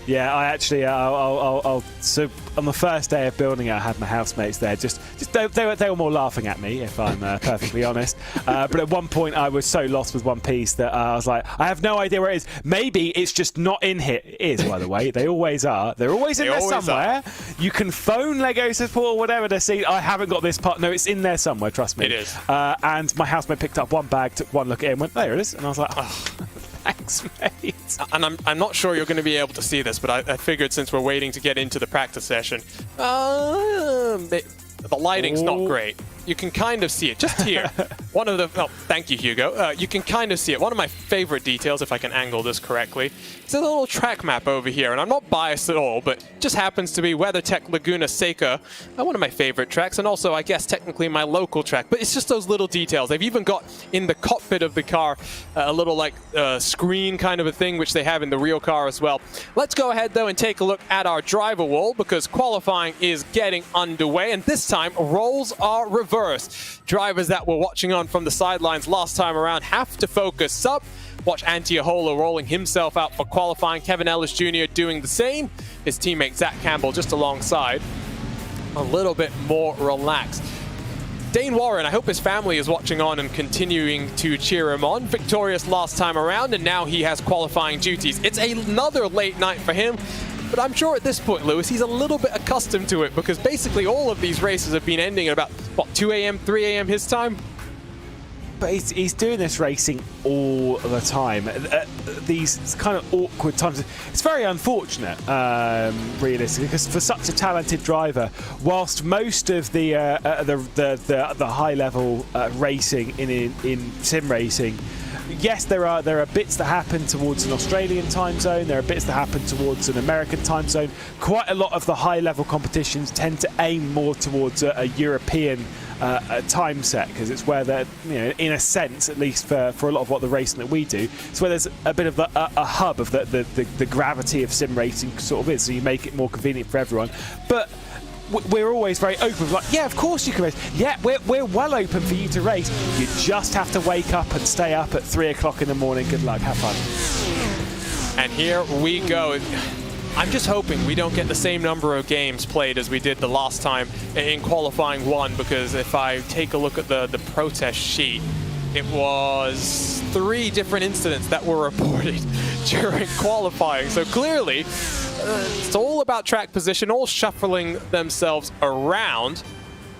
Yeah, I actually, so on the first day of building it, I had my housemates there. They were more laughing at me, if I'm perfectly honest. But at one point, I was so lost with one piece that I was like, I have no idea where it is. Maybe it's just not in here. It is, by the way. They always are. They're always in there somewhere. You can phone Lego support or whatever to see, I haven't got this part. No, it's in there somewhere, trust me. It is. And my housemate picked up one bag, took one look at it, and went, there it is. And I was like, oh. Thanks, mate. And I'm not sure you're going to be able to see this, but I figured since we're waiting to get into the practice session, the lighting's not great. You can kind of see it just here. Thank you, Hugo. You can kind of see it. One of my favorite details, if I can angle this correctly, is a little track map over here. And I'm not biased at all, but it just happens to be WeatherTech Laguna Seca, one of my favorite tracks, and also, I guess, technically my local track. But it's just those little details. They've even got in the cockpit of the car a little like screen kind of a thing, which they have in the real car as well. Let's go ahead, though, and take a look at our driver wall, because qualifying is getting underway. And this time, roles are reversed. Drivers that were watching on from the sidelines last time around have to focus up. Watch Antiohola rolling himself out for qualifying. Kevin Ellis Jr. doing the same. His teammate Zach Campbell just alongside. A little bit more relaxed. Dane Warren, I hope his family is watching on and continuing to cheer him on. Victorious last time around, and now he has qualifying duties. It's another late night for him. But I'm sure at this point, Lewis, he's a little bit accustomed to it, because basically all of these races have been ending at about, 2 a.m., 3 a.m. his time? But he's doing this racing all the time. These kind of awkward times. It's very unfortunate, realistically, because for such a talented driver, whilst most of the high-level racing in sim racing, yes, there are bits that happen towards an Australian time zone. There are bits that happen towards an American time zone. Quite a lot of the high-level competitions tend to aim more towards a European time set, because it's where they're, in a sense, at least for a lot of what the racing that we do, it's where there's a bit of a hub of the gravity of sim racing sort of is. So you make it more convenient for everyone. But we're always very open. Like, yeah, of course you can race. Yeah, we're well open for you to race. You just have to wake up and stay up at 3 o'clock in the morning. Good luck. Have fun. And here we go. I'm just hoping we don't get the same number of games played as we did the last time in qualifying 1, because if I take a look at the protest sheet, it was 3 different incidents that were reported during qualifying. So clearly, it's all about track position, all shuffling themselves around.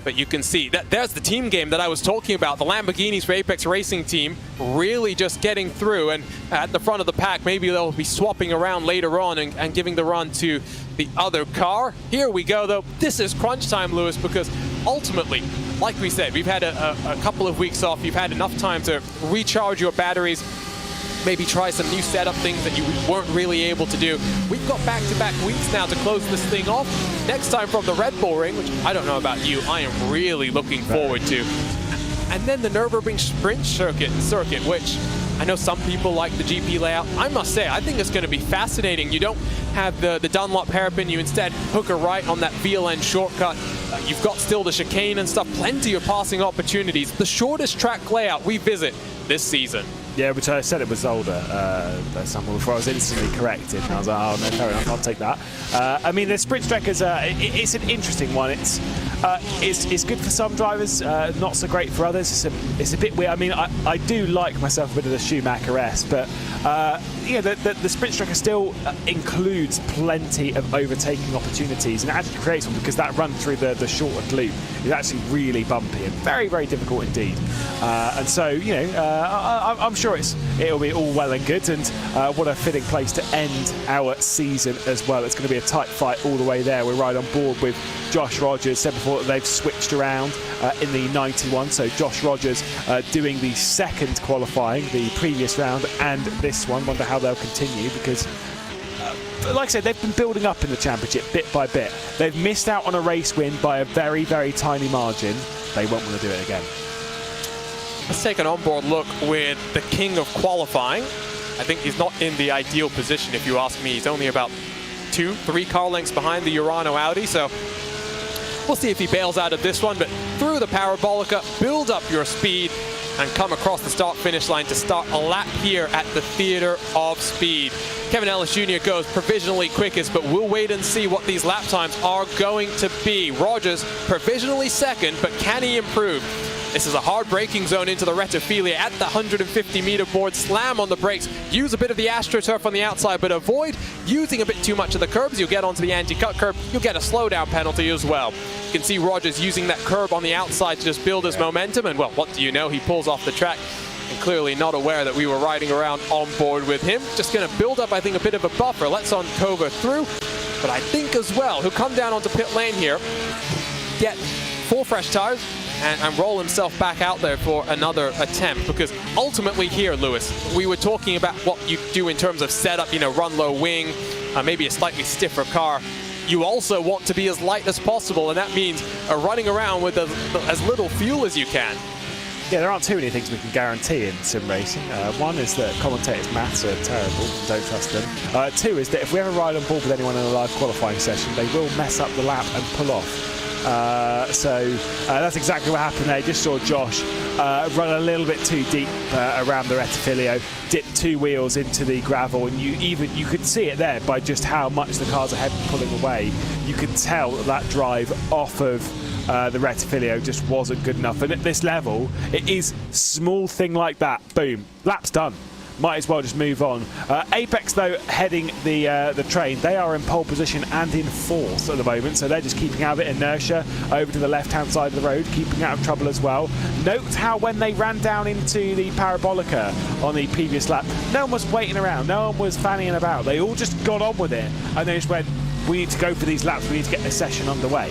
But you can see that there's the team game that I was talking about. The Lamborghinis for Apex Racing Team really just getting through, and at the front of the pack, maybe they'll be swapping around later on and giving the run to the other car. Here we go, though. This is crunch time, Lewis, because ultimately, like we said, we've had a couple of weeks off. You've had enough time to recharge your batteries, maybe try some new setup things that you weren't really able to do. We've got back-to-back weeks now to close this thing off. Next time from the Red Bull Ring, which I don't know about you, I am really looking forward to. And then the Nürburgring Sprint circuit, which I know some people like the GP layout. I must say, I think it's going to be fascinating. You don't have the Dunlop hairpin. You instead hook a right on that VLN shortcut. You've got still the chicane and stuff. Plenty of passing opportunities. The shortest track layout we visit this season. Yeah, which I said it was older somewhere before I was instantly corrected. And I was like, oh no, fair enough, I'll take that. I mean, the sprint track is it's an interesting one. It's good for some drivers, not so great for others. It's a bit weird. I mean, I do like myself a bit of the Schumacher-esque, but yeah, the sprint tracker still includes plenty of overtaking opportunities, and it actually creates one because that run through the shortened loop is actually really bumpy and very, very difficult indeed. And so, you know, I'm sure it'll be all well and good, and what a fitting place to end our season as well. It's going to be a tight fight all the way there. We're right on board with Josh Rogers. Said before that they've switched around in the 91, so Josh Rogers doing the second qualifying, the previous round and this one. Wonder how they'll continue, because like I said, they've been building up in the championship bit by bit. They've missed out on a race win by a very, very tiny margin. They won't want to do it again. Let's take an onboard look with the king of qualifying. I think he's not in the ideal position, if you ask me. He's only about 2-3 car lengths behind the Urano Audi, so we'll see if he bails out of this one. But through the Parabolica, build up your speed and come across the start-finish line to start a lap here at the Theater of Speed. Kevin Ellis Jr. goes provisionally quickest, but we'll wait and see what these lap times are going to be. Rogers provisionally second, but can he improve? This is a hard braking zone into the Rettifilia at the 150-meter board. Slam on the brakes. Use a bit of the AstroTurf on the outside, but avoid using a bit too much of the curbs. You'll get onto the anti-cut curb. You'll get a slowdown penalty as well. You can see Rogers using that curb on the outside to just build his momentum. And, well, what do you know? He pulls off the track. And clearly not aware that we were riding around on board with him. Just going to build up, I think, a bit of a buffer. Let's Kova through. But I think as well, he'll come down onto pit lane here, get 4 fresh tires, and roll himself back out there for another attempt. Because ultimately here, Lewis, we were talking about what you do in terms of setup, you know, run low wing, maybe a slightly stiffer car. You also want to be as light as possible, and that means running around with as little fuel as you can. Yeah, there aren't too many things we can guarantee in sim racing. One is that commentators' maths are terrible, don't trust them. 2 is that if we ever ride on board with anyone in a live qualifying session, they will mess up the lap and pull off. So that's exactly what happened there. Just saw Josh run a little bit too deep around the Rettifilio, dip 2 wheels into the gravel, and you could see it there by just how much the cars ahead were pulling away. You could tell that drive off of the Rettifilio just wasn't good enough. And at this level, it is small thing like that. Boom, lap's done. Might as well just move on. Apex, though, heading the train. They are in pole position and in 4th at the moment, so they're just keeping out of it. Inertia over to the left-hand side of the road, keeping out of trouble as well. Note how when they ran down into the Parabolica on the previous lap, no one was waiting around, no one was fannying about. They all just got on with it, and they just went, we need to go for these laps, we need to get this session underway.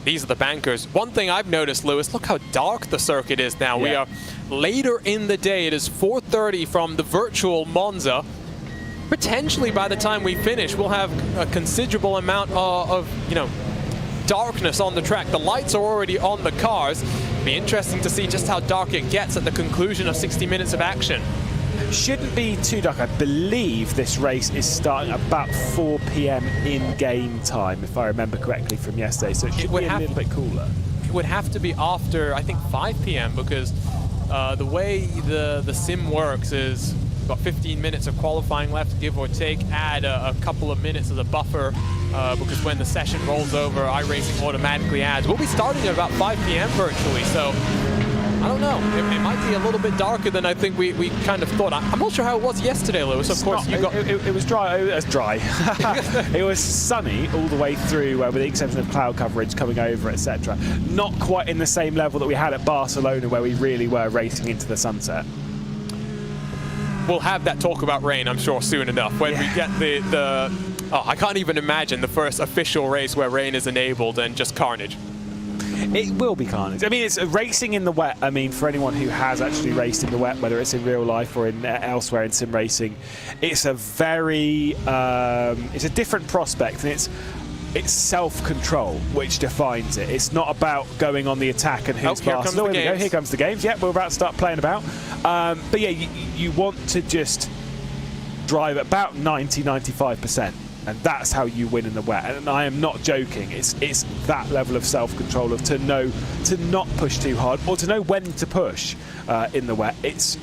These are the bankers. One thing I've noticed, Lewis, look how dark the circuit is now. Yeah. We are later in the day. It is 4:30 from the virtual Monza. Potentially by the time we finish, we'll have a considerable amount of darkness on the track. The lights are already on the cars. It'll be interesting to see just how dark it gets at the conclusion of 60 minutes of action. Shouldn't be too dark. I believe this race is starting about 4 p.m. in-game time, if I remember correctly from yesterday, so it should be a little bit cooler. It would have to be after, I think, 5 p.m. because the way the sim works is we've got 15 minutes of qualifying left, give or take. Add a couple of minutes as a buffer because when the session rolls over, iRacing automatically adds. We'll be starting at about 5 p.m. virtually, so I don't know. It might be a little bit darker than I think we kind of thought. I'm not sure how it was yesterday, Lewis. Of course, it was dry. It was dry. It was sunny all the way through, with the exception of cloud coverage coming over, etc. Not quite in the same level that we had at Barcelona, where we really were racing into the sunset. We'll have that talk about rain, I'm sure, soon enough. When we get the I can't even imagine the first official race where rain is enabled and just carnage. It will be carnage. I mean, it's racing in the wet. I mean, for anyone who has actually raced in the wet, whether it's in real life or in elsewhere in sim racing, it's a very it's a different prospect, and it's self-control which defines it. It's not about going on the attack and who's fast. Here comes the games. Here comes the games. Yeah, we're about to start playing about. But yeah, you want to just drive at about 90-95%. And that's how you win in the wet. And I am not joking. It's that level of self-control of to know to not push too hard or to know when to push in the wet. It's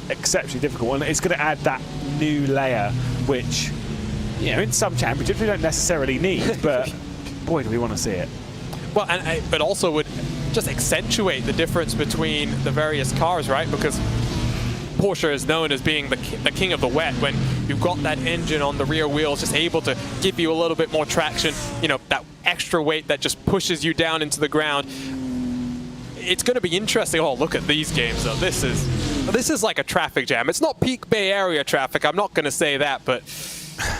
exceptionally difficult, and it's going to add that new layer, which, you know, in some championships we don't necessarily need, but boy, do we want to see it. Well, and it also would just accentuate the difference between the various cars, right? Because Porsche is known as being the king of the wet when you've got that engine on the rear wheels just able to give you a little bit more traction, you know, that extra weight that just pushes you down into the ground. It's going to be interesting. Oh, look at these games though. This is like a traffic jam. It's not peak Bay Area traffic, I'm not going to say that, but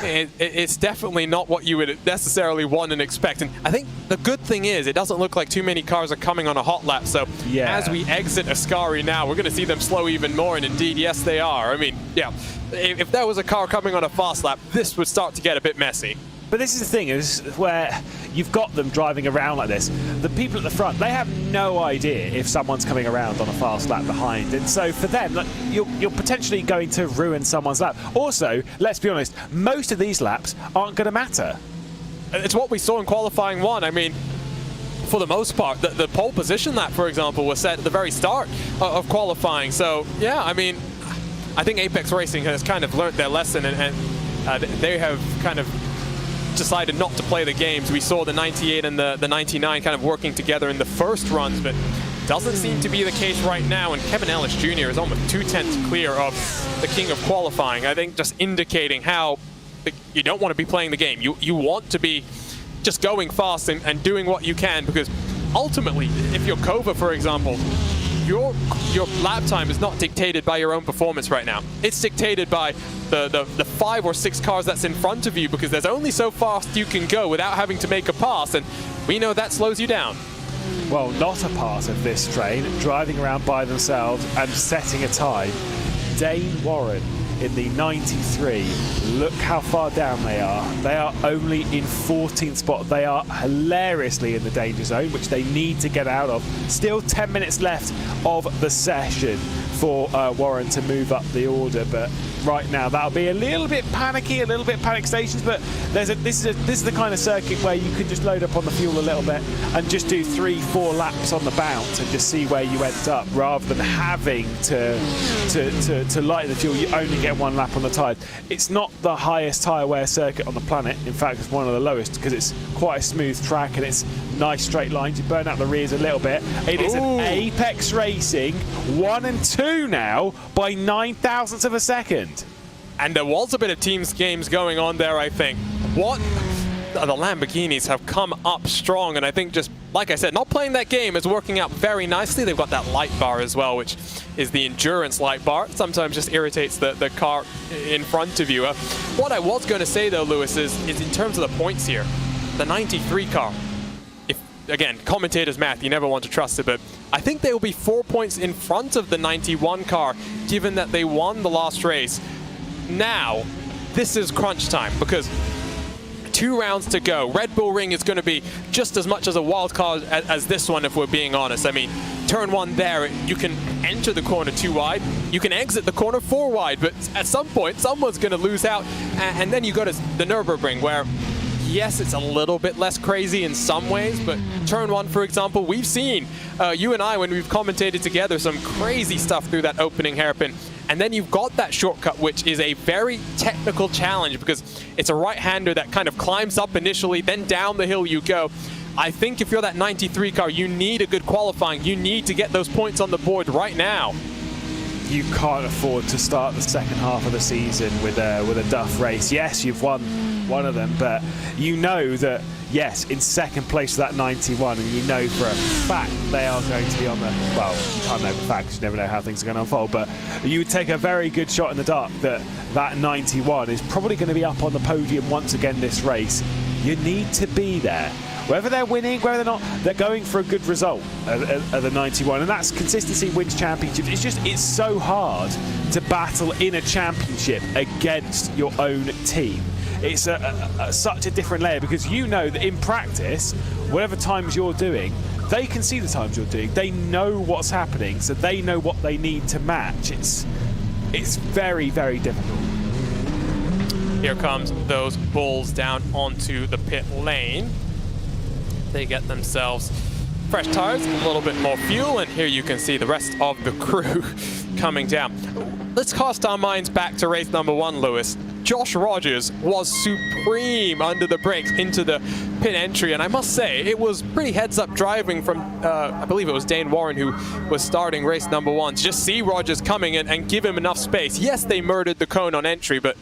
it's definitely not what you would necessarily want and expect. And I think the good thing is it doesn't look like too many cars are coming on a hot lap. So yeah, as we exit Ascari now, we're going to see them slow even more. And indeed, yes, they are. I mean, yeah, if there was a car coming on a fast lap, this would start to get a bit messy. But this is the thing, is where you've got them driving around like this. The people at the front, they have no idea if someone's coming around on a fast lap behind. And so for them, like, you're potentially going to ruin someone's lap. Also, let's be honest, most of these laps aren't going to matter. It's what we saw in qualifying one. I mean, for the most part, the pole position lap, for example, was set at the very start of qualifying. So, yeah, I mean, I think Apex Racing has kind of learned their lesson, and they have kind of decided not to play the games. We saw the 98 and the 99 kind of working together in the first runs, but doesn't seem to be the case right now. And Kevin Ellis Jr. is almost 2/10 clear of the king of qualifying. I think just indicating how you don't want to be playing the game. You want to be just going fast and doing what you can, because ultimately, if you're Kova, for example, your lap time is not dictated by your own performance right now. It's dictated by the 5 or 6 cars that's in front of you, because there's only so fast you can go without having to make a pass, and we know that slows you down. Well, not a part of this train, driving around by themselves and setting a time. Dane Warren in the 93. Look how far down they are. They are only in 14th spot. They are hilariously in the danger zone, which they need to get out of. Still 10 minutes left of the session for Warren to move up the order, but right now that'll be a little bit panicky, a little bit panic stations, but this is the kind of circuit where you could just load up on the fuel a little bit and just do 3-4 laps on the bounce and just see where you end up, rather than having to light the fuel. You only get 1 lap on the tyre. It's not the highest tyre wear circuit on the planet. In fact, it's one of the lowest, because it's quite a smooth track and it's nice straight lines. You burn out the rears a little bit. It is an Apex Racing 1 and 2 now by 9,000ths of a second. And there was a bit of teams games going on there, I think. The Lamborghinis have come up strong, and I think, just like I said, not playing that game is working out very nicely. They've got that light bar as well, which is the endurance light bar. Sometimes just irritates the car in front of you. What I was going to say though, Lewis, is in terms of the points here, the 93 car, again, commentators' math, you never want to trust it, but I think they will be 4 points in front of the 91 car, given that they won the last race. Now, this is crunch time, because 2 rounds to go. Red Bull Ring is going to be just as much as a wild card as this one, if we're being honest. I mean, turn 1 there, you can enter the corner 2 wide, you can exit the corner 4 wide, but at some point, someone's going to lose out, and then you go to the Nürburgring, where yes, it's a little bit less crazy in some ways, but turn 1, for example, we've seen, you and I, when we've commentated together, some crazy stuff through that opening hairpin. And then you've got that shortcut, which is a very technical challenge, because it's a right-hander that kind of climbs up initially, then down the hill you go. I think if you're that 93 car, you need a good qualifying. You need to get those points on the board right now. You can't afford to start the second half of the season with a duff race. Yes, you've won one of them, but you know that, yes, in second place for that 91, and you know for a fact they are going to be on the, well, you can't know for fact because you never know how things are going to unfold, but you would take a very good shot in the dark that that 91 is probably going to be up on the podium once again this race. You need to be there. Whether they're winning, whether they're not, they're going for a good result at the 91, and that's consistency wins championships. It's so hard to battle in a championship against your own team. It's such a different layer, because you know that in practice, whatever times you're doing, they can see the times you're doing. They know what's happening, so they know what they need to match. It's very, very difficult. Here comes those bulls down onto the pit lane. They get themselves fresh tires, a little bit more fuel, and here you can see the rest of the crew coming down. Let's cast our minds back to race number 1, Lewis. Josh Rogers was supreme under the brakes into the pit entry, and I must say, it was pretty heads-up driving from, I believe it was Dane Warren who was starting race number 1, to just see Rogers coming in and give him enough space. Yes, they murdered the cone on entry, but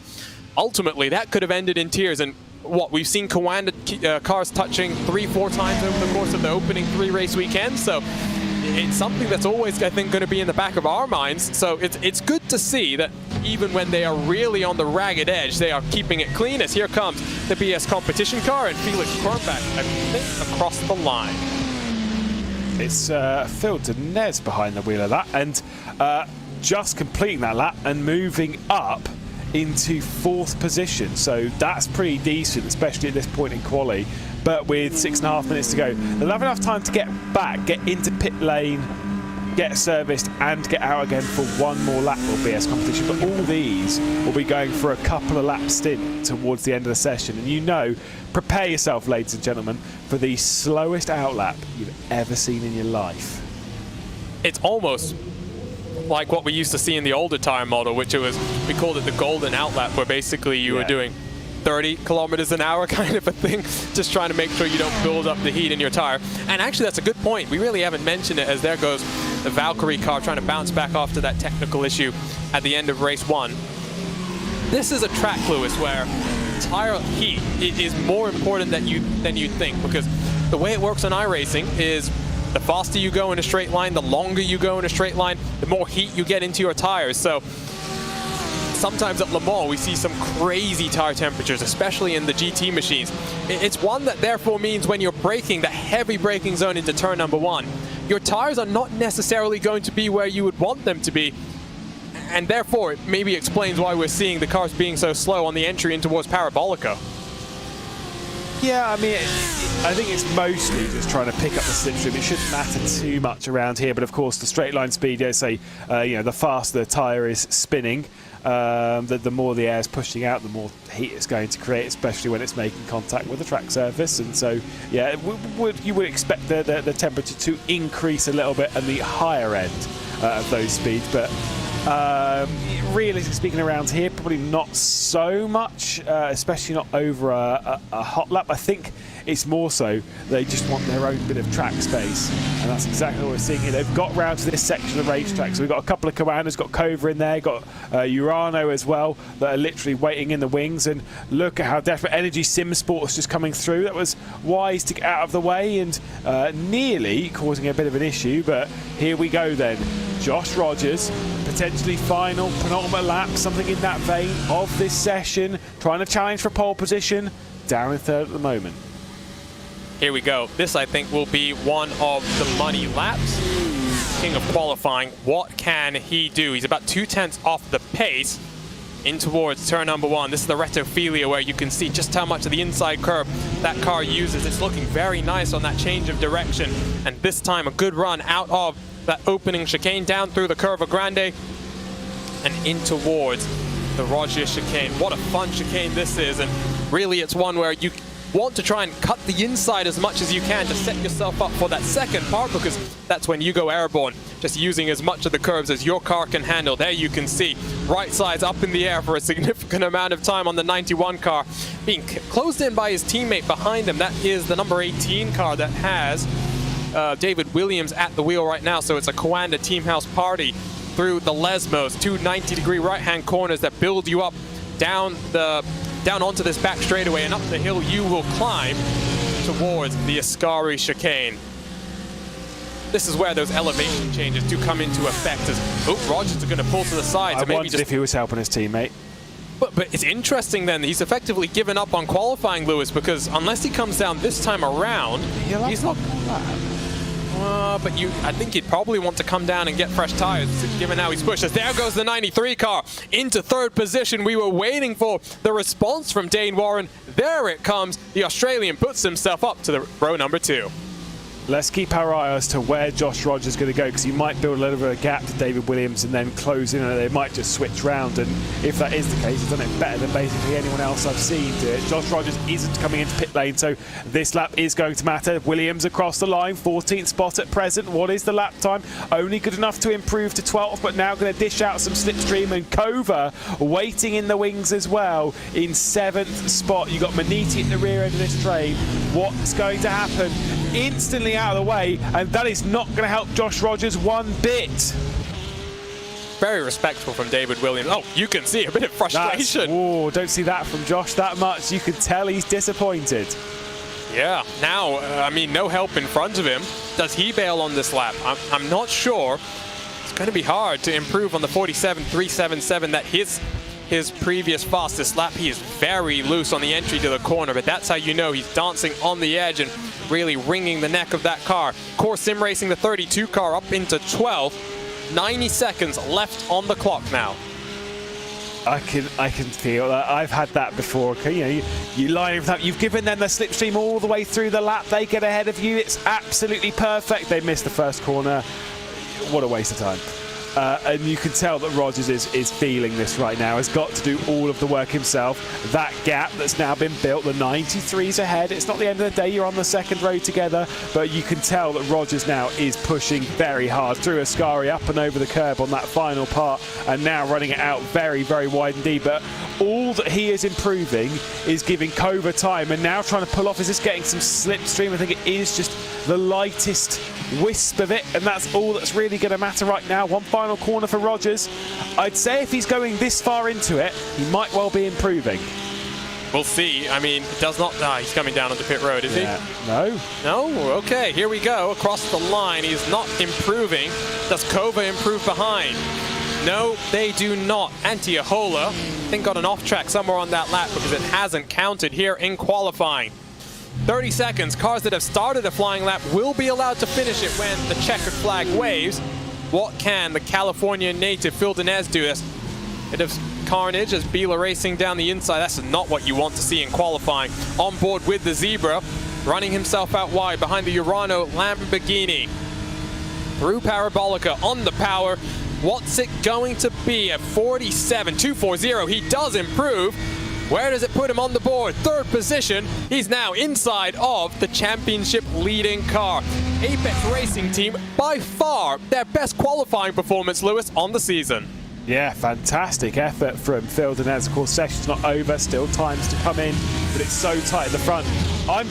ultimately that could have ended in tears. And what we've seen Coanda cars touching 3-4 times over the course of the opening 3 race weekend, so it's something that's always, I think, going to be in the back of our minds. So it's good to see that even when they are really on the ragged edge, they are keeping it clean, as here comes the BS competition car and Felix Kornbach, I think, across the line. It's Phil Denez behind the wheel of that, and just completing that lap and moving up into 4th position, so that's pretty decent, especially at this point in quali. But with 6.5 minutes to go, they'll have enough time to get back, get into pit lane, get serviced, and get out again for one more lap of BS competition. But all these will be going for a couple of lap stint towards the end of the session, and you know, prepare yourself, ladies and gentlemen, for the slowest outlap you've ever seen in your life. It's almost like what we used to see in the older tire model, which it was, we called it the golden outlap, where basically you were doing 30 kilometers an hour kind of a thing, just trying to make sure you don't build up the heat in your tire. And actually, that's a good point. We really haven't mentioned it, as there goes the Valkyrie car trying to bounce back after that technical issue at the end of race 1. This is a track, Lewis, where tire heat is more important than you'd think, because the way it works on iRacing is the faster you go in a straight line, the longer you go in a straight line, the more heat you get into your tires. So sometimes at Le Mans, we see some crazy tire temperatures, especially in the GT machines. It's one that therefore means when you're braking, that heavy braking zone into turn number 1, your tires are not necessarily going to be where you would want them to be. And therefore, it maybe explains why we're seeing the cars being so slow on the entry in towards Parabolica. Yeah, I mean, I think it's mostly just trying to pick up the slipstream. It shouldn't matter too much around here, but of course the straight line speed, say, you know, the faster the tyre is spinning, the more the air is pushing out, the more heat it's going to create, especially when it's making contact with the track surface. And so, yeah, you would expect the temperature to increase a little bit at the higher end of those speeds, but realistically speaking, around here, probably not so much, especially not over a hot lap. I think it's more so they just want their own bit of track space, and that's exactly what we're seeing here. They've got round to this section of the racetrack, so we've got a couple of Comandos, got Cova in there, got Urano as well, that are literally waiting in the wings. And look at how Desperate Energy Sim Sports just coming through. That was wise to get out of the way and nearly causing a bit of an issue, but here we go then. Josh Rogers, potentially final, penultimate lap, something in that vein of this session, trying to challenge for pole position, down in 3rd at the moment. Here we go. This, I think, will be one of the money laps. King of qualifying. What can he do? He's about 2/10 off the pace in towards turn number 1. This is the Retophilia, where you can see just how much of the inside curve that car uses. It's looking very nice on that change of direction. And this time, a good run out of that opening chicane, down through the Curva Grande and in towards the Rogers chicane. What a fun chicane this is, and really it's one where you want to try and cut the inside as much as you can to set yourself up for that second part, because that's when you go airborne, just using as much of the curves as your car can handle. There you can see right sides up in the air for a significant amount of time on the 91 car, being closed in by his teammate behind him. That is the number 18 car that has David Williams at the wheel right now. So it's a Coanda team house party through the Lesmos, 2 90-degree right-hand corners that build you up down onto this back straightaway, and up the hill you will climb towards the Ascari chicane. This is where those elevation changes do come into effect, as Rogers is going to pull to the side. I wondered if he was helping his teammate. But it's interesting then, he's effectively given up on qualifying, Lewis, because unless he comes down this time around, he's not... but I think he'd probably want to come down and get fresh tires, given how he's pushed us. There goes the 93 car into 3rd position. We were waiting for the response from Dane Warren. There it comes. The Australian puts himself up to the row number 2. Let's keep our eye as to where Josh Rogers is going to go, because he might build a little bit of a gap to David Williams and then close in, and they might just switch round. And if that is the case, he's done it better than basically anyone else I've seen do it. Josh Rogers isn't coming into pit lane, so this lap is going to matter. Williams across the line, 14th spot at present. What is the lap time? Only good enough to improve to 12th, but now going to dish out some slipstream. And Kova waiting in the wings as well in 7th spot. You've got Maniti at the rear end of this train. What's going to happen? Instantly out of the way, and that is not going to help Josh Rogers one bit. Very respectful from David Williams. Oh, you can see a bit of frustration. Oh, don't see that from Josh that much. You can tell he's disappointed. Yeah, now, I mean, no help in front of him. Does he bail on this lap? I'm not sure. It's going to be hard to improve on the 47.377 that his previous fastest lap. He is very loose on the entry to the corner, but that's how you know he's dancing on the edge and really wringing the neck of that car. Course Sim Racing, the 32 car, up into 12th. 90 seconds left on the clock now. I can feel that. I've had that before. You know, you line everything up. You've given them the slipstream all the way through the lap. They get ahead of you. It's absolutely perfect. They missed the first corner. What a waste of time. And you can tell that Rogers is feeling this right now. Has got to do all of the work himself. That gap that's now been built, the 93's ahead. It's not the end of the day. You're on the second row together, but you can tell that Rogers now is pushing very hard through Ascari, up and over the curb on that final part, and now running it out very, very wide indeed. But all that he is improving is giving Kova time, and now trying to pull off. Is this getting some slipstream? I think it is just the lightest wisp of it, and that's all that's really going to matter right now. One final corner for Rogers. I'd say if he's going this far into it, he might well be improving. We'll see. I mean, it does not... he's coming down onto pit road, is he? No. No? Okay, here we go. Across the line, he's not improving. Does Kova improve behind? No, they do not. Antiohola, I think, got an off track somewhere on that lap because it hasn't counted here in qualifying. 30 seconds. Cars that have started a flying lap will be allowed to finish it when the checkered flag waves. What can the California native Phil Dinez do? This bit of carnage as Bila racing down the inside. That's not what you want to see in qualifying. On board with the Zebra, running himself out wide behind the Urano Lamborghini. Through Parabolica on the power. What's it going to be at 47.240? He does improve. Where does it put him on the board? Third position. He's now inside of the championship leading car. Apex Racing Team, by far their best qualifying performance, Lewis, on the season. Yeah, fantastic effort from Phil Dinez. Of course, session's not over, still times to come in, but it's so tight at the front. I'm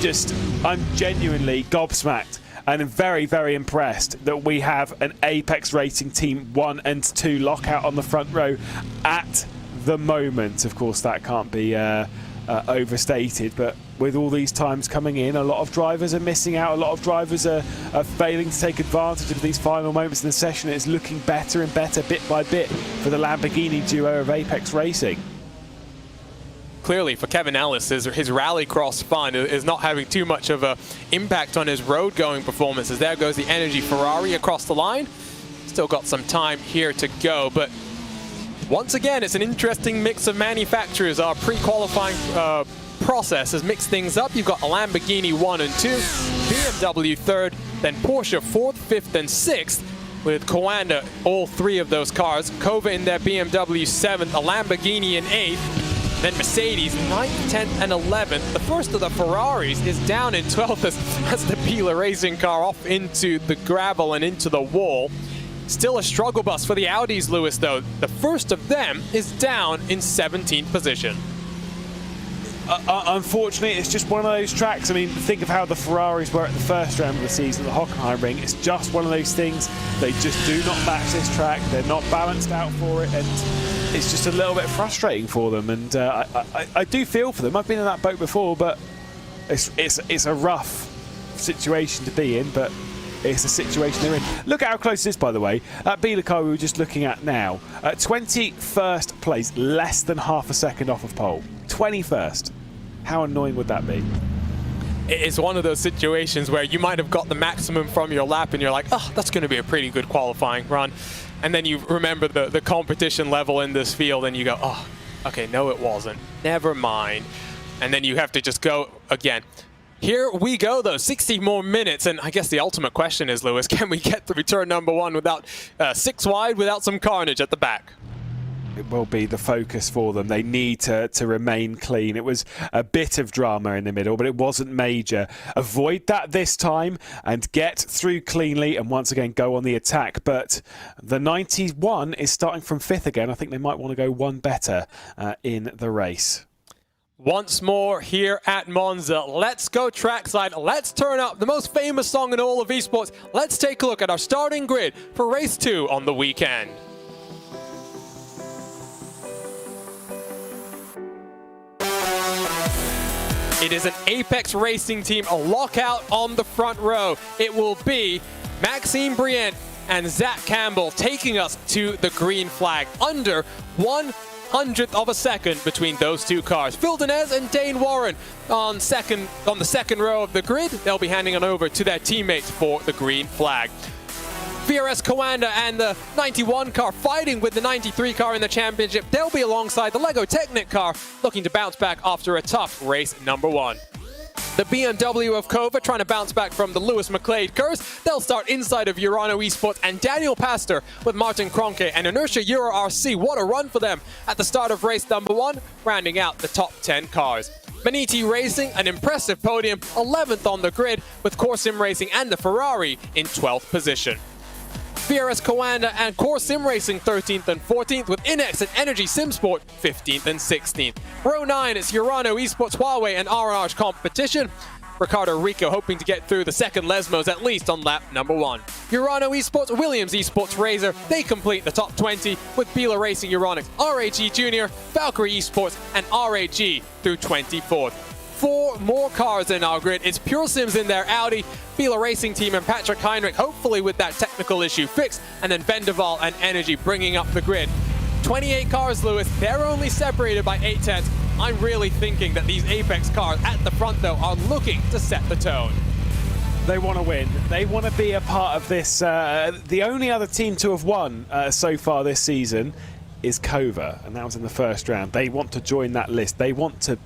genuinely gobsmacked and very, very impressed that we have an Apex Racing Team 1 and 2 lockout on the front row at the moment. Of course, that can't be overstated, but with all these times coming in, a lot of drivers are missing out. A lot of drivers are failing to take advantage of these final moments in the session. It's looking better and better bit by bit for the Lamborghini duo of Apex Racing. Clearly, for Kevin Ellis, his rallycross fun is not having too much of an impact on his road-going performances. There goes the Energy Ferrari across the line. Still got some time here to go, but once again, it's an interesting mix of manufacturers. Our pre-qualifying process has mixed things up. You've got a Lamborghini 1 and 2, BMW 3rd, then Porsche 4th, 5th, and 6th, with Coanda, all three of those cars. Kova in their BMW 7th, a Lamborghini in 8th, then Mercedes 9th, 10th, and 11th. The first of the Ferraris is down in 12th as the Pila racing car off into the gravel and into the wall. Still a struggle bus for the Audis, Lewis, though. The first of them is down in 17th position. Unfortunately, it's just one of those tracks. I mean, think of how the Ferraris were at the first round of the season, the Hockenheim Ring. It's just one of those things. They just do not match this track. They're not balanced out for it, and it's just a little bit frustrating for them. And I do feel for them. I've been in that boat before, but it's a rough situation to be in, but it's the situation they're in. Look at how close it is, by the way. Bila car we were just looking at now. 21st place, less than half a second off of pole. 21st. How annoying would that be? It's one of those situations where you might have got the maximum from your lap and you're like, oh, that's going to be a pretty good qualifying run. And then you remember the competition level in this field and you go, oh, okay, no, it wasn't. Never mind. And then you have to just go again. Here we go, though. 60 more minutes, and I guess the ultimate question is, Lewis, can we get through turn number 1 without 6 wide, without some carnage at the back? It will be the focus for them. They need to remain clean. It was a bit of drama in the middle, but it wasn't major. Avoid that this time and get through cleanly and once again go on the attack. But the 91 is starting from 5th again. I think they might want to go one better in the race. Once more here at Monza. Let's go trackside. Let's turn up the most famous song in all of esports. Let's take a look at our starting grid for race 2 on the weekend. It is an Apex Racing team, a lockout on the front row. It will be Maxime Brient and Zach Campbell taking us to the green flag. Under 1/100th of a second between those two cars. Phil Denez and Dane Warren on the second row of the grid. They'll be handing it over to their teammates for the green flag. VRS Coanda and the 91 car fighting with the 93 car in the championship. They'll be alongside the Lego Technic car looking to bounce back after a tough race number 1. The BMW of Kova trying to bounce back from the Lewis McLeod curse. They'll start inside of Urano Esports and Daniel Pastor with Martin Kroenke and Inertia Euro RC. What a run for them at the start of race number 1, rounding out the top 10 cars. Maniti Racing, an impressive podium, 11th on the grid with Core Sim Racing and the Ferrari in 12th position. VRS Coanda and Core Sim Racing 13th and 14th, with Inex and Energy Simsport 15th and 16th. Row 9 is Urano Esports Huawei and RNR's competition. Ricardo Rico hoping to get through the second Lesmos at least on lap number 1. Urano Esports, Williams Esports Razor, they complete the top 20 with Bila Racing Euronics, RAG Junior, Valkyrie Esports and RAG through 24th. 4 more cars in our grid. It's Pure Sims in their Audi, Bila Racing Team and Patrick Heinrich, hopefully with that technical issue fixed, and then Vendaval and Energy bringing up the grid. 28 cars, Lewis. They're only separated by 8/10. I'm really thinking that these Apex cars at the front, though, are looking to set the tone. They want to win. They want to be a part of this. The only other team to have won so far this season is Kova, and that was in the first round. They want to join that list. They want to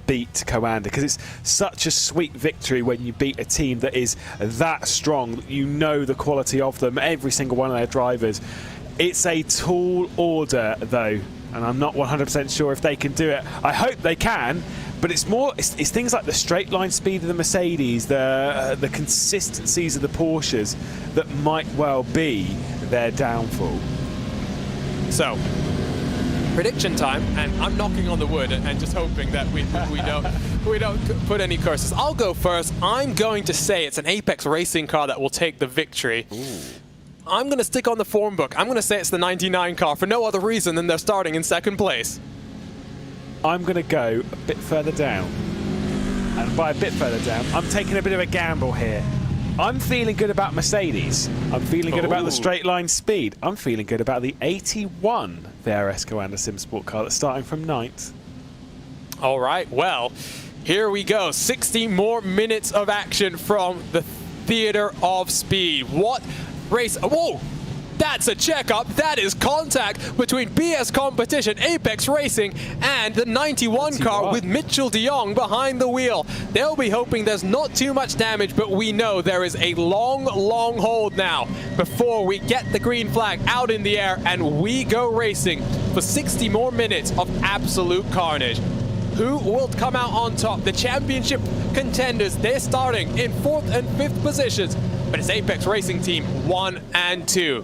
beat Coanda because it's such a sweet victory when you beat a team that is that strong. You know the quality of them, every single one of their drivers. It's a tall order, though, and I'm not 100% sure if they can do it. I hope they can, but it's things like the straight line speed of the Mercedes, the consistencies of the Porsches that might well be their downfall. So, prediction time, and I'm knocking on the wood and just hoping that we don't put any curses. I'll go first. I'm going to say it's an Apex Racing car that will take the victory. Ooh. I'm going to stick on the form book. I'm going to say it's the 99 car for no other reason than they're starting in 2nd place. I'm going to go a bit further down. And by a bit further down, I'm taking a bit of a gamble here. I'm feeling good about Mercedes. I'm feeling good about the straight line speed. I'm feeling good about the 81 VRS Coanda Simsport car that's starting from 9th. All right, well, here we go. 60 more minutes of action from the Theater of Speed. What race? Whoa! That's a checkup. That is contact between BS Competition, Apex Racing, and the 91 car with Mitchell de Jong behind the wheel. They'll be hoping there's not too much damage, but we know there is a long, long hold now before we get the green flag out in the air and we go racing for 60 more minutes of absolute carnage. Who will come out on top? The championship contenders, they're starting in 4th and 5th positions, but it's Apex Racing Team 1 and 2.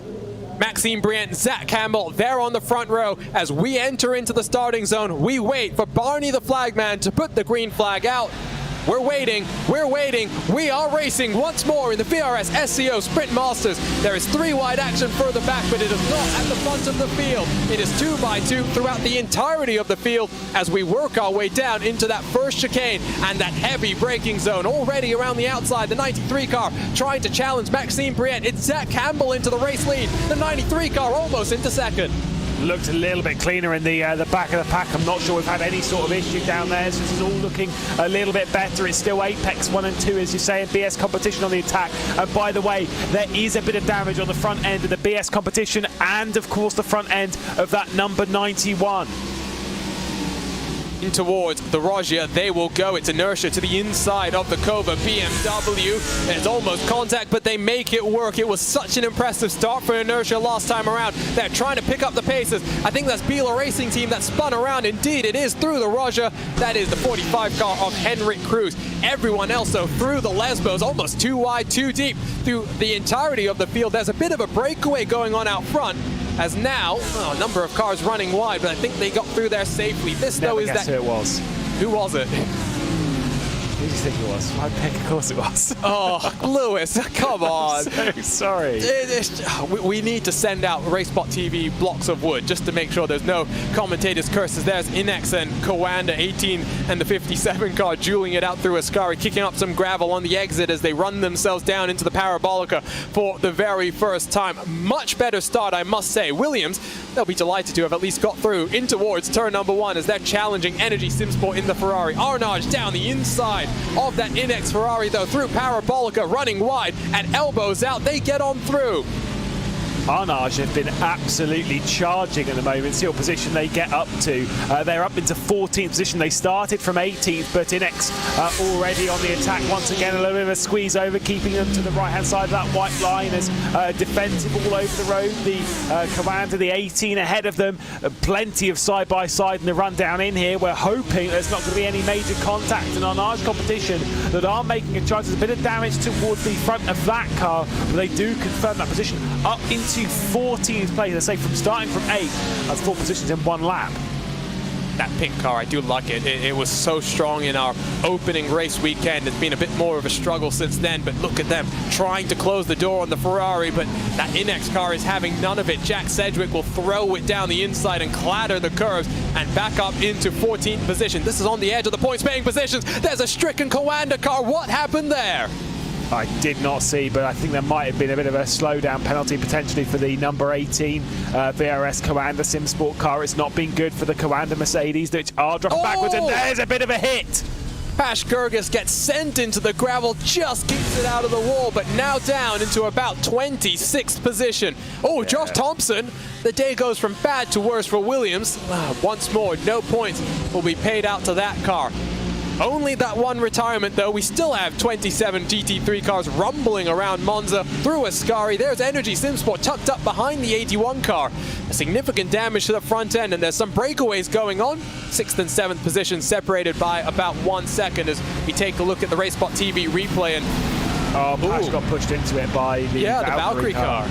Maxime Brient, Zach Campbell, they're on the front row. As we enter into the starting zone, we wait for Barney the flagman to put the green flag out. We're waiting, we are racing once more in the VRS SCO Sprint Masters. There is 3 wide action further back, but it is not at the front of the field. It is 2x2 throughout the entirety of the field as we work our way down into that first chicane and that heavy braking zone. Already around the outside, the 93 car trying to challenge Maxime Brient. It's Zach Campbell into the race lead. The 93 car almost into 2nd. Looked a little bit cleaner in the back of the pack. I'm not sure we've had any sort of issue down there. So this is all looking a little bit better. It's still Apex 1 and 2, as you say, and BS Competition on the attack. And by the way, there is a bit of damage on the front end of the BS Competition and, of course, the front end of that number 91. in towards the Rogia. They will go. It's inertia to the inside of the Kova BMW. There's almost contact, but they make it work. It was such an impressive start for inertia last time around. They're trying to pick up the paces. I think that's Biela Racing Team that spun around. Indeed, it is through the Rogia. That is the 45 car of Henrik Cruz. Everyone else, though, through the Lesbos, almost too wide, too deep through the entirety of the field. There's a bit of a breakaway going on out front, as now a number of cars running wide, but I think they got through there safely. This, though, is that... who it was. Who was it? Who do you think it was? I pick, of course it was. Oh, Lewis, come on. I'm so sorry. We need to send out RaceSpotTV blocks of wood just to make sure there's no commentators' curses. There's Inex and Coanda, 18 and the 57 car, dueling it out through Ascari, kicking up some gravel on the exit as they run themselves down into the Parabolica for the very first time. Much better start, I must say. Williams, they'll be delighted to have at least got through in towards turn number 1 as they're challenging Energy Simsport in the Ferrari. Arnage down the inside of that Inex Ferrari, though, through Parabolica, running wide and elbows out. They get on through. Arnage have been absolutely charging at the moment. See what position they get up to. They're up into 14th position. They started from 18th, but Inex already on the attack once again. A little bit of a squeeze over, keeping them to the right-hand side of that white line as defensive all over the road. The Commander, the 18 ahead of them. Plenty of side-by-side in the run down in here. We're hoping there's not going to be any major contact in Arnage competition that are making a charge. There's a bit of damage towards the front of that car, but they do confirm that position up into 14th place. I say from starting from 8th, that's 4 positions in 1 lap. That pink car, I do like it. It was so strong in our opening race weekend. It's been a bit more of a struggle since then, but look at them trying to close the door on the Ferrari, but that Inex car is having none of it. Jack Sedgwick will throw it down the inside and clatter the curves and back up into 14th position. This is on the edge of the points-paying positions. There's a stricken Coanda car. What happened there? I did not see, but I think there might have been a bit of a slowdown penalty potentially for the number 18 VRS Coanda Simsport car. It's not been good for the Coanda Mercedes, which are dropping backwards, and there's a bit of a hit. Pash Gergis gets sent into the gravel, just keeps it out of the wall, but now down into about 26th position. Oh, yeah. Josh Thompson, the day goes from bad to worse for Williams. Once more, no points will be paid out to that car. Only that one retirement, though. We still have 27 GT3 cars rumbling around Monza through Ascari. There's Energy Simsport tucked up behind the 81 car. A significant damage to the front end, and there's some breakaways going on. 6th and 7th positions separated by about 1 second as we take a look at the RaceSpotTV replay. And Pash got pushed into it by the Valkyrie car.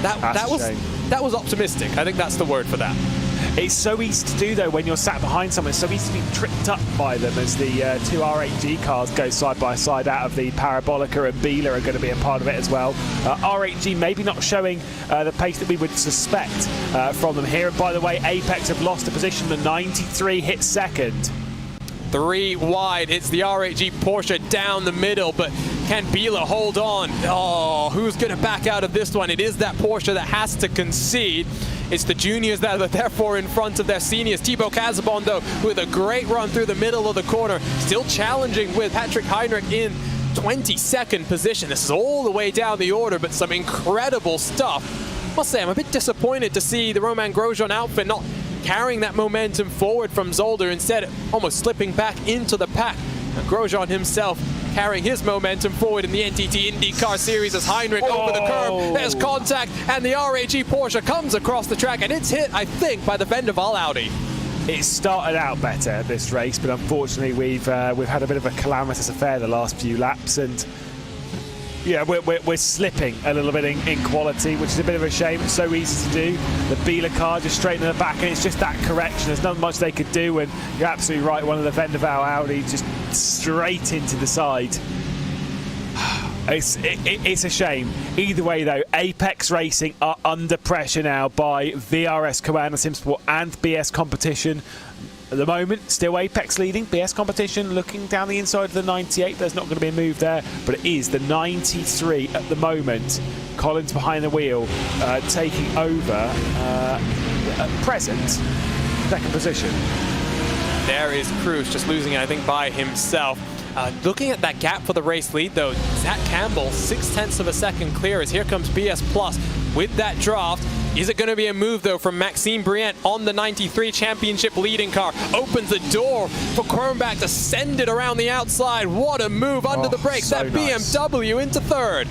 That was optimistic. I think that's the word for that. It's so easy to do, though, when you're sat behind someone. It's so easy to be tripped up by them as the 2 R8G cars go side by side out of the Parabolica, and Biela are going to be a part of it as well. R8G maybe not showing the pace that we would suspect from them here. And by the way, Apex have lost a position. The 93 hit second. 3 wide. It's the R8G Porsche down the middle, but can Biela hold on? Oh, who's going to back out of this one? It is that Porsche that has to concede. It's the juniors that are therefore in front of their seniors. Thibaut Casabon, though, with a great run through the middle of the corner, still challenging with Patrick Heinrich in 22nd position. This is all the way down the order, but some incredible stuff. I must say, I'm a bit disappointed to see the Romain Grosjean outfit not carrying that momentum forward from Zolder, instead almost slipping back into the pack. And Grosjean himself carrying his momentum forward in the NTT IndyCar Series as Heinrich over the curb. There's contact, and the R8G Porsche comes across the track, and it's hit, I think, by the Vendaval Audi. It started out better, this race, but unfortunately we've had a bit of a calamitous affair the last few laps, and yeah, we're slipping a little bit in quality, which is a bit of a shame. It's so easy to do. The Biela car just straight in the back, and it's just that correction. There's not much they could do, and you're absolutely right. One of the Vendaval Audi just straight into the side. It's a shame. Either way, though, Apex Racing are under pressure now by VRS Coanda Simsport and BS Competition. At the moment, still Apex leading. BS Competition looking down the inside of the 98. There's not going to be a move there, but it is the 93 at the moment. Collins behind the wheel, taking over at present, 2nd position. There is Cruz just losing it, I think, by himself. Looking at that gap for the race lead, though, Zach Campbell, 0.6 of a second clear as here comes BS Plus with that draft. Is it going to be a move, though, from Maxime Briant on the 93 championship leading car? Opens the door for Kronbach to send it around the outside. What a move under the brakes. So that nice. BMW into third.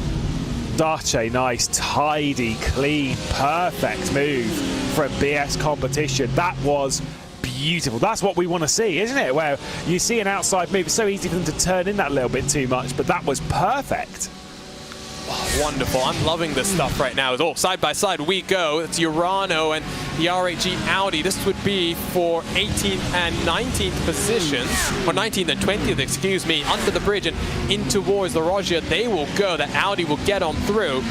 Such a nice, tidy, clean, perfect move from BS Competition. That was beautiful. That's what we want to see, isn't it? Where you see an outside move, it's so easy for them to turn in that little bit too much, but that was perfect. Oh, wonderful. I'm loving this stuff right now. Oh, side by side we go. It's Urano and the RAG Audi. This would be for 18th and 19th positions, or 19th and 20th, excuse me, under the bridge and in towards the Rogia. They will go. The Audi will get on through.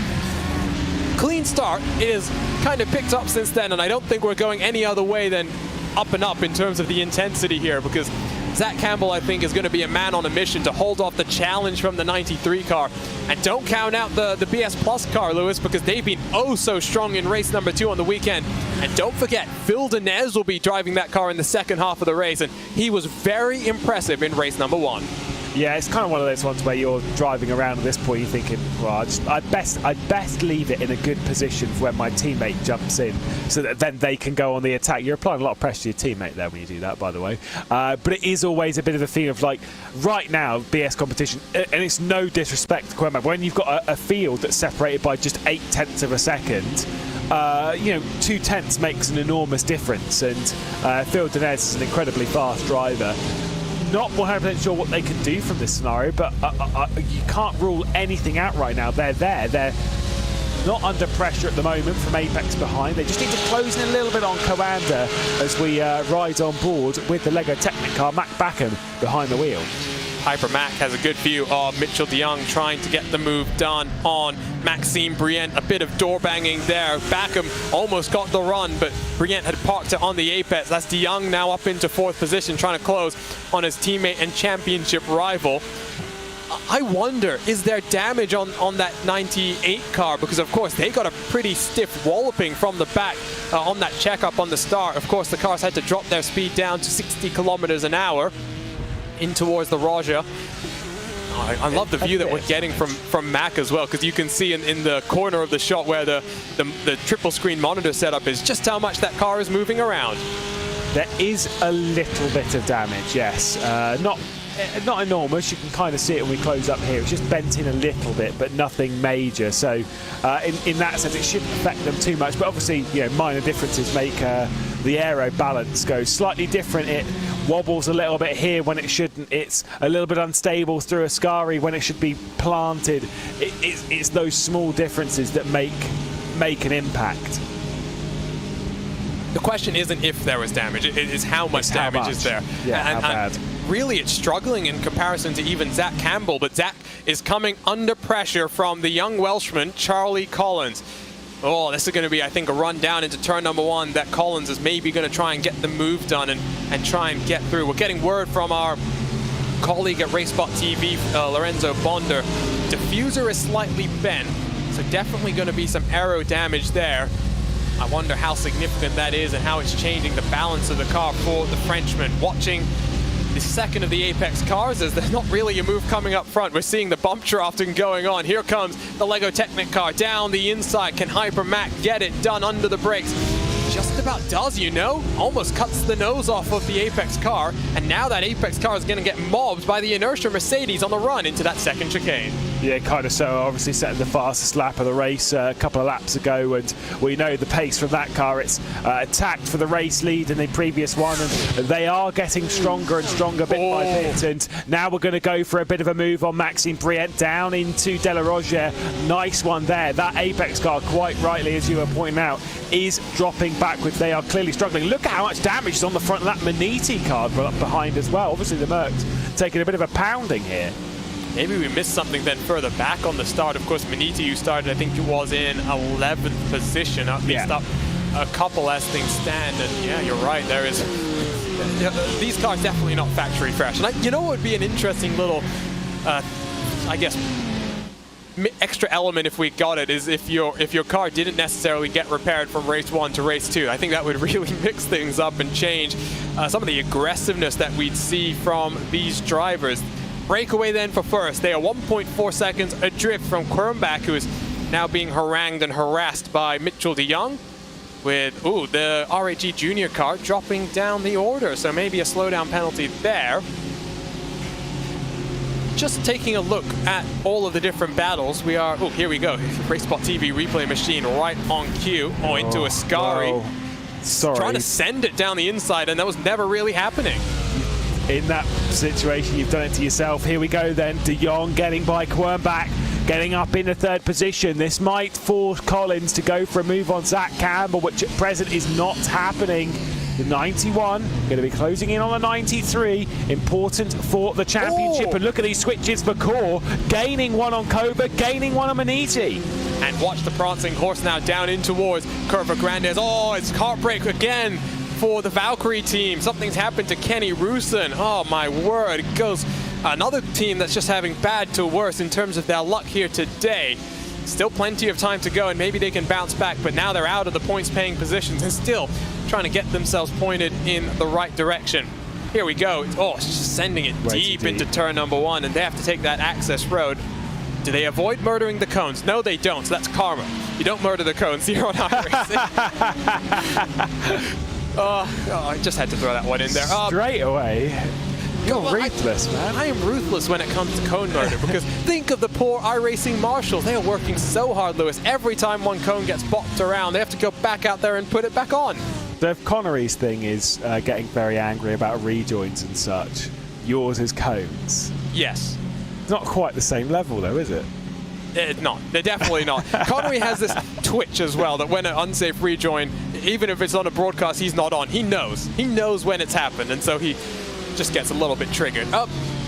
Clean start. It is kind of picked up since then, and I don't think we're going any other way than up and up in terms of the intensity here, because Zach Campbell, I think, is going to be a man on a mission to hold off the challenge from the 93 car. And don't count out the BS Plus car, Lewis, because they've been oh so strong in race number 2 on the weekend. And don't forget, Phil Denez will be driving that car in the second half of the race, and he was very impressive in race number 1. Yeah, it's kind of one of those ones where you're driving around at this point, you're thinking, well, I'd best leave it in a good position for when my teammate jumps in, so that then they can go on the attack. You're applying a lot of pressure to your teammate there when you do that, by the way. But it is always a bit of a thing of, like, right now, BS Competition, and it's no disrespect to Quentin, when you've got a field that's separated by just 0.8 of a second, you know, 0.2 makes an enormous difference, and Phil Denez is an incredibly fast driver. Not 100% sure what they can do from this scenario, but you can't rule anything out right now. They're there. They're not under pressure at the moment from Apex behind. They just need to close in a little bit on Coanda as we ride on board with the Lego Technicar, Mac Backham behind the wheel. Hyper Mac has a good view of Mitchell de Jong trying to get the move done on Maxime Briant. A bit of door banging there. Backham almost got the run, but Briant had parked it on the apex. That's de Jong now up into 4th position, trying to close on his teammate and championship rival. I wonder, is there damage on that 98 car? Because, of course, they got a pretty stiff walloping from the back on that checkup on the start. Of course, the cars had to drop their speed down to 60 kilometers an hour in towards the Rogia. I love the view that we're getting from Mac as well, because you can see in the corner of the shot where the triple screen monitor setup is, just how much that car is moving around. There is a little bit of damage, yes. Not enormous. You can kind of see it when we close up here. It's just bent in a little bit, but nothing major. So in that sense, it shouldn't affect them too much. But obviously, you know, minor differences make the aero balance go slightly different. It wobbles a little bit here when it shouldn't. It's a little bit unstable through Ascari when it should be planted. It's those small differences that make an impact. The question isn't if there was damage, it is how much damage is there. Yeah, how bad. Really, it's struggling in comparison to even Zach Campbell, but Zach is coming under pressure from the young Welshman, Charlie Collins. Oh, this is going to be, I think, a run down into turn number 1 that Collins is maybe going to try and get the move done and try and get through. We're getting word from our colleague at RaceSpotTV, Lorenzo Bonder. Diffuser is slightly bent, so definitely going to be some aero damage there. I wonder how significant that is and how it's changing the balance of the car for the Frenchman. Watching the second of the Apex cars, as there's not really a move coming up front. We're seeing the bump drafting going on. Here comes the Lego Technic car down the inside. Can Hyper Mac get it done under the brakes? Just about does, you know. Almost cuts the nose off of the Apex car, and now that Apex car is going to get mobbed by the Inertia Mercedes on the run into that second chicane. Yeah, kind of so. Obviously setting the fastest lap of the race a couple of laps ago, and we know the pace from that car. It's attacked for the race lead in the previous one, and they are getting stronger and stronger bit by bit. And now we're going to go for a bit of a move on Maxime Briant down into De La Rogière. Nice one there. That Apex car, quite rightly, as you were pointing out, is dropping backwards. They are clearly struggling. Look at how much damage is on the front of that Maniti car behind as well. Obviously, the Mercs taking a bit of a pounding here. Maybe we missed something then further back on the start. Of course, Maniti, who started, I think it was in 11th position, at least up a couple as things stand. And yeah, you're right, there is... these cars definitely not factory fresh. And you know what would be an interesting little, I guess, extra element if we got it, is if your car didn't necessarily get repaired from race 1 to race 2. I think that would really mix things up and change some of the aggressiveness that we'd see from these drivers. Breakaway then for first. They are 1.4 seconds adrift from Kronbach, who is now being harangued and harassed by Mitchell de Jong. with, the RAG Junior car dropping down the order. So maybe a slowdown penalty there. Just taking a look at all of the different battles, we are, here we go. RaceSpotTV replay machine right on cue. Into Ascari. Well, sorry. Trying to send it down the inside, and that was never really happening. In that situation, you've done it to yourself. Here we go then. De Jong getting by Quernbach, getting up in the third position. This might force Collins to go for a move on Zach Campbell, which at present is not happening. The 91 going to be closing in on the 93. Important for the championship. And look at these switches for Core. Gaining one on Kova, gaining one on Maniti. And watch the prancing horse now down in towards Curva Grandes. It's heartbreak again for the Valkyrie team. Something's happened to Kenny Rusin. Oh my word, it goes another team that's just having bad to worse in terms of their luck here today. Still plenty of time to go, and maybe they can bounce back, but now they're out of the points paying positions and still trying to get themselves pointed in the right direction. Here we go. It's just sending it deep into turn number 1, and they have to take that access road. Do they avoid murdering the cones? No, they don't. So that's karma. You don't murder the cones here on iRacing. I just had to throw that one in there. Straight away. You're ruthless, man. I am ruthless when it comes to cone murder, because think of the poor iRacing marshals. They are working so hard, Lewis. Every time one cone gets bopped around, they have to go back out there and put it back on. Dev Connery's thing is getting very angry about rejoins and such. Yours is cones. Yes. Not quite the same level, though, is it? It's not. They're definitely not. Connery has this twitch as well, that when an unsafe rejoin, even if it's on a broadcast he's not on, he knows. He knows when it's happened, and so he just gets a little bit triggered.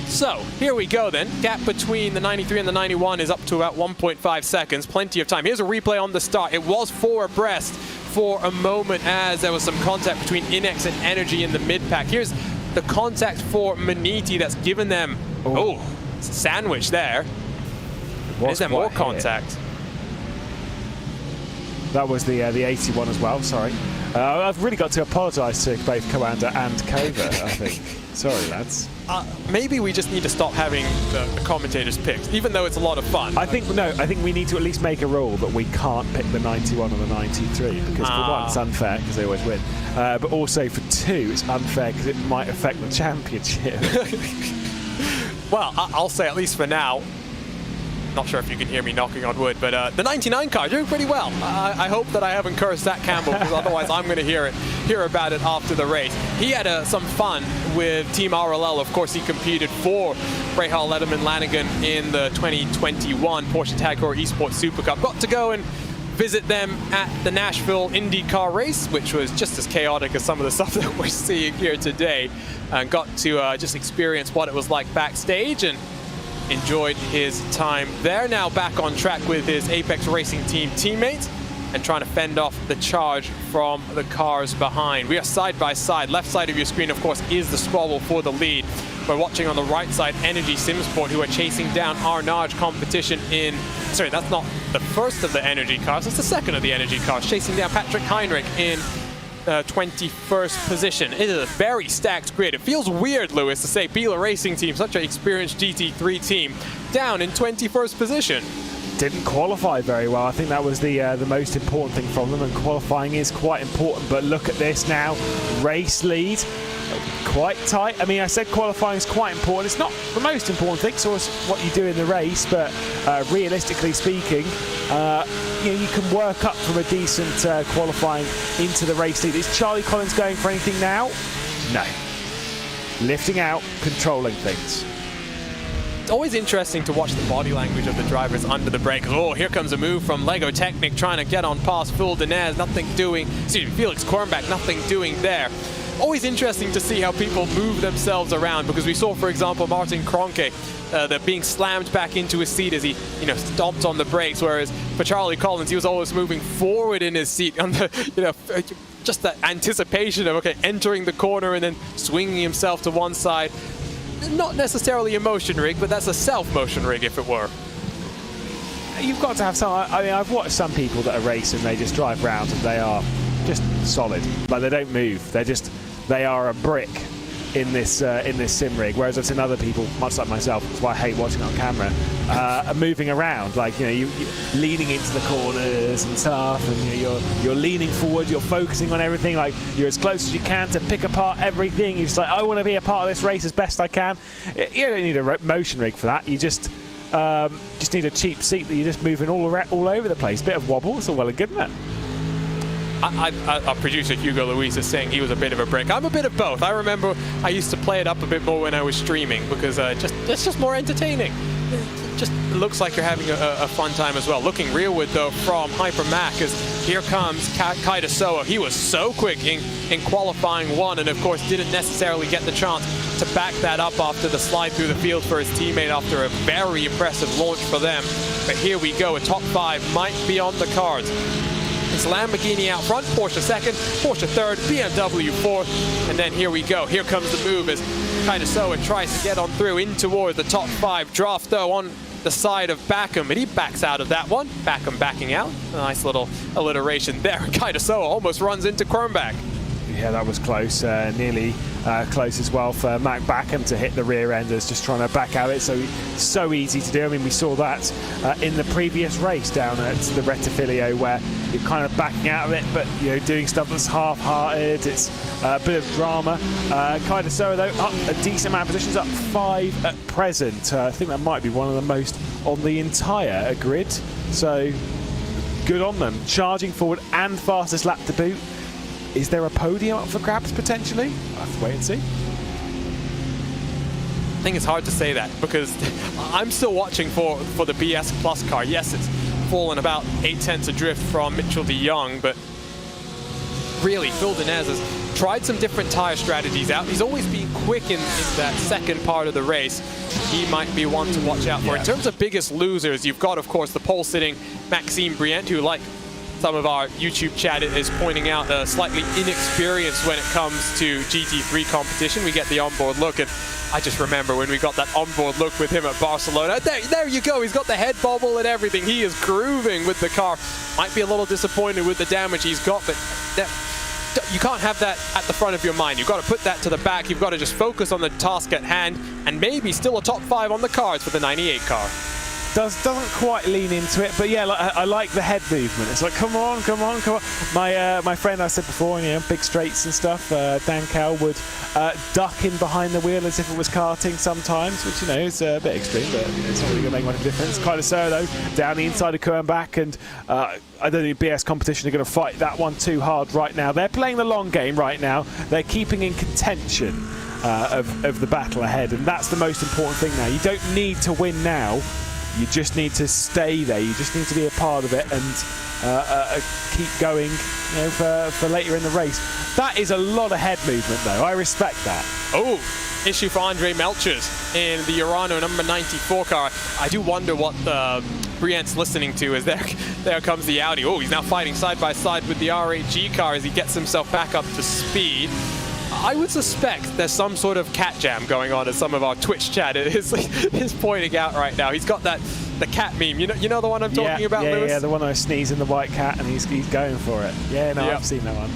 So here we go then. Gap between the 93 and the 91 is up to about 1.5 seconds. Plenty of time. Here's a replay on the start. It was 4 abreast for a moment as there was some contact between Inex and Energy in the mid-pack. Here's the contact for Maniti that's given them, sandwich there. Is there more contact? That was the 81 as well, sorry. I've really got to apologise to both Coanda and Kova, I think. Sorry, lads. Maybe we just need to stop having the commentators picked, even though it's a lot of fun. I think we need to at least make a rule that we can't pick the 91 or the 93, because for one, it's unfair, because they always win. But also for two, it's unfair, because it might affect the championship. Well, I'll say at least for now, not sure if you can hear me knocking on wood, but the 99 car doing pretty well. I hope that I haven't cursed Zach Campbell, because otherwise I'm going to hear about it after the race. He had some fun with Team RLL. Of course, he competed for Rahal Letterman Lanigan in the 2021 Porsche Tag Heuer Esports Super Cup. Got to go and visit them at the Nashville IndyCar race, which was just as chaotic as some of the stuff that we're seeing here today. And got to just experience what it was like backstage and enjoyed his time there. Now back on track with his Apex Racing Team teammates and trying to fend off the charge from the cars behind. We are side by side. Left side of your screen, of course, is the squabble for the lead. We're watching on the right side Energy Simsport, who are chasing down Arnage competition in... Sorry, that's not the first of the Energy cars. That's the second of the Energy cars, chasing down Patrick Heinrich in 21st position. It is a very stacked grid. It feels weird, Lewis, to say Bila Racing Team, such an experienced GT3 team, down in 21st position. Didn't qualify very well. I think that was the most important thing from them, and qualifying is quite important. But look at this now. Race lead. Quite tight. I mean, I said qualifying is quite important. It's not the most important thing, so it's what you do in the race, but realistically speaking, you can work up from a decent qualifying into the race lead. Is Charlie Collins going for anything now? No. Lifting out, controlling things. It's always interesting to watch the body language of the drivers under the brake. Here comes a move from Lego Technic trying to get on past Phil Denez, nothing doing. Felix Kornbach, nothing doing there. Always interesting to see how people move themselves around, because we saw, for example, Martin Kroenke that being slammed back into his seat as he, stomped on the brakes, whereas for Charlie Collins, he was always moving forward in his seat on the, just that anticipation of, entering the corner and then swinging himself to one side. Not necessarily a motion rig, but that's a self-motion rig, if it were. You've got to have some... I mean, I've watched some people that are racing, they just drive round and they are just solid. Like, they don't move. They are a brick. in this sim rig, whereas I've seen other people, much like myself, that's why I hate watching on camera, are moving around, like, you know, you're leaning into the corners and stuff, and you know, you're leaning forward, you're focusing on everything, like you're as close as you can to pick apart everything. You're just like, I want to be a part of this race as best I can. You don't need a motion rig for that. You just need a cheap seat that you're just moving all over the place. Bit of wobble, it's all well and good, isn't it? Our producer Hugo Luis is saying he was a bit of a brick. I'm a bit of both. I remember I used to play it up a bit more when I was streaming because it's just more entertaining. It just looks like you're having a fun time as well. Looking rearward though from Hyper Mac, as here comes Kai Soa. He was so quick in qualifying one, and of course didn't necessarily get the chance to back that up after the slide through the field for his teammate after a very impressive launch for them. But here we go, a top 5 might be on the cards. It's Lamborghini out front, Porsche second, Porsche third, BMW fourth, and then here we go. Here comes the move as Soa tries to get on through in toward the top 5. Draft though on the side of Backham, and he backs out of that one. Backham backing out. A nice little alliteration there. Soa almost runs into Kronbach. Yeah, that was close. Nearly close as well for Mac Backham to hit the rear enders, just trying to back out it. So easy to do. I mean, we saw that in the previous race down at the Rettifilio, where you're kind of backing out of it, but you know, doing stuff that's half-hearted. It's a bit of drama. Soa though, up a decent amount of positions, up 5 at present. I think that might be one of the most on the entire grid. So good on them. Charging forward and fastest lap to boot. Is there a podium up for grabs potentially? I'll have to wait and see. I think it's hard to say that because I'm still watching for the BS Plus car. Yes, it's fallen about 8/10 adrift from Mitchell de Jong, but really, Phil Denez has tried some different tire strategies out. He's always been quick in that second part of the race. He might be one to watch out for. Yeah. In terms of biggest losers, you've got, of course, the pole-sitting Maxime Brient, who, like some of our YouTube chat is pointing out, slightly inexperienced when it comes to GT3 competition. We get the onboard look, and I just remember when we got that onboard look with him at Barcelona. There you go, he's got the head bobble and everything. He is grooving with the car. Might be a little disappointed with the damage he's got, but you can't have that at the front of your mind. You've got to put that to the back. You've got to just focus on the task at hand, and maybe still a top 5 on the cards for the 98 car. Doesn't quite lean into it, but yeah, I like the head movement. It's like, come on. My friend I said before, you know, big straights and stuff, Dan Cow would duck in behind the wheel as if it was karting sometimes, which, you know, is a bit extreme, but you know, it's not really going to make much difference. Soa though, down the inside of Kernbach, and I don't think BS competition are going to fight that one too hard right now. They're playing the long game right now. They're keeping in contention of the battle ahead, and that's the most important thing now. You don't need to win now. You just need to stay there. You just need to be a part of it and keep going, you know, for later in the race. That is a lot of head movement, though. I respect that. Oh, issue for Andre Melchers in the Urano number 94 car. I do wonder what Brient's listening to as there comes the Audi. Oh, he's now fighting side by side with the R8G car as he gets himself back up to speed. I would suspect there's some sort of cat jam going on, as some of our Twitch chat is pointing out right now. He's got the cat meme. You know the one I'm talking about, Lewis? Yeah, the one I sneeze in the white cat and he's going for it. Yeah, no, I've seen that one.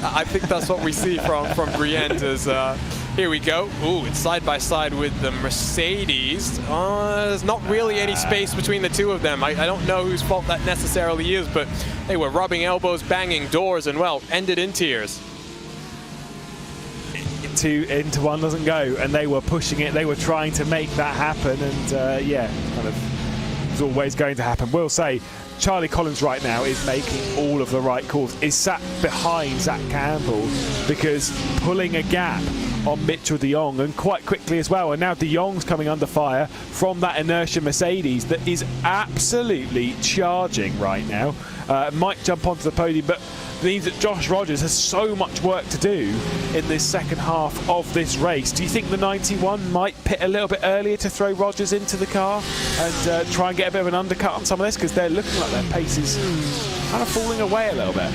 I think that's what we see from Brient as here we go. Ooh, it's side by side with the Mercedes. There's not really any space between the two of them. I don't know whose fault that necessarily is, but they were rubbing elbows, banging doors, and well, ended in tears. Into one doesn't go, and they were pushing it. They were trying to make that happen, and yeah, kind of was always going to happen. We'll say Charlie Collins right now is making all of the right calls. Is sat behind Zach Campbell because pulling a gap on Mitchell de Jong, and quite quickly as well. And now de Jong's coming under fire from that inertia Mercedes that is absolutely charging right now. Might jump onto the podium, but means that Josh Rogers has so much work to do in this second half of this race. Do you think the 91 might pit a little bit earlier to throw Rogers into the car and try and get a bit of an undercut on some of this, because they're looking like their pace is kind of falling away a little bit?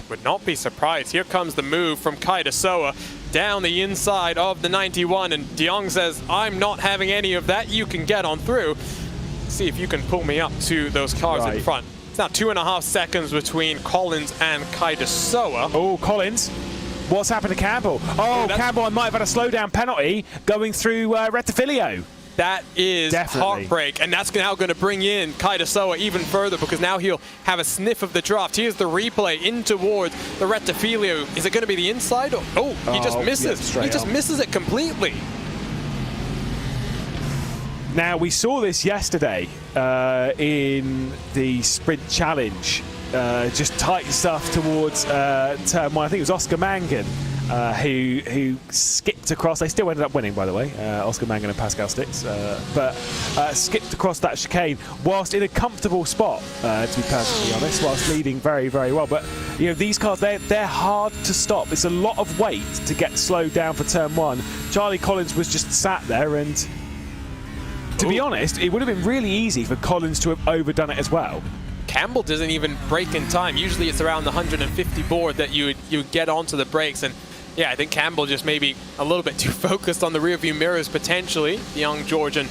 Would not be surprised. Here comes the move from Soa down the inside of the 91, and de Jong says, I'm not having any of that. You can get on through. See if you can pull me up to those cars in front. It's now 2.5 seconds between Collins and Soa. Oh, Collins. What's happened to Campbell? Oh, Campbell, I might have had a slowdown penalty going through Rettifilio. That is Definitely. heartbreak, and that's now going to bring in Kaidasoa even further, because now he'll have a sniff of the draft. Here's the replay in towards the Rettifilio. Is it going to be the inside? Oh, he just misses. Yeah, he just misses it completely. Now, we saw this yesterday in the Sprint Challenge. Just tight stuff towards turn one. I think it was Oscar Mangan who skipped across. They still ended up winning, by the way, Oscar Mangan and Pascal Stix, but skipped across that chicane whilst in a comfortable spot, to be perfectly honest, whilst leading very, very well. But you know, these cars, they're hard to stop. It's a lot of weight to get slowed down for turn one. Charlie Collins was just sat there, and to be honest, it would have been really easy for Collins to have overdone it as well. Campbell doesn't even brake in time. Usually it's around the 150 board that you would get onto the brakes, and yeah, I think Campbell just maybe a little bit too focused on the rearview mirrors potentially. The young Georgian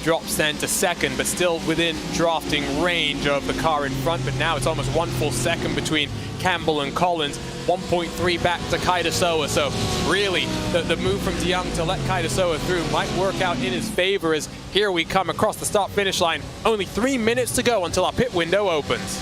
drops then to second, but still within drafting range of the car in front. But now it's almost 1 full second between Campbell and Collins. 1.3 back to Kaidasoa. So really, the move from DeYoung to let Kaidasoa through might work out in his favor, as here we come across the start-finish line. Only 3 minutes to go until our pit window opens.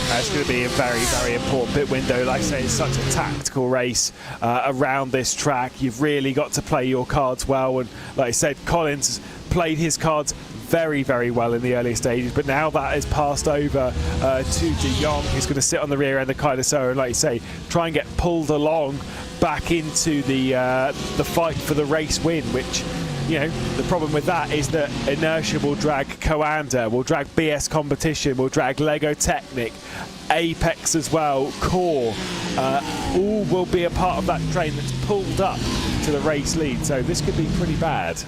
It's going to be a very, very important pit window. Like I say, it's such a tactical race around this track. You've really got to play your cards well. And like I said, Collins played his cards very, very well in the early stages, but now that is passed over to DeYoung, who's going to sit on the rear end of Kaidasoa and, like you say, try and get pulled along back into the fight for the race win, which, you know, the problem with that is that inertia will drag Coanda, will drag BS Competition, will drag Lego Technic, Apex as well, Core, all will be a part of that train that's pulled up to the race lead, so this could be pretty bad.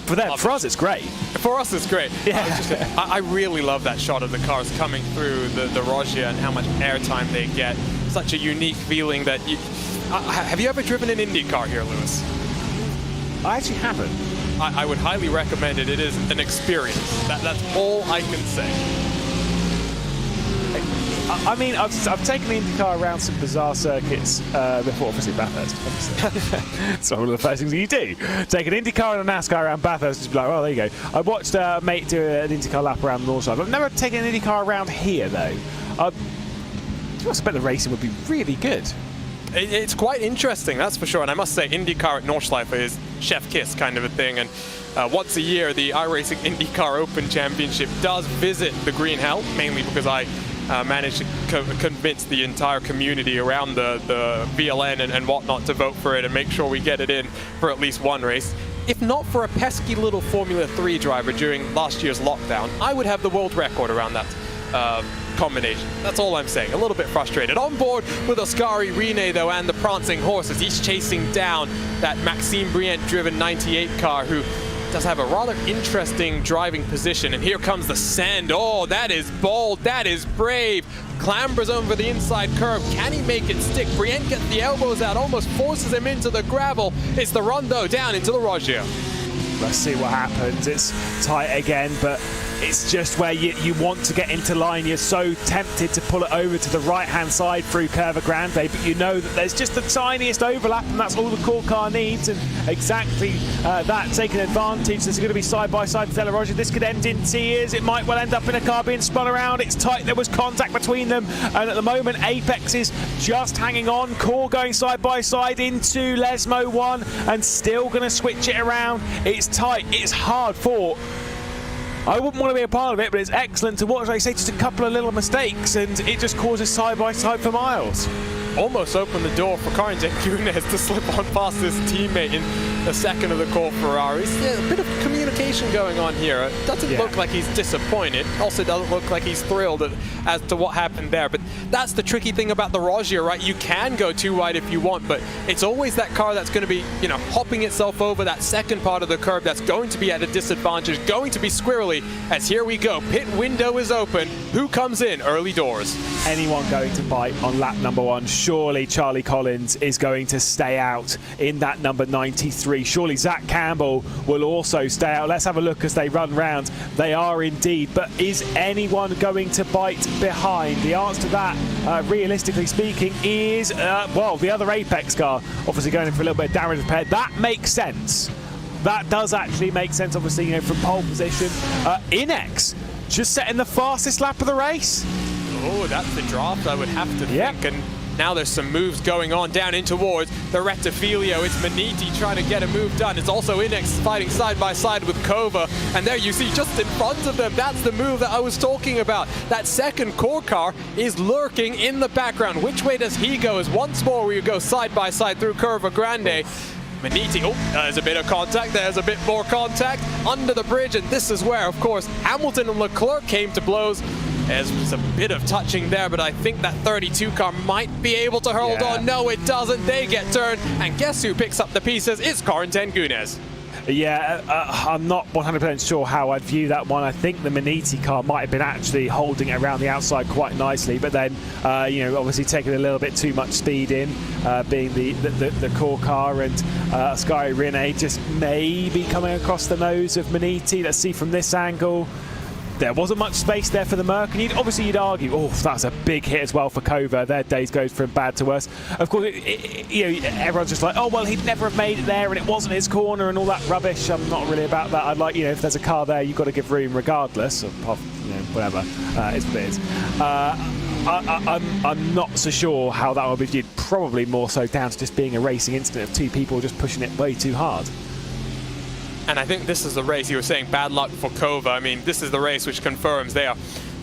For them, for us, it's great. For us, it's great. Yeah. I really love that shot of the cars coming through the Rogia and how much airtime they get. Such a unique feeling that you... have you ever driven an Indy car here, Lewis? I actually haven't. I would highly recommend it. It is an experience. That's all I can say. I mean, I've taken the Indy car around some bizarre circuits before, obviously Bathurst. It's one of the first things you do. Take an Indy car and a NASCAR around Bathurst and just be like, well, there you go. I watched a mate do an Indy car lap around the North Side. I've never taken an Indy car around here, though. I expect the racing would be really good. It's quite interesting, that's for sure. And I must say, IndyCar at Nordschleife is chef kiss kind of a thing. And once a year, the iRacing IndyCar Open Championship does visit the Green Hell, mainly because I managed to convince the entire community around the VLN and whatnot to vote for it and make sure we get it in for at least one race. If not for a pesky little Formula 3 driver during last year's lockdown, I would have the world record around that combination. That's all I'm saying. A little bit frustrated. On board with Oscari Rene, though, and the Prancing Horses. He's chasing down that Maxime Brient-driven 98 car, who does have a rather interesting driving position. And here comes the send. Oh, that is bold. That is brave. Clambers over the inside curve. Can he make it stick? Brient gets the elbows out, almost forces him into the gravel. It's the run, though, down into the Rogia. Let's see what happens. It's tight again, but it's just where you want to get into line. You're so tempted to pull it over to the right-hand side through Curva Grande, but you know that there's just the tiniest overlap, and that's all the core car needs, and exactly that taking advantage. There's going to be side-by-side with Della Rogia. This could end in tears. It might well end up in a car being spun around. It's tight. There was contact between them, and at the moment, Apex is just hanging on. Core going side-by-side into Lesmo 1, and still going to switch it around. It's tight. It's hard fought. I wouldn't want to be a part of it, but it's excellent to watch. Like I say, just a couple of little mistakes, and it just causes side-by-side for miles. Almost opened the door for Karin Kunez to slip on past his teammate in the second of the core Ferraris. Yeah, a bit of communication going on here. It doesn't look like he's disappointed. Also doesn't look like he's thrilled as to what happened there. But that's the tricky thing about the Rogia, right? You can go too wide if you want, but it's always that car that's going to be, you know, hopping itself over that second part of the curve that's going to be at a disadvantage, going to be squirrely. As here we go, pit window is open. Who comes in early doors? Anyone going to bite on lap number 1? Surely Charlie Collins is going to stay out in that number 93. Surely Zach Campbell will also stay out. Let's have a look as they run round. They are indeed, but is anyone going to bite behind? The answer to that realistically speaking, is, well, the other Apex car obviously going in for a little bit of damage repair. That makes sense. That does actually make sense, obviously, you know, from pole position. Inex just setting the fastest lap of the race. Oh, that's the draft, I would have to think. And now there's some moves going on down in towards the Rettifilio. It's Maniti trying to get a move done. It's also Inex fighting side by side with Kova. And there you see just in front of them, that's the move that I was talking about. That second core car is lurking in the background. Which way does he go? As once more we go side by side through Curva Grande. Maniti, oh, there's a bit of contact, there's a bit more contact under the bridge, and this is where, of course, Hamilton and Leclerc came to blows. There's a bit of touching there, but I think that 32 car might be able to hold on. No, it doesn't. They get turned, and guess who picks up the pieces? It's Corentin Gunes. Yeah, I'm not 100% sure how I'd view that one. I think the Maniti car might have been actually holding it around the outside quite nicely, but then, you know, obviously taking a little bit too much speed in, being the core car, and Sky Rene just maybe coming across the nose of Maniti. Let's see from this angle. There wasn't much space there for the Merc, and obviously you'd argue, oh, that's a big hit as well for Kova. Their days goes from bad to worse. Of course, you know, everyone's just like, oh, well, he'd never have made it there, and it wasn't his corner, and all that rubbish. I'm not really about that. I'd like, you know, if there's a car there, you've got to give room regardless of, you know, whatever. It's what it is. I'm not so sure how that will be viewed. Probably more so down to just being a racing incident of two people just pushing it way too hard. And I think this is the race, you were saying bad luck for Kova. I mean, this is the race which confirms they are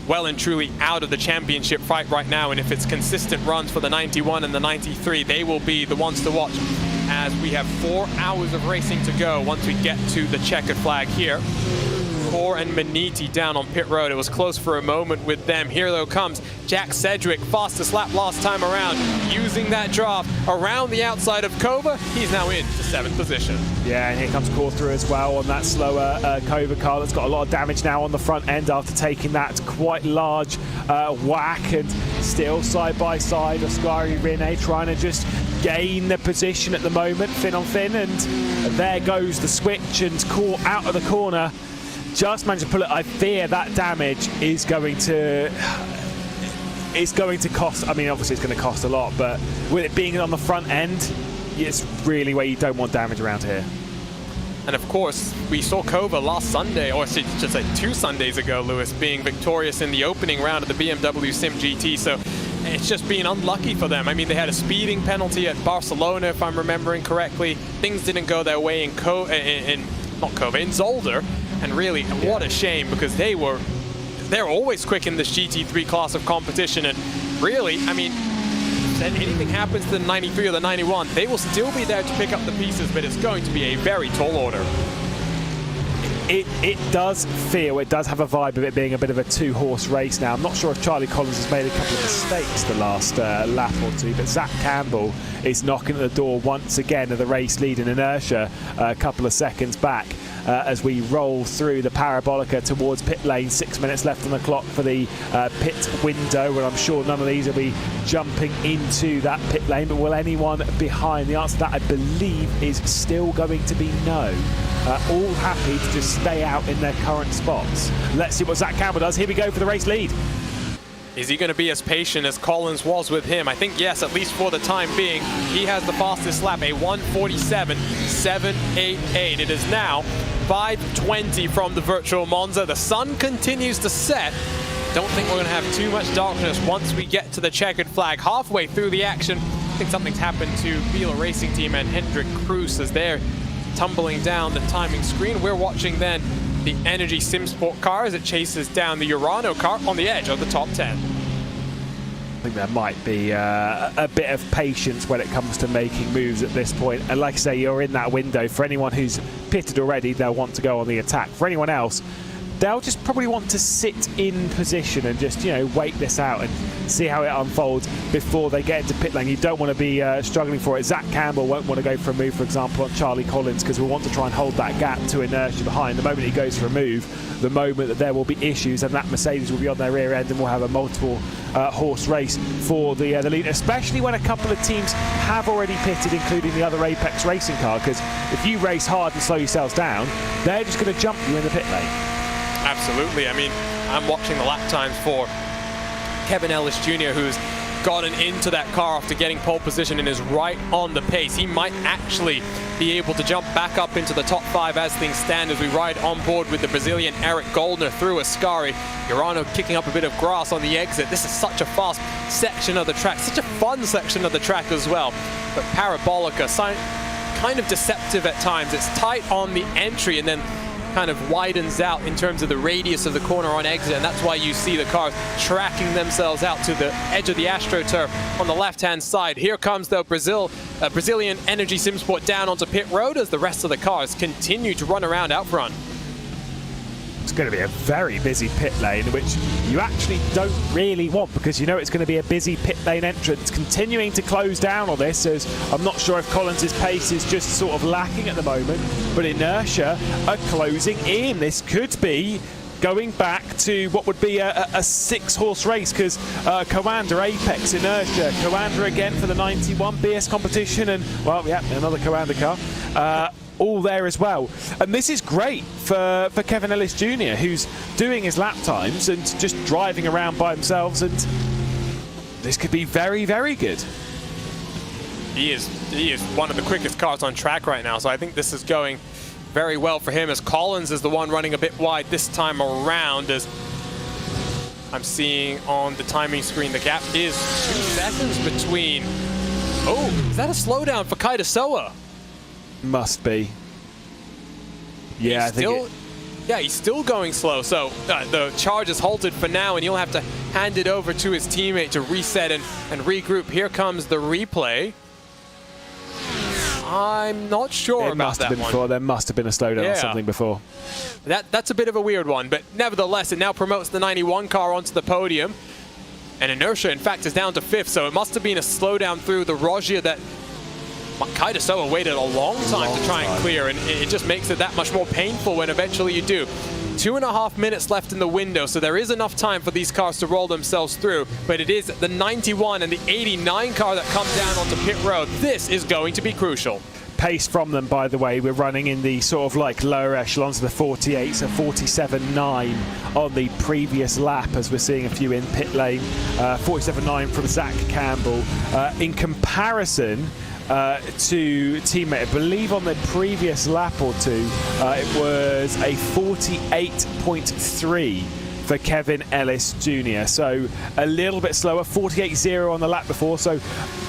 well and truly out of the championship fight right now. And if it's consistent runs for the 91 and the 93, they will be the ones to watch, as we have 4 hours of racing to go once we get to the checkered flag here. Core and Maniti down on pit road. It was close for a moment with them. Here though comes Jack Sedgwick, fastest lap last time around, using that draft around the outside of Kova. He's now in to 7th position. Yeah, and here comes Core through as well on that slower Kova car that's got a lot of damage now on the front end after taking that quite large whack, and still side by side Oscari Rene trying to just gain the position at the moment, fin on fin, and there goes the switch, and Core out of the corner. Just managed to pull it. I fear that damage is going to cost. I mean, obviously it's going to cost a lot, but with it being on the front end, it's really where you don't want damage around here. And of course, we saw Kova last Sunday, or I should say 2 Sundays ago, Lewis, being victorious in the opening round of the BMW Sim GT. So it's just been unlucky for them. I mean, they had a speeding penalty at Barcelona, if I'm remembering correctly. Things didn't go their way in Zolder. And really, what a shame, because they're always quick in this GT3 class of competition. And really, I mean, if anything happens to the 93 or the 91, they will still be there to pick up the pieces, but it's going to be a very tall order. It does have a vibe of it being a bit of a 2-horse race now. I'm not sure if Charlie Collins has made a couple of mistakes the last lap or two, but Zach Campbell is knocking at the door once again of the race lead in inertia a couple of seconds back. As we roll through the Parabolica towards pit lane. 6 minutes left on the clock for the pit window, and I'm sure none of these will be jumping into that pit lane, but will anyone behind? The answer to that, I believe, is still going to be no. All happy to just stay out in their current spots. Let's see what Zach Campbell does. Here we go for the race lead. Is he going to be as patient as Collins was with him? I think yes, at least for the time being. He has the fastest lap, a 1:47.788. It is now 5:20 from the virtual Monza. The sun continues to set. Don't think we're going to have too much darkness once we get to the checkered flag. Halfway through the action, I think something's happened to Beeler Racing Team and Hendrik Cruz as they're tumbling down the timing screen. We're watching then the Energy SimSport car as it chases down the Urano car on the edge of the top 10. I think there might be a bit of patience when it comes to making moves at this point. And like I say, you're in that window. For anyone who's pitted already, they'll want to go on the attack. For anyone else, they'll just probably want to sit in position and just, you know, wait this out and see how it unfolds before they get into pit lane. You don't want to be struggling for it. Zach Campbell won't want to go for a move, for example, on Charlie Collins, because we'll want to try and hold that gap to inertia behind. The moment he goes for a move, the moment that there will be issues, and that Mercedes will be on their rear end, and we'll have a multiple horse race for the lead, especially when a couple of teams have already pitted, including the other Apex Racing car, because if you race hard and slow yourselves down, they're just going to jump you in the pit lane. Absolutely. I mean, I'm watching the lap times for Kevin Ellis Jr., who's gotten into that car after getting pole position and is right on the pace. He might actually be able to jump back up into the top 5 as things stand as we ride on board with the Brazilian Eric Goldner through Ascari. Urano kicking up a bit of grass on the exit. This is such a fast section of the track, such a fun section of the track as well. But Parabolica, kind of deceptive at times. It's tight on the entry and then kind of widens out in terms of the radius of the corner on exit, and that's why you see the cars tracking themselves out to the edge of the AstroTurf on the left-hand side. Here comes the Brazilian Energy Simsport down onto pit road as the rest of the cars continue to run around out front. It's going to be a very busy pit lane, which you actually don't really want because you know it's going to be a busy pit lane entrance. Continuing to close down on this, as I'm not sure if Collins's pace is just sort of lacking at the moment, but Inertia are closing in. This could be going back to what would be a 6-horse race because Coanda, Apex, Inertia, Coanda again for the 91 BS competition, and well, yeah, another Coanda car. All there as well. And this is great for Kevin Ellis Jr., who's doing his lap times and just driving around by themselves, and this could be very, very good. He is one of the quickest cars on track right now, so I think this is going very well for him, as Collins is the one running a bit wide this time around. As I'm seeing on the timing screen, the gap is 2 seconds between. Oh, is that a slowdown for Kaitasoa? Must be. Yeah, I think yeah, he's still going slow. So the charge is halted for now, and he'll have to hand it over to his teammate to reset and regroup. Here comes the replay. I'm not sure about that one. Before. There must have been a slowdown or something before. That's a bit of a weird one, but nevertheless, it now promotes the 91 car onto the podium. And Inertia, in fact, is down to 5th, so it must have been a slowdown through the Rogia that Kaitasoa waited a long time to try and clear, and it just makes it that much more painful when eventually you do. 2.5 minutes left in the window, so there is enough time for these cars to roll themselves through, but it is the 91 and the 89 car that come down onto pit road. This is going to be crucial. Pace from them, by the way, we're running in the sort of like lower echelons of the 48, so 47.9 on the previous lap, as we're seeing a few in pit lane. 47.9 from Zach Campbell. In comparison to teammate, I believe on the previous lap or two, it was a 48.3 for Kevin Ellis Jr. So a little bit slower, 48.0 on the lap before, so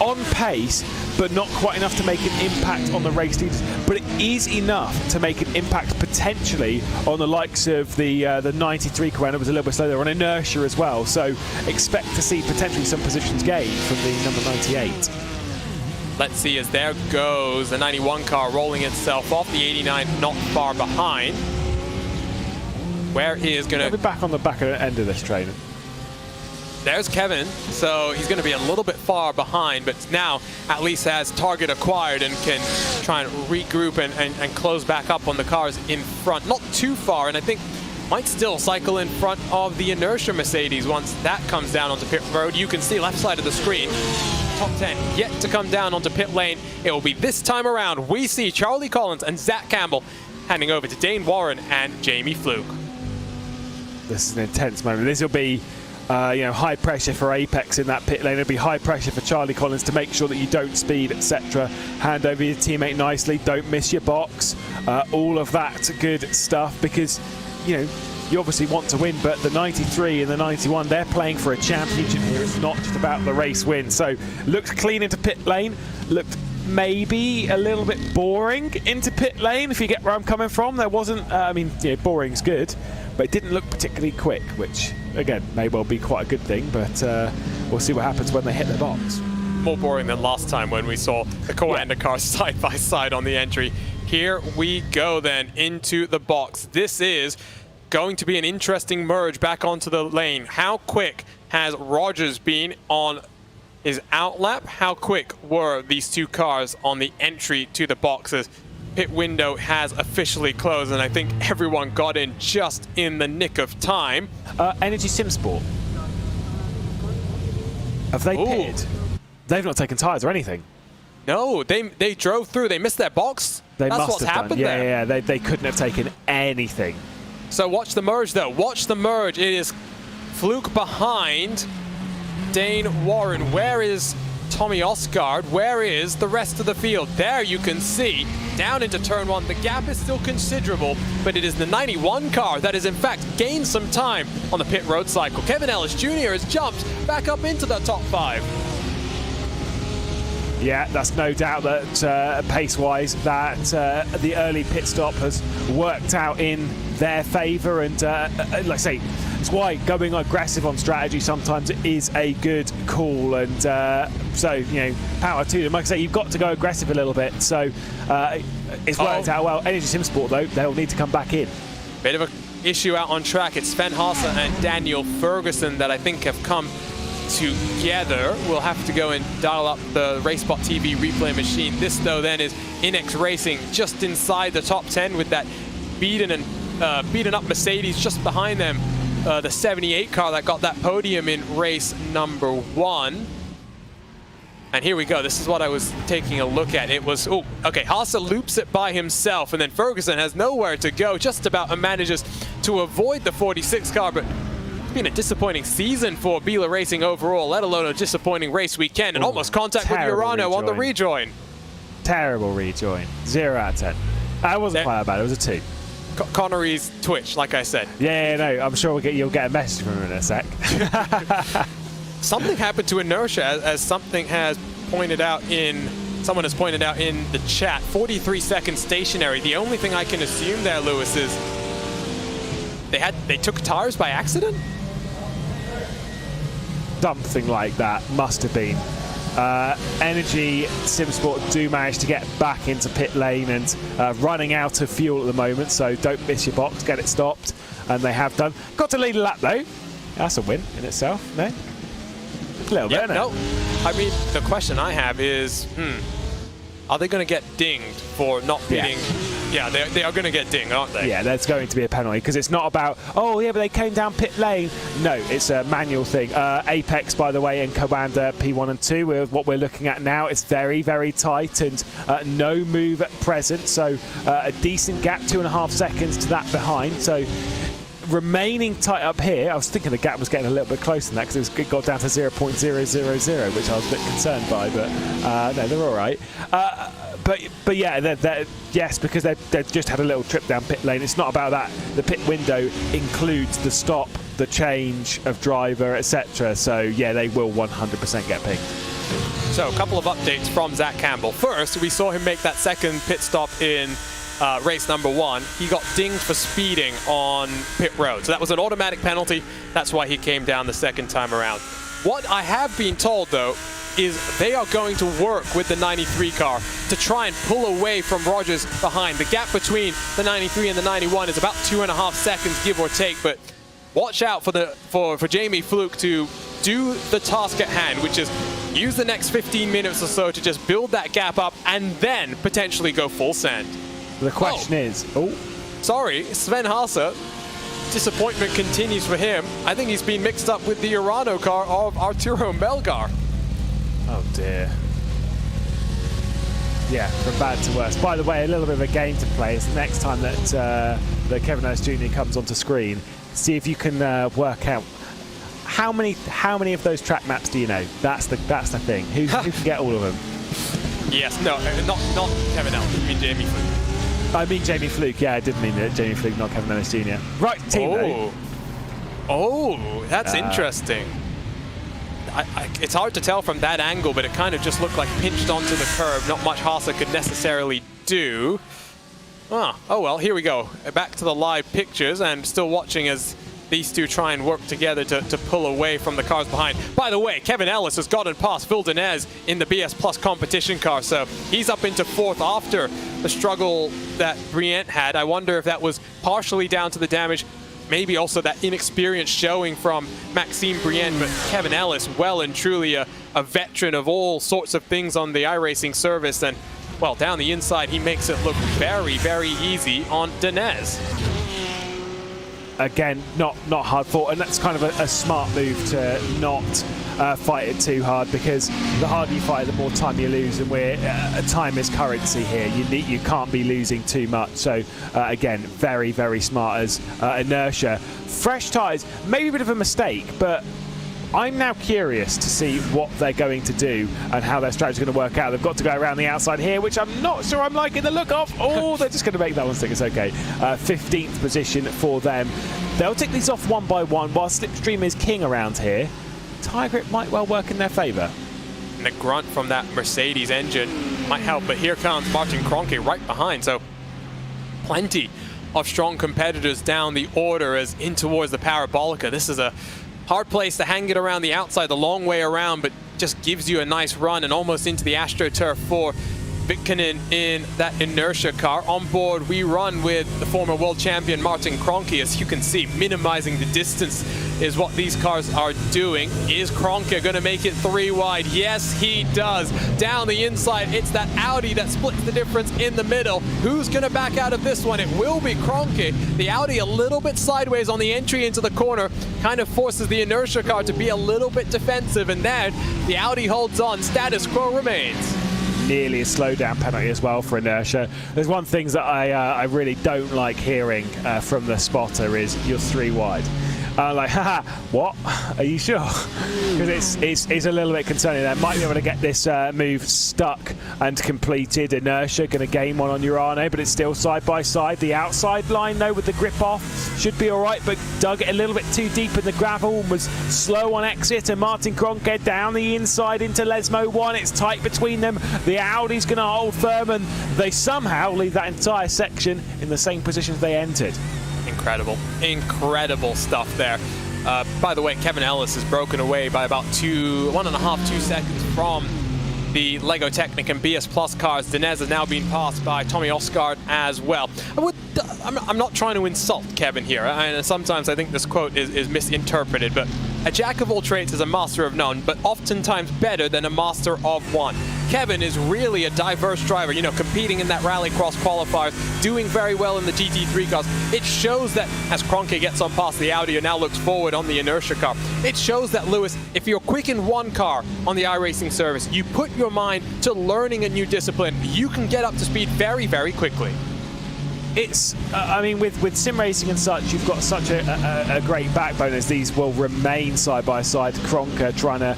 on pace, but not quite enough to make an impact on the race leaders. But it is enough to make an impact potentially on the likes of the 93 Coanda was a little bit slower, on Inertia as well. So expect to see potentially some positions gained from the number 98. Let's see, as there goes the 91 car rolling itself off, the 89 not far behind. Where he is going to be back on the back end of this train. There's Kevin, so he's going to be a little bit far behind, but now at least has target acquired and can try and regroup and close back up on the cars in front. Not too far, and I think might still cycle in front of the Inertia Mercedes once that comes down onto pit road. You can see left side of the screen. Top 10 yet to come down onto pit lane. It will be this time around. We see Charlie Collins and Zach Campbell handing over to Dane Warren and Jamie Fluke. This is an intense moment. This will be high pressure for Apex in that pit lane. It'll be high pressure for Charlie Collins to make sure that you don't speed, etc. Hand over your teammate nicely. Don't miss your box. All of that good stuff, because you obviously want to win, but the 93 and the 91, they're playing for a championship here. It's not just about the race win. So looked clean into pit lane, looked maybe a little bit boring into pit lane, if you get where I'm coming from. There wasn't, boring's good, but it didn't look particularly quick, which again may well be quite a good thing, but we'll see what happens when they hit the box. More boring than last time when we saw the Coanda cars side by side on the entry. Here we go then into the box. This is going to be an interesting merge back onto the lane. How quick has Rogers been on his outlap? How quick were these two cars on the entry to the boxes? Pit window has officially closed, and I think everyone got in just in the nick of time. Energy Simsport. Have they pitted? They've not taken tyres or anything. No, they drove through. They missed their box. That's what's have happened done. there. Yeah, they couldn't have taken anything. So watch the merge, though. Watch the merge. It is Fluke behind Dane Warren. Where is Tommy Osgard? Where is the rest of the field? There you can see, down into turn 1, the gap is still considerable, but it is the 91 car that has in fact gained some time on the pit road cycle. Kevin Ellis Jr. has jumped back up into the top 5. Yeah, that's no doubt that pace-wise that the early pit stop has worked out in their favour, and like I say, it's why going aggressive on strategy sometimes is a good call, and so, you know, power to them. Like I say, you've got to go aggressive a little bit, so it's worked out well. Energy Sim Sport, though, they'll need to come back in. Bit of an issue out on track. It's Sven Haase and Daniel Ferguson that I think have come together. We'll have to go and dial up the RaceSpotTV replay machine. This, though, then is Inex Racing just inside the top 10 with that beaten up Mercedes just behind them. The 78 car that got that podium in race number 1. And here we go. This is what I was taking a look at. It was, oh, okay, Haase loops it by himself, and then Ferguson has nowhere to go, just about manages to avoid the 46 car, but it's been a disappointing season for Biela Racing overall, let alone a disappointing race weekend, and almost contact with Urano on the rejoin. Terrible rejoin. 0 out of 10. That wasn't quite that bad. It was a 2. Connery's Twitch, like I said. Yeah, no, I'm sure you'll get a message from him in a sec. Something happened to inertia, as something has pointed out someone has pointed out in the chat. 43 seconds stationary. The only thing I can assume there, Lewis, is they took tires by accident? Something like that must have been. Energy Sim Sport do manage to get back into pit lane and running out of fuel at the moment, so don't miss your box, get it stopped, and they have done. Got to lead a lap though. That's a win in itself, no? A little bit, no. I mean, the question I have is, are they going to get dinged for not beating? Yeah, they are going to get dinged, aren't they? Yeah, there's going to be a penalty, because it's not about, oh yeah, but they came down pit lane. No, it's a manual thing. Apex, by the way, and Coanda P1 and 2, what we're looking at now, it's very, very tight, and no move at present, so a decent gap, 2.5 seconds to that behind. So remaining tight up here. I was thinking the gap was getting a little bit closer than that, because it got down to 0.000, which I was a bit concerned by, but no, they're all right. But yeah, yes, because they've just had a little trip down pit lane. It's not about that. The pit window includes the stop, the change of driver, etc. So yeah, they will 100% get pinged. So a couple of updates from Zach Campbell. First, we saw him make that second pit stop in race number 1. He got dinged for speeding on pit road. So that was an automatic penalty. That's why he came down the second time around. What I have been told, though, is they are going to work with the 93 car to try and pull away from Rogers behind. The gap between the 93 and the 91 is about 2.5 seconds, give or take, but watch out for Jamie Fluke to do the task at hand, which is use the next 15 minutes or so to just build that gap up and then potentially go full send. The question is, sorry, Sven Haase, disappointment continues for him. I think he's been mixed up with the Urano car of Arturo Melgar. Oh dear. Yeah, from bad to worse. By the way, a little bit of a game to play is the next time that Kevin Ellis Jr. comes onto screen. See if you can work out how many of those track maps do you know. That's the thing. Who can get all of them? Yes, no, not Kevin Ellis. You mean Jamie Fluke? I mean Jamie Fluke. Yeah, I did mean Jamie Fluke, not Kevin Ellis Jr. Right, team though. Oh, that's interesting. It's hard to tell from that angle, but it kind of just looked like pinched onto the curb. Not much Haase could necessarily do. Oh well, here we go. Back to the live pictures, and still watching as these two try and work together to pull away from the cars behind. By the way, Kevin Ellis has gotten past Phil Denez in the BS Plus competition car, so he's up into 4th after the struggle that Brienne had. I wonder if that was partially down to the damage, maybe also that inexperience showing from Maxime Brienne, but Kevin Ellis, well and truly a veteran of all sorts of things on the iRacing service, and well, down the inside, he makes it look very, very easy on Denez. Again, not hard fought, and that's kind of a smart move to not fight it too hard, because the harder you fight, the more time you lose, and time is currency here. You can't be losing too much. So again, very, very smart as inertia. Fresh tyres, maybe a bit of a mistake, but I'm now curious to see what they're going to do and how their strategy is going to work out. They've got to go around the outside here, which I'm not sure I'm liking the look of. Oh, they're just going to make that one stick. It's okay. 15th position for them. They'll tick these off one by one while Slipstream is king around here. Tire grip might well work in their favour. And the grunt from that Mercedes engine might help, but here comes Martin Kroenke right behind. So plenty of strong competitors down the order as in towards the Parabolica. This is a hard place to hang it around the outside, the long way around, but just gives you a nice run and almost into the AstroTurf for Vikkonen in that inertia car. On board, we run with the former world champion Martin Kroenke. As you can see, minimizing the distance is what these cars are doing. Is Kroenke going to make it 3 wide? Yes, he does. Down the inside, it's that Audi that splits the difference in the middle. Who's going to back out of this one? It will be Kroenke. The Audi a little bit sideways on the entry into the corner, kind of forces the inertia car to be a little bit defensive, and then the Audi holds on. Status quo remains. Nearly a slowdown penalty as well for inertia. There's one thing that I really don't like hearing from the spotter is you're 3 wide. Like, haha, what? Are you sure? Because it's a little bit concerning there. Might be able to get this move stuck and completed. Inertia going to gain one on Urano, but it's still side by side. The outside line, though, with the grip off, should be all right, but dug it a little bit too deep in the gravel and was slow on exit. And Martin Kroenke down the inside into Lesmo 1. It's tight between them. The Audi's going to hold firm, and they somehow leave that entire section in the same position as they entered. Incredible stuff there. By the way, Kevin Ellis is broken away by about 1.5–2 seconds from the Lego Technic and BS Plus cars. Denez is now being passed by Tommy Osgaard as well. I'm not trying to insult Kevin here, and sometimes I think this quote is misinterpreted, but a jack of all trades is a master of none, but oftentimes better than a master of one. Kevin is really a diverse driver, you know, competing in that Rallycross qualifiers, doing very well in the GT3 cars. It shows that as Kroenke gets on past the Audi and now looks forward on the inertia car, it shows that, Lewis, if you're quick in one car on the iRacing service, you put your mind to learning a new discipline, you can get up to speed very, very quickly. It's, I mean, with sim racing and such, you've got such a great backbone as these will remain side by side. Kroenke trying to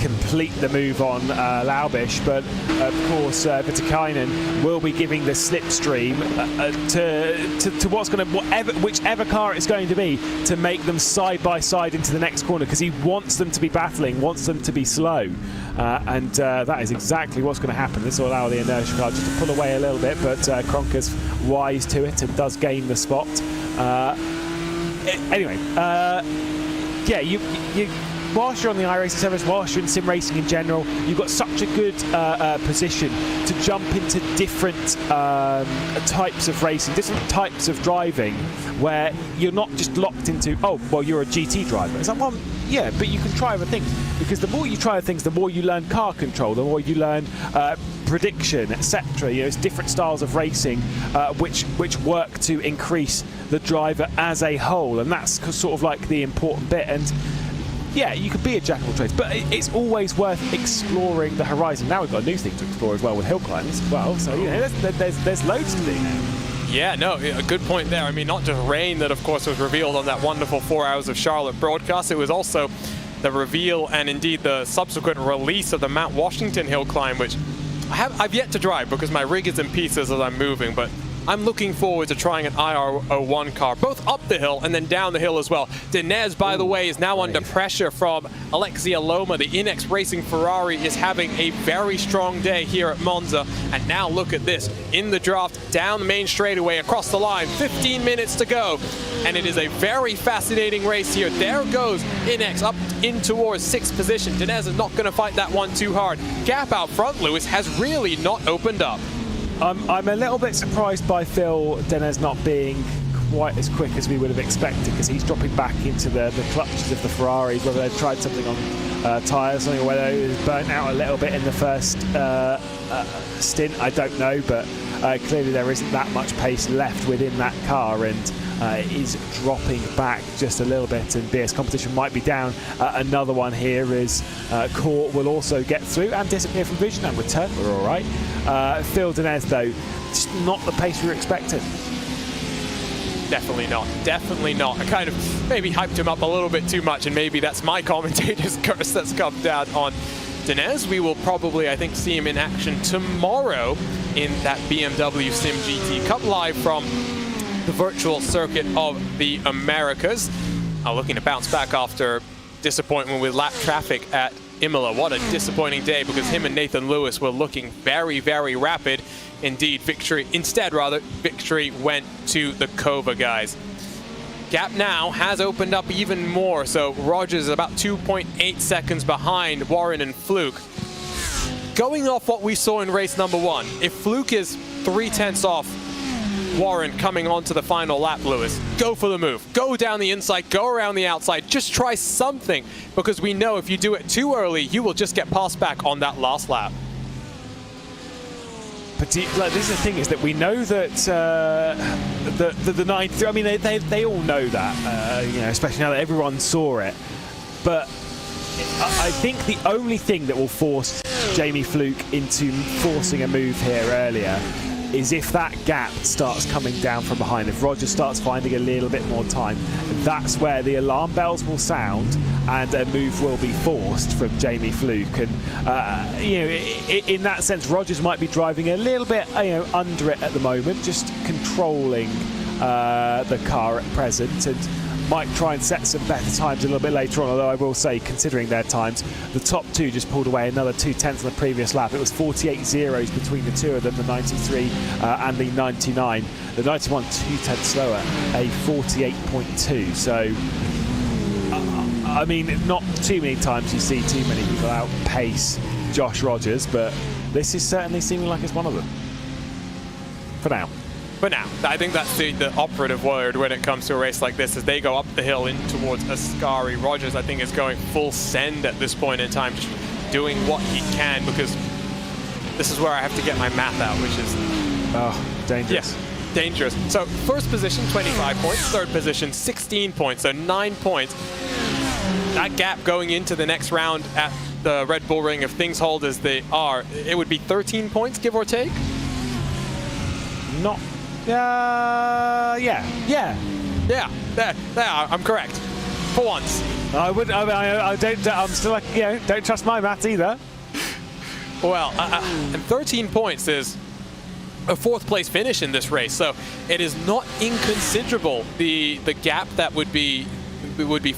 complete the move on Laubish, but of course Vitikainen will be giving the slipstream to what's going to, whichever car it's going to be, to make them side by side into the next corner, because he wants them to be battling, wants them to be slow. And that is exactly what's going to happen. This will allow the inertia car just to pull away a little bit, but Kroenke's wise to it and does gain the spot. Anyway, yeah, you whilst you're on the iRacing service, whilst you're in sim racing in general, you've got such a good position to jump into different types of racing, different types of driving, where you're not just locked into, oh, well, you're a GT driver. It's like, well, yeah, but you can try other things, because the more you try other things, the more you learn car control, the more you learn prediction, etc. You know, it's different styles of racing which work to increase the driver as a whole, and that's sort of like the important bit. And yeah, you could be a jack of all trades, but it's always worth exploring the horizon. Now we've got a new thing to explore as well with hill climbs as well, so you know, there's loads to do now. Yeah, no, a good point there. I mean, not just rain that, of course, was revealed on that wonderful 4 Hours of Charlotte broadcast. It was also the reveal and indeed the subsequent release of the Mount Washington hill climb, which I've yet to drive because my rig is in pieces as I'm moving, but I'm looking forward to trying an IR01 car, both up the hill and then down the hill as well. Denez, by the way, is now under pressure from Alexia Loma. The Inex Racing Ferrari is having a very strong day here at Monza. And now look at this, in the draft, down the main straightaway, across the line, 15 minutes to go. And it is a very fascinating race here. There goes Inex up in towards 6th position. Denez is not going to fight that one too hard. Gap out front, Lewis, has really not opened up. I'm a little bit surprised by Phil Denez not being quite as quick as we would have expected, because he's dropping back into the clutches of the Ferraris, whether they've tried something on tyres, or whether it was burnt out a little bit in the first stint, I don't know, but clearly there isn't that much pace left within that car, and it is dropping back just a little bit, and BS competition might be down. Another one here is Court will also get through and disappear from vision and return. We're all right. Phil Denez, though, just not the pace we were expecting. Definitely not. Definitely not. I kind of maybe hyped him up a little bit too much, and maybe that's my commentator's curse that's come down on Dinez. We will probably, I think, see him in action tomorrow in that BMW Sim GT Cup live from the virtual circuit of the Americas. Looking to bounce back after disappointment with lap traffic at Imola. What a disappointing day, because him and Nathan Lewis were looking very, very rapid. Indeed, victory went to the Kova guys. Gap now has opened up even more, so Rogers is about 2.8 seconds behind Warren and Fluke. Going off what we saw in race number 1, if Fluke is 0.3 off Warren coming onto the final lap, Lewis, go for the move. Go down the inside, go around the outside, just try something, because we know if you do it too early, you will just get passed back on that last lap. But like, this is the thing, is that we know that the 93, I mean, they all know that, you know, especially now that everyone saw it. But I think the only thing that will force Jamie Fluke into forcing a move here earlier is if that gap starts coming down from behind. If Roger starts finding a little bit more time, that's where the alarm bells will sound and a move will be forced from Jamie Fluke. And you know, in that sense, Rogers might be driving a little bit, you know, under it at the moment, just controlling the car at present, and might try and set some better times a little bit later on, although I will say, considering their times, the top two just pulled away another 2/10 on the previous lap. It was 48 zeros between the two of them, the 93 and the 99. The 91 2/10 slower, a 48.2. So, I mean, not too many times you see too many people outpace Josh Rogers, but this is certainly seeming like it's one of them. For now. But now, I think that's the operative word when it comes to a race like this, as they go up the hill in towards Ascari. Rogers, I think, is going full send at this point in time, just doing what he can, because this is where I have to get my math out, which is... Oh, dangerous. Yes, dangerous. So, first position, 25 points. Third position, 16 points, so 9 points. That gap going into the next round at the Red Bull Ring, if things hold as they are, it would be 13 points, give or take? Not... yeah. There, I'm correct. For once. I don't, I'm still like, you know, don't trust my maths either. Well, and 13 points is a fourth place finish in this race, so it is not inconsiderable, the gap that would be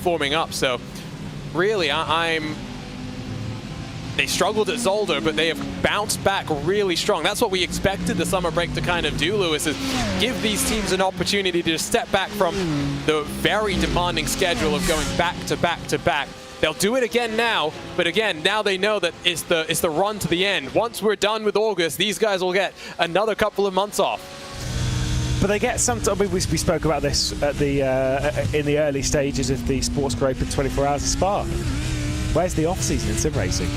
forming up. So really, they struggled at Zolder, but they have bounced back really strong. That's what we expected the summer break to kind of do, Lewis, is give these teams an opportunity to step back from the very demanding schedule of going back to back to back. They'll do it again now, but again, now they know that it's the run to the end. Once we're done with August, these guys will get another couple of months off. But they get some. I mean, we spoke about this at the in the early stages of the Sports Car Open 24 Hours of Spa. Where's the off-season in sim racing?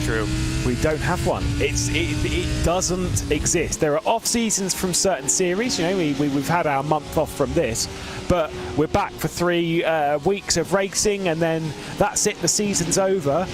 True. We don't have one. It doesn't exist. There are off-seasons from certain series. You know, we've had our month off from this, but we're back for 3 weeks of racing, and then that's it. The season's over.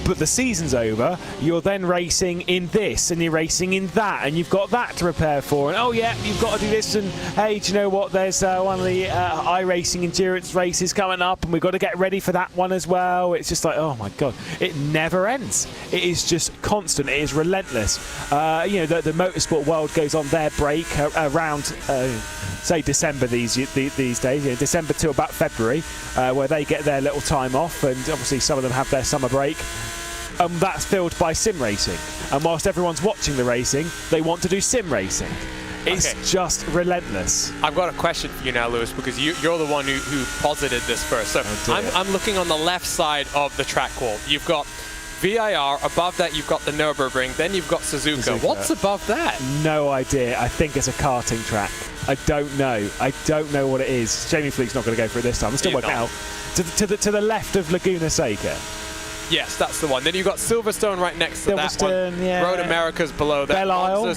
But the season's over, you're then racing in this, and you're racing in that, and you've got that to prepare for, and oh yeah, you've got to do this, and hey, do you know what, there's one of the iRacing endurance races coming up, and we've got to get ready for that one as well. It's just like, oh my god, it never ends. It is just constant, it is relentless. You know, the motorsport world goes on their break around say December these days, you know, December to about February, where they get their little time off, and obviously some of them have their summer break. That's filled by sim racing, and whilst everyone's watching the racing, they want to do sim racing. It's just relentless. I've got a question for you now, Lewis, because you're the one who posited this first. So I'm looking on the left side of the track wall. You've got VIR, above that you've got the Nürburgring, then you've got Suzuka. What's above that? No idea. I think it's a karting track. I don't know. I don't know what it is. Jamie Fleet's not going to go for it this time. I'm still working out. To the left of Laguna Seca. Yes, that's the one. Then you've got Silverstone right next to that one. Yeah. Road America's below that. Belle Isle.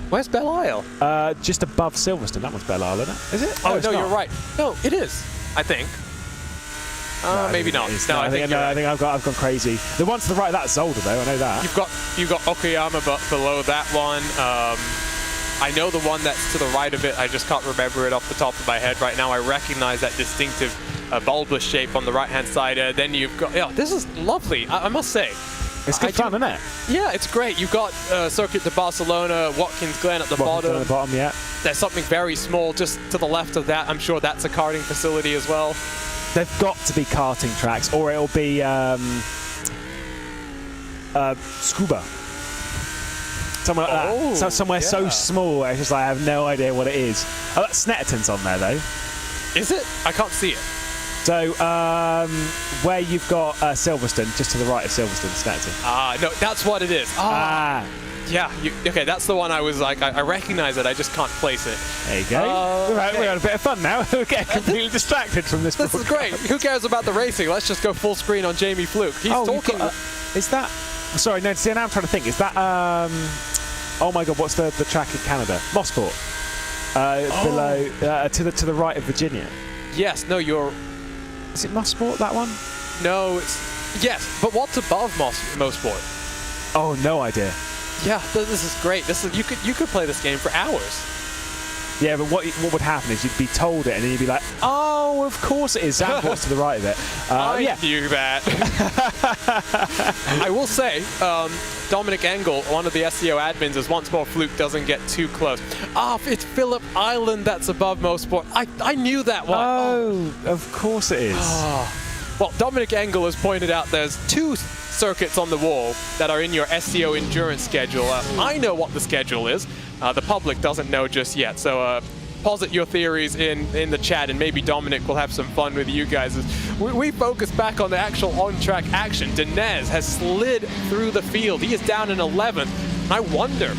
Where's Belle Isle? Just above Silverstone. That one's Belle Isle, isn't it? Is it? Oh, no, you're right. No, it is, I think. Maybe not. No, I think I've gone crazy. The one to the right, that's Zolder, though. I know that. You've got Okayama below that one. I know the one that's to the right of it. I just can't remember it off the top of my head right now. I recognize that distinctive bulbous shape on the right-hand side. Then you've got, yeah, this is lovely, I must say. It's good fun, isn't it? Yeah, it's great. You've got Circuit de Barcelona, Watkins Glen at the bottom. At the bottom, yeah. There's something very small just to the left of that. I'm sure that's a karting facility as well. They've got to be karting tracks, or it'll be scuba. Somewhere like that. So somewhere so small, it's just like, I have no idea what it is. Oh, that's Snetterton's on there, though. Is it? I can't see it. So, where you've got Silverstone, just to the right of Silverstone, Snetterton. No, that's what it is. Yeah, okay, that's the one I was like, I recognize it, I just can't place it. There you go. We're having a bit of fun now. We're getting completely distracted from this. This is great. Who cares about the racing? Let's just go full screen on Jamie Fluke. He's talking. Is that... Sorry, no, see, now I'm trying to think. Is that... oh my God, what's the track in Canada? Mosport. Below, to the right of Virginia. Yes, no, you're... Is it Mosport, that one? No, it's... Yes, but what's above Mosport? Oh, no idea. Yeah, this is great. This is you could play this game for hours. Yeah, but what would happen is you'd be told it, and then you'd be like, "Oh, of course it is." Zandvoort's to the right of it. I knew that. I will say, Dominic Engel, one of the SEO admins, is once more Fluke doesn't get too close. It's Phillip Island that's above Mosport. I knew that one. Oh, of course it is. Well, Dominic Engel has pointed out there's 2 circuits on the wall that are in your SEO endurance schedule. I know what the schedule is. The public doesn't know just yet. So posit your theories in the chat, and maybe Dominic will have some fun with you guys. We focus back on the actual on-track action. Denez has slid through the field. He is down in 11th. I wonder,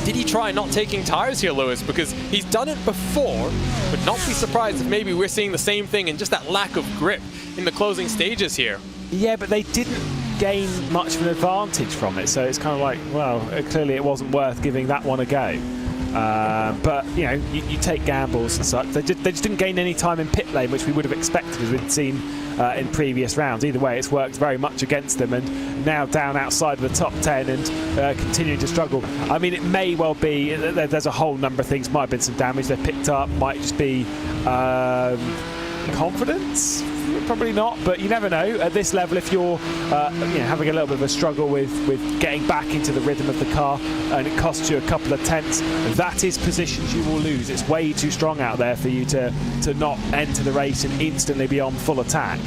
did he try not taking tires here, Lewis? Because he's done it before. Would not be surprised if maybe we're seeing the same thing and just that lack of grip in the closing stages here. Yeah, but they didn't gain much of an advantage from it, so it's kind of like, well, clearly it wasn't worth giving that one a go. But, you know, you take gambles and such. They just didn't gain any time in pit lane, which we would have expected as we'd seen in previous rounds. Either way, it's worked very much against them, and now down outside of the top 10 and continuing to struggle. I mean, it may well be, there's a whole number of things. Might have been some damage they picked up, might just be confidence. Probably not, but you never know. At this level, if you're having a little bit of a struggle with getting back into the rhythm of the car and it costs you a couple of tenths, that is positions you will lose. It's way too strong out there for you to not enter the race and instantly be on full attack.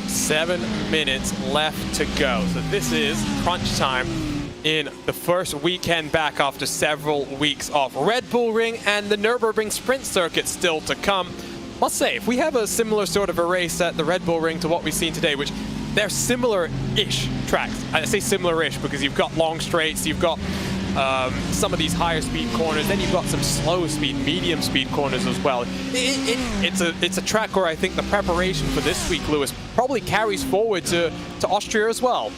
7 minutes left to go. So this is crunch time in the first weekend back after several weeks off. Red Bull Ring and the Nürburgring Sprint Circuit still to come. Must say, if we have a similar sort of a race at the Red Bull Ring to what we've seen today, which they're similar-ish tracks. I say similar-ish because you've got long straights, you've got some of these higher speed corners, then you've got some slow speed, medium speed corners as well. It's a track where I think the preparation for this week, Lewis, probably carries forward to Austria as well.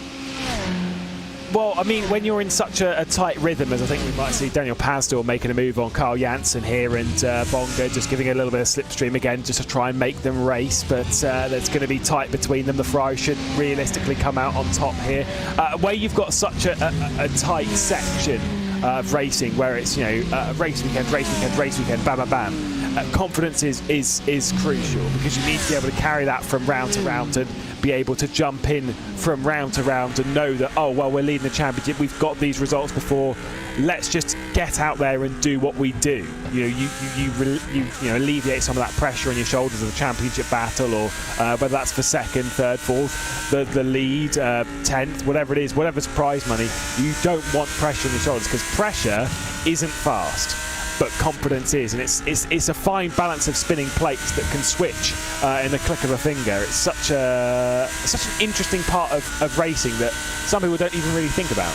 Well, I mean, when you're in such a tight rhythm, as I think we might see Daniel Pastor making a move on Carl Janssen here, and Bongo just giving a little bit of slipstream again just to try and make them race, but there's going to be tight between them. The Ferrari should realistically come out on top here. Where you've got such a tight section of racing, where it's, race weekend, bam, bam, bam. Confidence is crucial, because you need to be able to carry that from round to round and be able to jump in from round to round and know that, oh, well, we're leading the championship, we've got these results before, let's just get out there and do what we do. You alleviate some of that pressure on your shoulders of the championship battle, or whether that's for second, third, fourth, the lead, 10th, whatever it is, whatever's prize money, you don't want pressure on your shoulders, because pressure isn't fast, but confidence is, and it's a fine balance of spinning plates that can switch in the click of a finger. It's such an interesting part of racing that some people don't even really think about.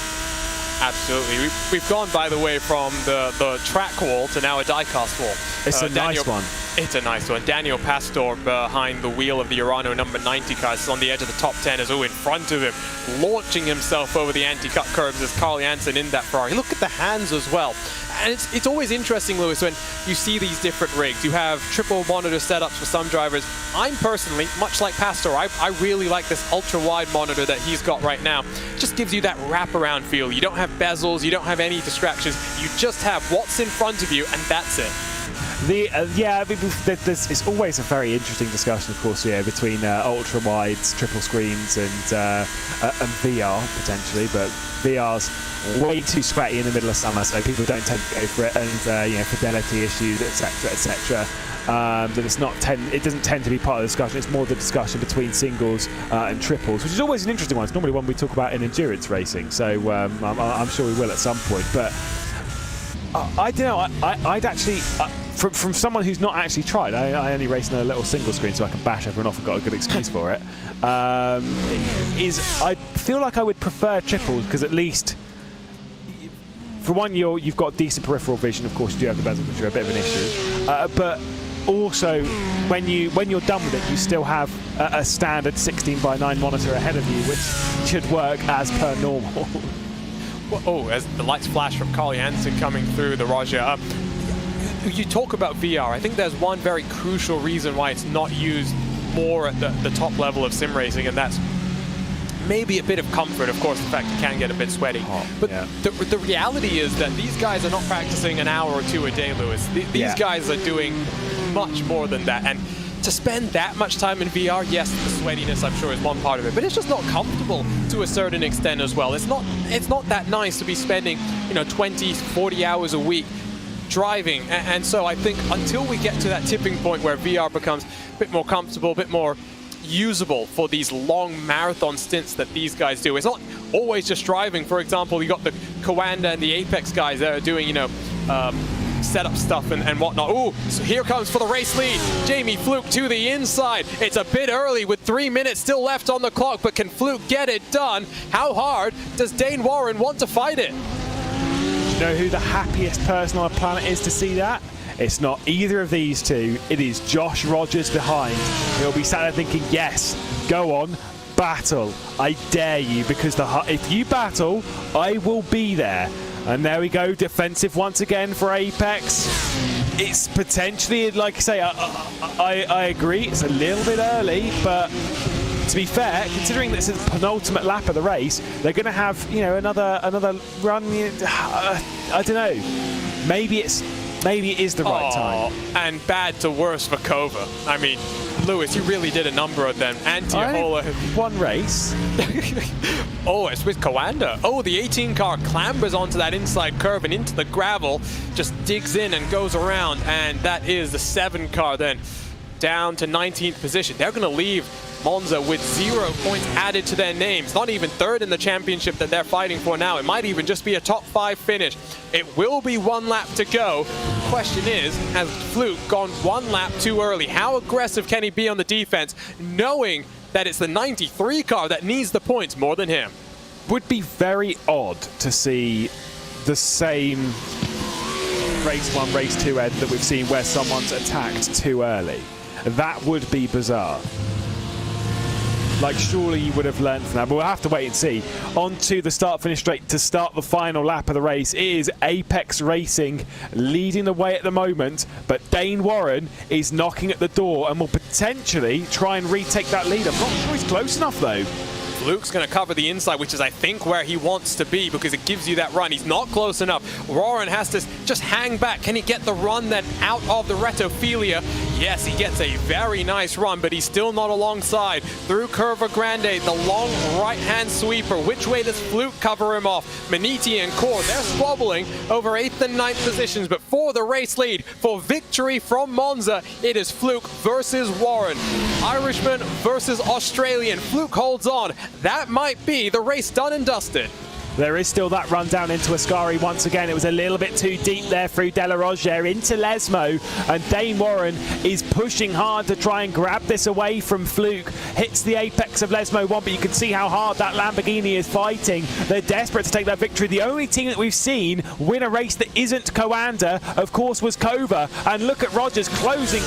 Absolutely. We've gone, by the way, from the track wall to now a die-cast wall. It's a nice one. It's a nice one. Daniel Pastor behind the wheel of the Urano number 90 car is on the edge of the top 10 as in front of him, launching himself over the anti-cut curbs as Carl Janssen in that Ferrari. Look at the hands as well. And it's always interesting, Lewis, when you see these different rigs. You have triple monitor setups for some drivers. I'm personally, much like Pastor, I really like this ultra-wide monitor that he's got right now. It just gives you that wraparound feel. You don't have bezels, you don't have any distractions. You just have what's in front of you, and that's it. Yeah, I mean, it's always a very interesting discussion, of course, between ultra wides, triple screens, and VR potentially. But VR's way too sweaty in the middle of summer, so people don't tend to go for it, and fidelity issues, etc., etc. That it doesn't tend to be part of the discussion. It's more the discussion between singles and triples, which is always an interesting one. It's normally one we talk about in endurance racing, so I'm sure we will at some point. But I don't know. I'd actually. From someone who's not actually tried, I only race in a little single screen so I can bash everyone off and got a good excuse for it. I feel like I would prefer triples because at least, for one, you've got decent peripheral vision. Of course, you do have the bezels, which are a bit of an issue. But also, when you're done with it, you still have a standard 16:9 monitor ahead of you, which should work as per normal. Oh, as the lights flash from Carl Jansen coming through the Roger. You talk about VR. I think there's one very crucial reason why it's not used more at the top level of sim racing, and that's maybe a bit of comfort. Of course, the fact it can get a bit sweaty. But yeah. The reality is that these guys are not practicing an hour or two a day, Lewis. These guys are doing much more than that. And to spend that much time in VR, yes, the sweatiness, I'm sure, is one part of it, but it's just not comfortable to a certain extent as well. It's not that nice to be spending 20, 40 hours a week driving, and so I think until we get to that tipping point where VR becomes a bit more comfortable, a bit more usable for these long marathon stints that these guys do. It's not always just driving. For example, you got the Coanda and the Apex guys that are doing, setup stuff and whatnot. Ooh, so here comes for the race lead, Jamie Fluke to the inside. It's a bit early with 3 minutes still left on the clock, but can Fluke get it done? How hard does Dane Warren want to fight it? You know who the happiest person on the planet is to see that? It's not either of these two. It is Josh Rogers behind. He'll be sat there thinking, yes, go on, battle. I dare you, because if you battle, I will be there. And there we go, defensive once again for Apex. It's potentially, like I say, I agree, it's a little bit early, but to be fair, considering this is the penultimate lap of the race, they're going to have, another run. I don't know. Maybe it is the right time. And bad to worse for Kova. I mean, Lewis, you really did a number of them. Antiola. One race. Oh, it's with Coanda. Oh, the 18 car clambers onto that inside curve and into the gravel, just digs in and goes around, and that is the 7 car then down to 19th position. They're going to leave Monza with 0 points added to their names. Not even third in the championship that they're fighting for now. It might even just be a top 5 finish. It will be 1 lap to go. Question is, has Fluke gone 1 lap too early? How aggressive can he be on the defense, knowing that it's the 93 car that needs the points more than him? Would be very odd to see the same race 1, race 2 end that we've seen where someone's attacked too early. That would be bizarre. Like, surely you would have learned from that, but we'll have to wait and see. On to the start-finish straight to start the final lap of the race. It is Apex Racing leading the way at the moment, but Dane Warren is knocking at the door and will potentially try and retake that lead. I'm not sure he's close enough, though. Luke's going to cover the inside, which is, I think, where he wants to be, because it gives you that run. He's not close enough. Warren has to just hang back. Can he get the run then out of the Retophilia? Yes, he gets a very nice run, but he's still not alongside. Through Curva Grande, the long right-hand sweeper. Which way does Fluke cover him off? Maniti and Core, they're squabbling over 8th and 9th positions, but for the race lead, for victory from Monza, it is Fluke versus Warren. Irishman versus Australian. Fluke holds on. That might be the race done and dusted. There is still that run down into Ascari once again. It was a little bit too deep there through De La Roger into Lesmo, and Dane Warren is pushing hard to try and grab this away from Fluke. Hits the apex of Lesmo 1, but you can see how hard that Lamborghini is fighting. They're desperate to take that victory. The only team that we've seen win a race that isn't Coanda, of course, was Kova. And look at Rogers closing,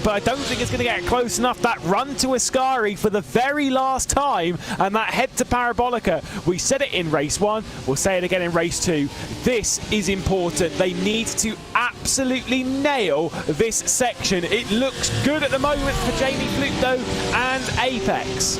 but I don't think it's going to get close enough. That run to Ascari for the very last time, and that head to Parabolica. We said it in race 1. We'll say it again in race 2. This is important. They need to absolutely nail this section. It looks good at the moment for Jamie Fluke though and Apex.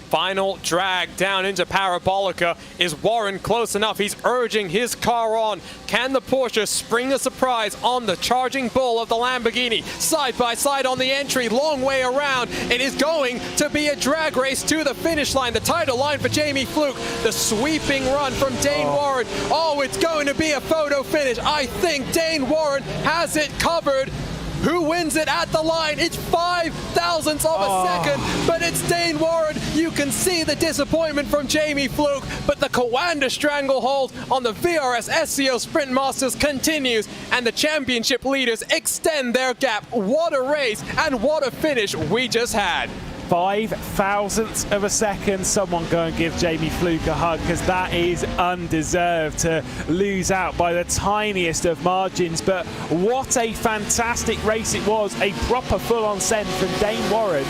Final drag down into Parabolica. Is Warren close enough? He's urging his car on. Can the Porsche spring a surprise on the charging bull of the Lamborghini? Side by side on the entry, long way around. It is going to be a drag race to the finish line. The title line for Jamie Fluke. The sweeping run from Dane Warren. Oh, it's going to be a photo finish. I think Dane Warren has it covered. Who wins it at the line? It's 0.005 of a second, but it's Dane Warren. You can see the disappointment from Jamie Fluke, but the Coanda stranglehold on the VRS SCO Sprint Masters continues, and the championship leaders extend their gap. What a race and what a finish we just had. 0.005 of a second. Someone go and give Jamie Fluke a hug, because that is undeserved to lose out by the tiniest of margins. But what a fantastic race it was. A proper full-on send from Dane Warren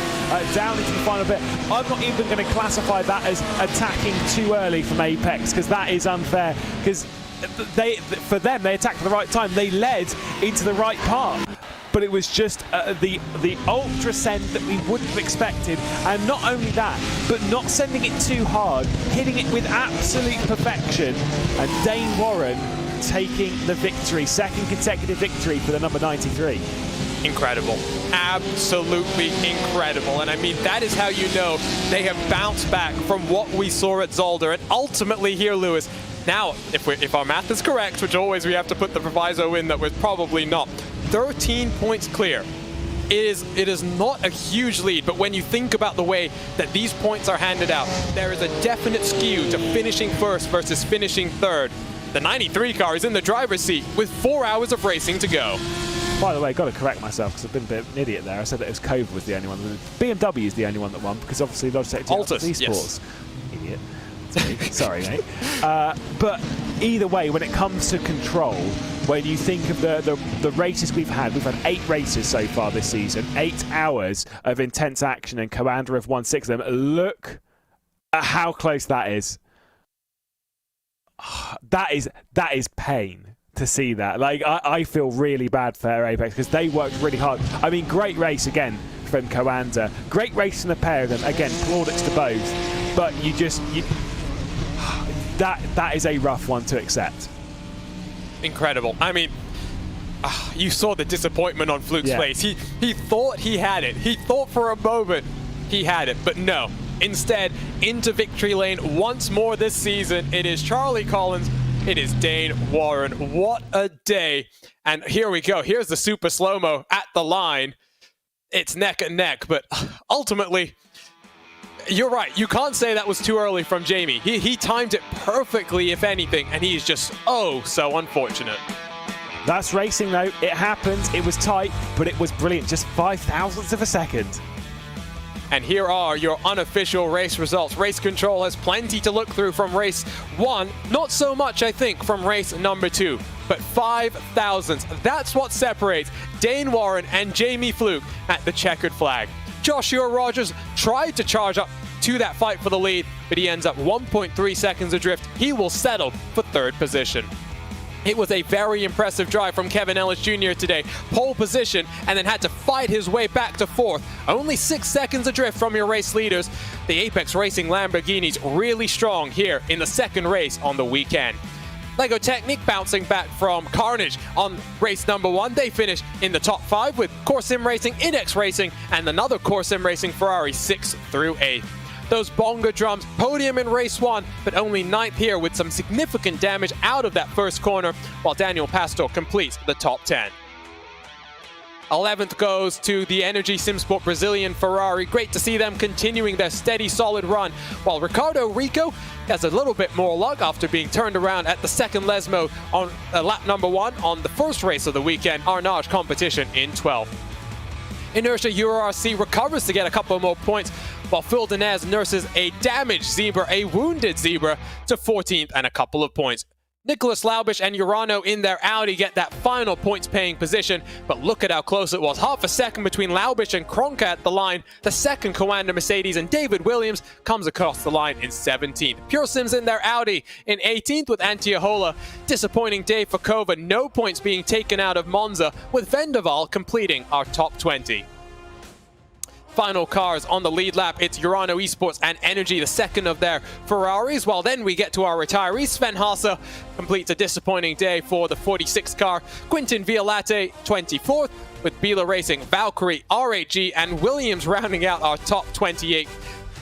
down into the final bit. I'm not even going to classify that as attacking too early from Apex, because that is unfair, because for them, they attacked at the right time. They led into the right part. But it was just the ultra send that we wouldn't have expected. And not only that, but not sending it too hard, hitting it with absolute perfection. And Dane Warren taking the victory, second consecutive victory for the number 93. Incredible. Absolutely incredible. And I mean, that is how you know they have bounced back from what we saw at Zolder. And ultimately here, Lewis, now, if our math is correct, which always we have to put the proviso in that we're probably not, 13 points clear. It is not a huge lead, but when you think about the way that these points are handed out, there is a definite skew to finishing first versus finishing third. The 93 car is in the driver's seat with 4 hours of racing to go. By the way, got to correct myself because I've been a bit of an idiot there. I said that it was Cova was the only one. BMW is the only one that won, because obviously Logitech Altus, Esports. yes. Idiot. Sorry, mate. But either way, when it comes to control, when you think of the races we've had 8 races so far this season, 8 hours of intense action, and Coanda have won 6 of them. Look at how close that is. That is pain to see that. Like, I feel really bad for Apex, because they worked really hard. I mean, great race again from Coanda. Great race from the pair of them. Again, plaudits to both. But that is a rough one to accept. Incredible. I mean, you saw the disappointment on Fluke's face. He thought he had it. He thought for a moment he had it, but no. Instead, into victory lane once more this season. It is Charlie Collins. It is Dane Warren. What a day. And here we go. Here's the super slow-mo at the line. It's neck and neck, but ultimately, you're right. You can't say that was too early from Jamie. He timed it perfectly, if anything, and he's just so unfortunate. That's racing, though. It happened. It was tight, but it was brilliant. Just 0.005 of a second. And here are your unofficial race results. Race Control has plenty to look through from race 1. Not so much, I think, from race number 2. But 0.005. That's what separates Dane Warren and Jamie Fluke at the checkered flag. Joshua Rogers tried to charge up to that fight for the lead, but he ends up 1.3 seconds adrift. He will settle for 3rd position. It was a very impressive drive from Kevin Ellis Jr. today. Pole position, and then had to fight his way back to 4th. Only 6 seconds adrift from your race leaders. The Apex Racing Lamborghini's really strong here in the 2nd race on the weekend. LEGO Technic bouncing back from Carnage on race number 1. They finished in the top 5 with Core Sim Racing, Inex Racing, and another Core Sim Racing Ferrari 6th through 8th. Those bonga drums, podium in race 1, but only 9th here with some significant damage out of that first corner, while Daniel Pastor completes the top 10. 11th goes to the Energy Simsport Brazilian Ferrari. Great to see them continuing their steady, solid run, while Ricardo Rico has a little bit more luck after being turned around at the 2nd Lesmo on lap number 1 on the 1st race of the weekend, Arnage competition in 12th. Inertia EuroRC recovers to get a couple more points, while Phil Denez nurses a damaged Zebra, a wounded Zebra, to 14th and a couple of points. Nicholas Laubish and Urano in their Audi get that final points-paying position, but look at how close it was. Half a second between Laubish and Kronka at the line. The second Coanda Mercedes and David Williams comes across the line in 17th. Pure Sims in their Audi in 18th with Antiohola. Disappointing day for Kova, no points being taken out of Monza, with Vendaval completing our top 20. Final cars on the lead lap, it's Urano Esports and Energy, the second of their Ferraris. While then we get to our retirees. Sven Haase completes a disappointing day for the 46 car. Quintin Violate 24th, with Bila Racing, Valkyrie, R8G, and Williams rounding out our top 28.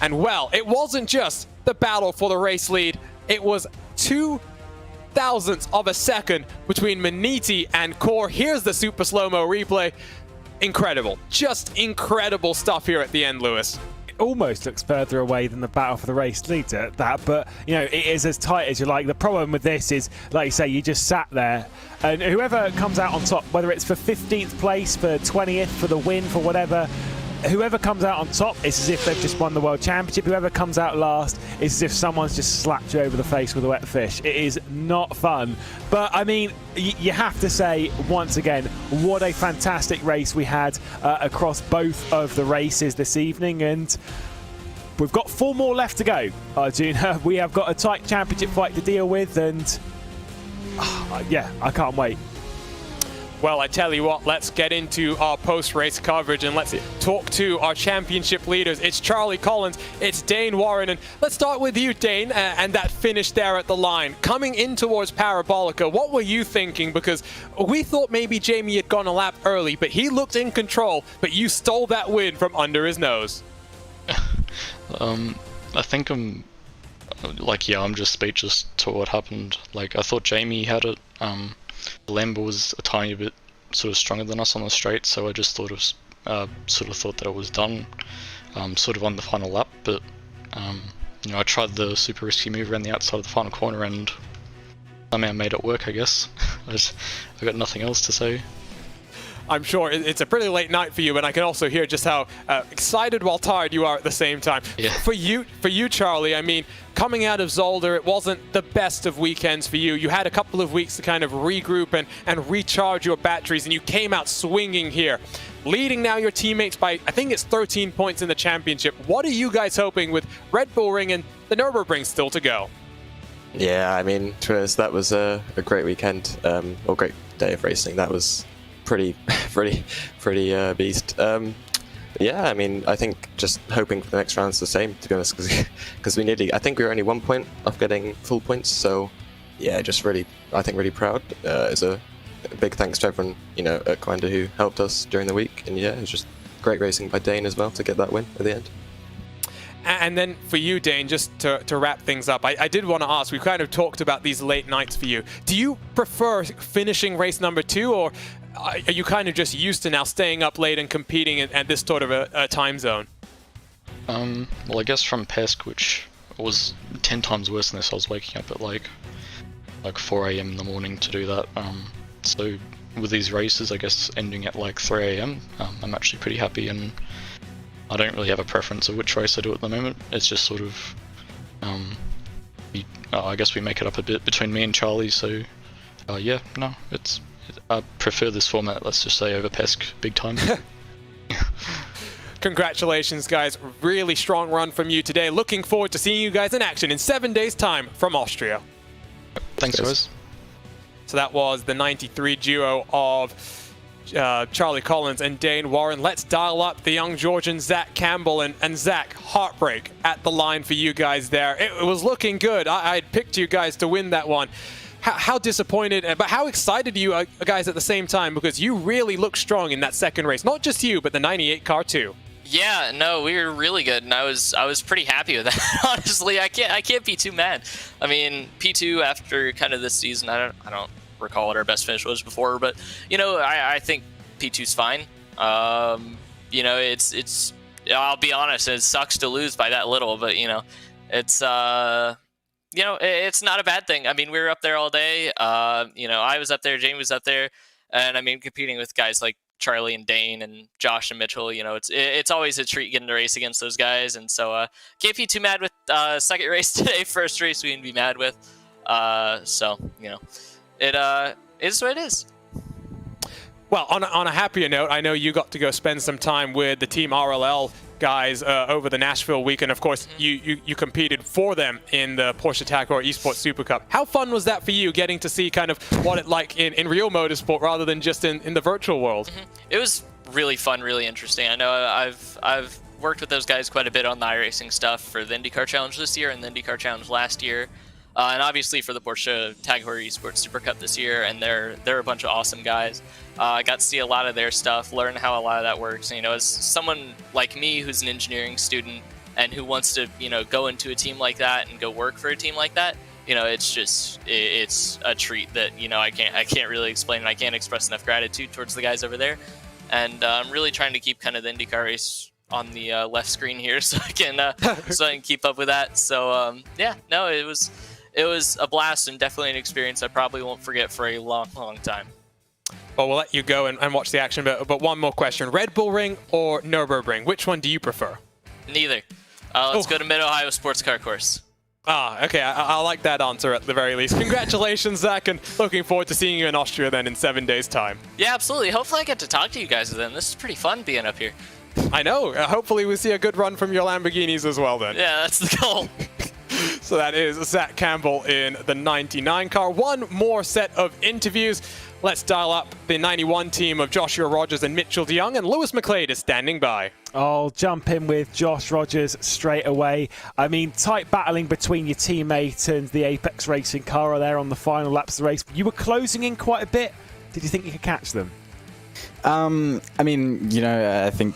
And well, it wasn't just the battle for the race lead, it was 0.02 of a second between Maniti and Core. Here's the super slow-mo replay. Incredible. Just incredible stuff here at the end, Lewis. It almost looks further away than the battle for the race lead at that, but you know, it is as tight as you like. The problem with this is, like you say, you just sat there, and whoever comes out on top, whether it's for 15th place, for 20th, for the win, for whatever, whoever comes out on top, it's as if they've just won the World Championship. Whoever comes out last, it's as if someone's just slapped you over the face with a wet fish. It is not fun. But, I mean, you have to say, once again, what a fantastic race we had across both of the races this evening. And we've got 4 more left to go, Arjun. We have got a tight championship fight to deal with. And, yeah, I can't wait. Well, I tell you what, let's get into our post-race coverage and let's talk to our championship leaders. It's Charlie Collins, it's Dane Warren, and let's start with you, Dane, and that finish there at the line. Coming in towards Parabolica, what were you thinking? Because we thought maybe Jamie had gone a lap early, but he looked in control, but you stole that win from under his nose. I think I'm just speechless to what happened. Like, I thought Jamie had it. The Lambo was a tiny bit sort of stronger than us on the straight, so I just thought of thought that it was done, sort of on the final lap. But you know, I tried the super risky move around the outside of the final corner and somehow made it work, I guess. I got nothing else to say. I'm sure it's a pretty late night for you, but I can also hear just how excited while tired you are at the same time. Yeah. For you, Charlie, I mean, coming out of Zolder, it wasn't the best of weekends for you. You had a couple of weeks to kind of regroup and recharge your batteries, and you came out swinging here. Leading now your teammates by, I think it's 13 points in the championship. What are you guys hoping with Red Bull Ring and the Nürburgring still to go? Yeah, I mean, to be honest, that was a great weekend, or great day of racing. That was pretty beast. Yeah, I mean, I think just hoping for the next round's the same, to be honest, because I think we were only 1 point off getting full points. So yeah, just really proud. It's a big thanks to everyone, you know, at Coanda who helped us during the week, and yeah, it was just great racing by Dane as well to get that win at the end. And then for you, Dane, just to wrap things up, I did want to ask, we kind of talked about these late nights for you. Do you prefer finishing race number 2, or are you kind of just used to now staying up late and competing at this sort of a time zone? Well, I guess from PESC, which was 10 times worse than this, I was waking up at like 4 AM in the morning to do that. So with these races, I guess ending at like 3 AM, I'm actually pretty happy, and I don't really have a preference of which race I do at the moment. It's just sort of, I guess we make it up a bit between me and Charlie. So yeah, no, I prefer this format, let's just say, over PESC big time. Congratulations, guys. Really strong run from you today. Looking forward to seeing you guys in action in 7 days' time from Austria. Thanks, guys. So that was the 93 duo of Charlie Collins and Dane Warren. Let's dial up the young Georgian Zach Campbell. And Zach, heartbreak at the line for you guys there. It was looking good. I had picked you guys to win that one. How disappointed, but how excited are you guys at the same time? Because you really looked strong in that second race. Not just you, but the 98 car too. Yeah, no, we were really good, and I was pretty happy with that. Honestly, I can't be too mad. I mean, P2 after kind of this season, I don't recall what our best finish was before, but you know, I think P2's fine. You know, it's I'll be honest, it sucks to lose by that little, but you know, it's you know, it's not a bad thing. I mean, we were up there all day. You know, I was up there, Jamie was up there, and I mean, competing with guys like Charlie and Dane and Josh and Mitchell, you know, it's always a treat getting to race against those guys, and so can't be too mad with second race today. First race we can be mad with. So, you know, it is what it is. Well, on a happier note, I know you got to go spend some time with the Team RLL guys over the Nashville week, and of course you competed for them in the Porsche Tag Heuer Esports Super Cup. How fun was that for you, getting to see kind of what it like in real motorsport rather than just in the virtual world? It was really fun, really interesting. I know I've worked with those guys quite a bit on the iRacing stuff for the IndyCar Challenge this year and the IndyCar Challenge last year. And obviously for the Porsche Tag Heuer Esports Super Cup this year, and they're a bunch of awesome guys. I got to see a lot of their stuff, learn how a lot of that works. And, you know, as someone like me who's an engineering student and who wants to, you know, go into a team like that and go work for a team like that, you know, it's a treat that, you know, I can't really explain, and I can't express enough gratitude towards the guys over there. And I'm really trying to keep kind of the IndyCar race on the left screen here so I can keep up with that. So yeah, no, it was a blast and definitely an experience I probably won't forget for a long, long time. Well, we'll let you go and watch the action, but one more question. Red Bull Ring or Nürburgring? Which one do you prefer? Neither. Let's go to Mid-Ohio Sports Car Course. Ah, okay. I like that answer at the very least. Congratulations, Zach, and looking forward to seeing you in Austria then in 7 days' time. Yeah, absolutely. Hopefully I get to talk to you guys then. This is pretty fun being up here. I know. Hopefully we see a good run from your Lamborghinis as well then. Yeah, that's the goal. So that is Zach Campbell in the 99 car. One more set of interviews. Let's dial up the 91 team of Joshua Rogers and Mitchell DeYoung, and Lewis McLeod is standing by. I'll jump in with Josh Rogers straight away. I mean, tight battling between your teammate and the Apex Racing car there on the final laps of the race. You were closing in quite a bit. Did you think you could catch them? I mean, you know, I think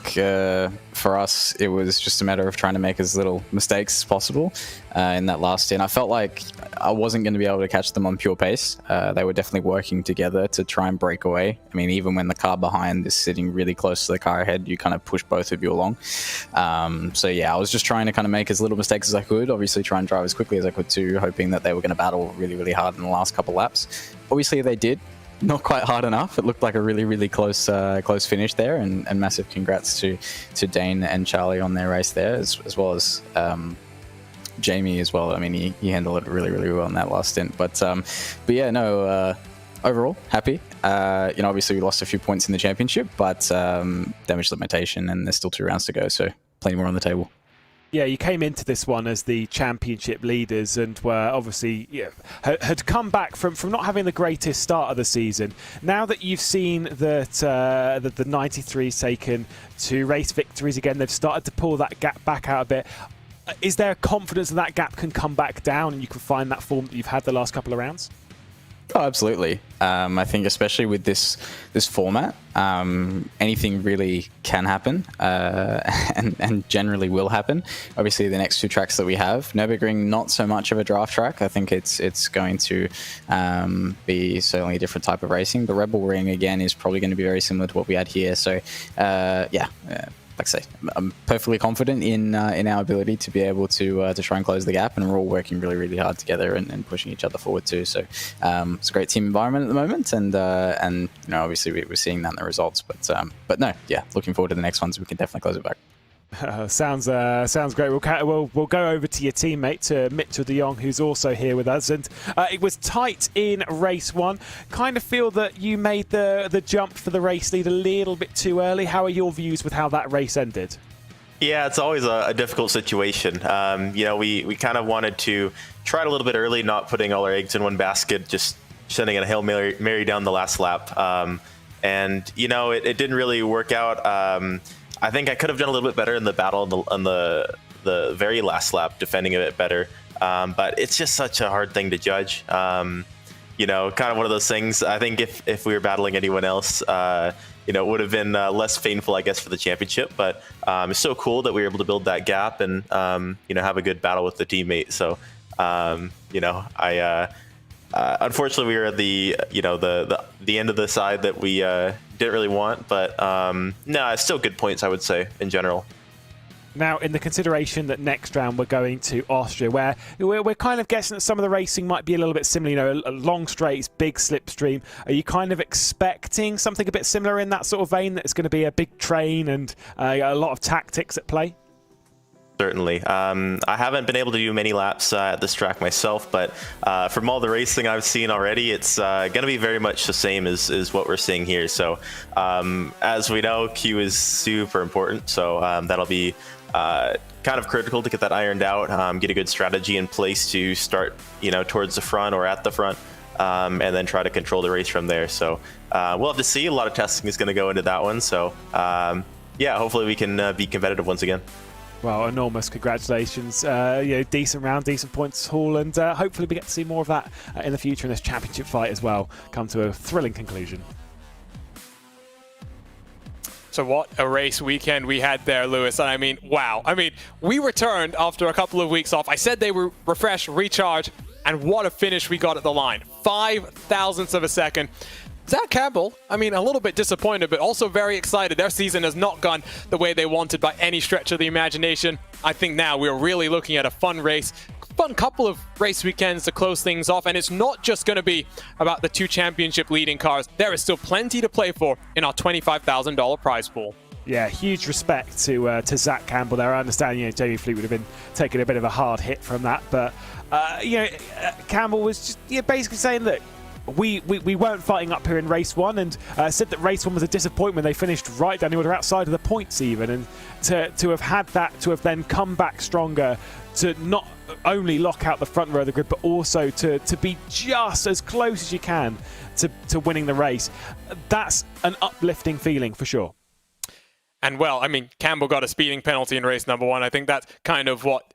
for us, it was just a matter of trying to make as little mistakes as possible in that last stint. I felt like I wasn't going to be able to catch them on pure pace. They were definitely working together to try and break away. I mean, even when the car behind is sitting really close to the car ahead, you kind of push both of you along. So yeah, I was just trying to kind of make as little mistakes as I could, obviously try and drive as quickly as I could too, hoping that they were going to battle really, really hard in the last couple laps. Obviously they did. Not quite hard enough. It looked like a really, really close finish there, and massive congrats to Dane and Charlie on their race there, as well as Jamie as well. I mean, he handled it really, really well in that last stint. But yeah, no. Overall, happy. You know, obviously we lost a few points in the championship, but damage limitation, and there's still 2 rounds to go, so plenty more on the table. Yeah, you came into this one as the championship leaders and were obviously had come back from not having the greatest start of the season. Now that you've seen that the 93's taken 2 race victories again, they've started to pull that gap back out a bit. Is there confidence that that gap can come back down and you can find that form that you've had the last couple of rounds? Oh, absolutely. I think especially with this format, anything really can happen and generally will happen. Obviously, the next 2 tracks that we have, Nürburgring, not so much of a draft track. I think it's going to be certainly a different type of racing. But Red Bull Ring, again, is probably going to be very similar to what we had here. So, yeah. Like I say, I'm perfectly confident in our ability to be able to try and close the gap, and we're all working really, really hard together and pushing each other forward too. So it's a great team environment at the moment, and you know, obviously we're seeing that in the results. But no, yeah, looking forward to the next ones. We can definitely close it back. Sounds great. We'll go over to your teammate, to Mitchell DeYoung, who's also here with us. And it was tight in race 1. Kind of feel that you made the jump for the race lead a little bit too early. How are your views with how that race ended? Yeah, it's always a difficult situation. You know, we kind of wanted to try it a little bit early, not putting all our eggs in one basket, just sending a Hail Mary down the last lap. And, you know, it didn't really work out. I think I could have done a little bit better in the battle on the very last lap, defending a bit better. But it's just such a hard thing to judge. You know, kind of one of those things. I think if we were battling anyone else, you know, it would have been less painful, I guess, for the championship. But it's so cool that we were able to build that gap and, you know, have a good battle with the teammate. So, you know, unfortunately, we were at the end of the side that we didn't really want, but no, it's still good points, I would say, in general. Now, in the consideration that next round we're going to Austria, where we're kind of guessing that some of the racing might be a little bit similar, you know, long straights, big slipstream. Are you kind of expecting something a bit similar in that sort of vein, that it's going to be a big train and a lot of tactics at play? certainly. I haven't been able to do many laps at this track myself, but from all the racing I've seen already, it's going to be very much the same as what we're seeing here. So as we know, Q is super important, so that'll be kind of critical to get that ironed out, get a good strategy in place to start, towards the front or at the front, and then try to control the race from there. So we'll have to see. A lot of testing is going to go into that one. So yeah, hopefully we can be competitive once again. Well, enormous congratulations. Decent round, decent points haul, and hopefully we get to see more of that in the future in this championship fight as well. Come to a thrilling conclusion. So what a race weekend we had there, Lewis. And I mean, wow. I mean, we returned after a couple of weeks off. I said they were refreshed, recharged, and what a finish we got at the line. 5 thousandths of a second. Zach Campbell, I mean, a little bit disappointed, but also very excited. Their season has not gone the way they wanted by any stretch of the imagination. I think now we're really looking at a fun race. Fun couple of race weekends to close things off, and it's not just going to be about the 2 championship leading cars. There is still plenty to play for in our $25,000 prize pool. Yeah, huge respect to Zach Campbell there. I understand, Jamie Fleet would have been taking a bit of a hard hit from that, but Campbell was just basically saying that we weren't fighting up here in race 1, and said that race 1 was a disappointment. They finished right down the order, outside of the points even, and to have had that, to have then come back stronger, to not only lock out the front row of the grid, but also to be just as close as you can to winning the race. That's an uplifting feeling for sure. And well, I mean, Campbell got a speeding penalty in race number 1. I think that's kind of what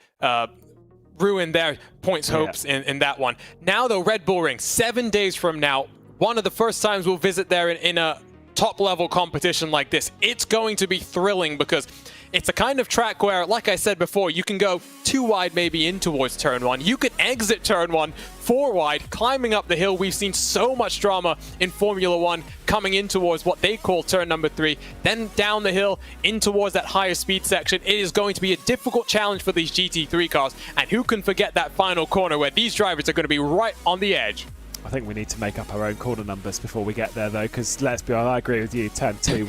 ruined their points hopes in that one. Now though, Red Bull Ring, 7 days from now, one of the first times we'll visit there in a top level competition like this. It's going to be thrilling because it's a kind of track where, like I said before, you can go 2 wide maybe in towards turn 1. You could exit turn 1 4 wide, climbing up the hill. We've seen so much drama in Formula 1 coming in towards what they call turn number 3, then down the hill in towards that higher speed section. It is going to be a difficult challenge for these GT3 cars, and who can forget that final corner where these drivers are going to be right on the edge. I think we need to make up our own corner numbers before we get there, though, because let's be honest, I agree with you. Turn 2,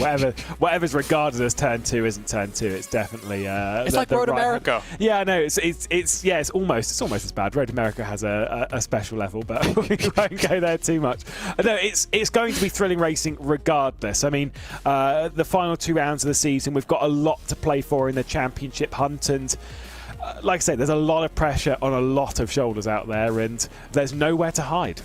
whatever's regarded as turn 2 isn't turn 2. It's definitely it's like Road America. Yeah, I know. It's almost as bad. Road America has a special level, but we won't go there too much. No, it's going to be thrilling racing regardless. I mean, the final 2 rounds of the season, we've got a lot to play for in the championship hunt, and like I say, there's a lot of pressure on a lot of shoulders out there, and there's nowhere to hide.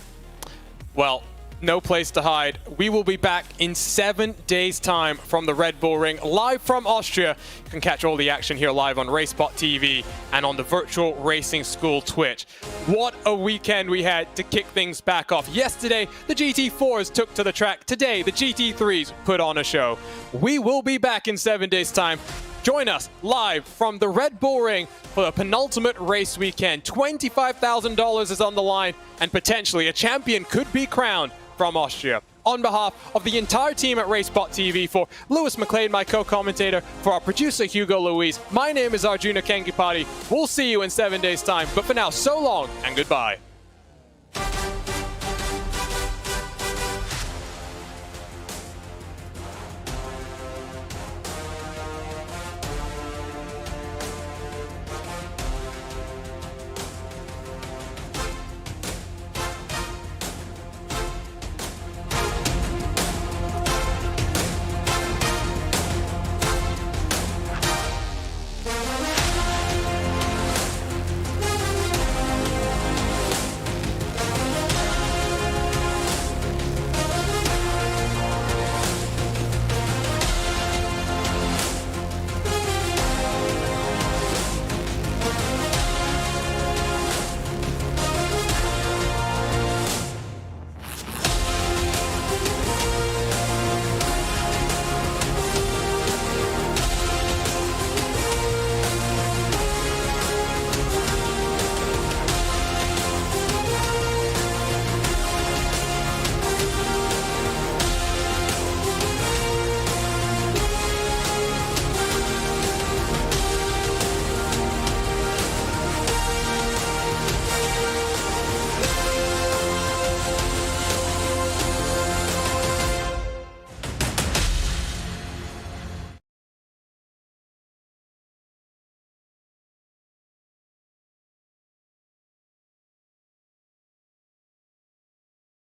Well, no place to hide. We will be back in 7 days' time from the Red Bull Ring, live from Austria. You can catch all the action here live on RaceSpotTV and on the Virtual Racing School Twitch. What a weekend we had to kick things back off. Yesterday, the GT4s took to the track. Today, the GT3s put on a show. We will be back in 7 days' time. Join us live from the Red Bull Ring for the penultimate race weekend. $25,000 is on the line, and potentially a champion could be crowned from Austria. On behalf of the entire team at RaceSpotTV, for Lewis McLean, my co-commentator, for our producer Hugo Luis, my name is Arjuna Kengipati. We'll see you in 7 days' time, but for now, so long and goodbye.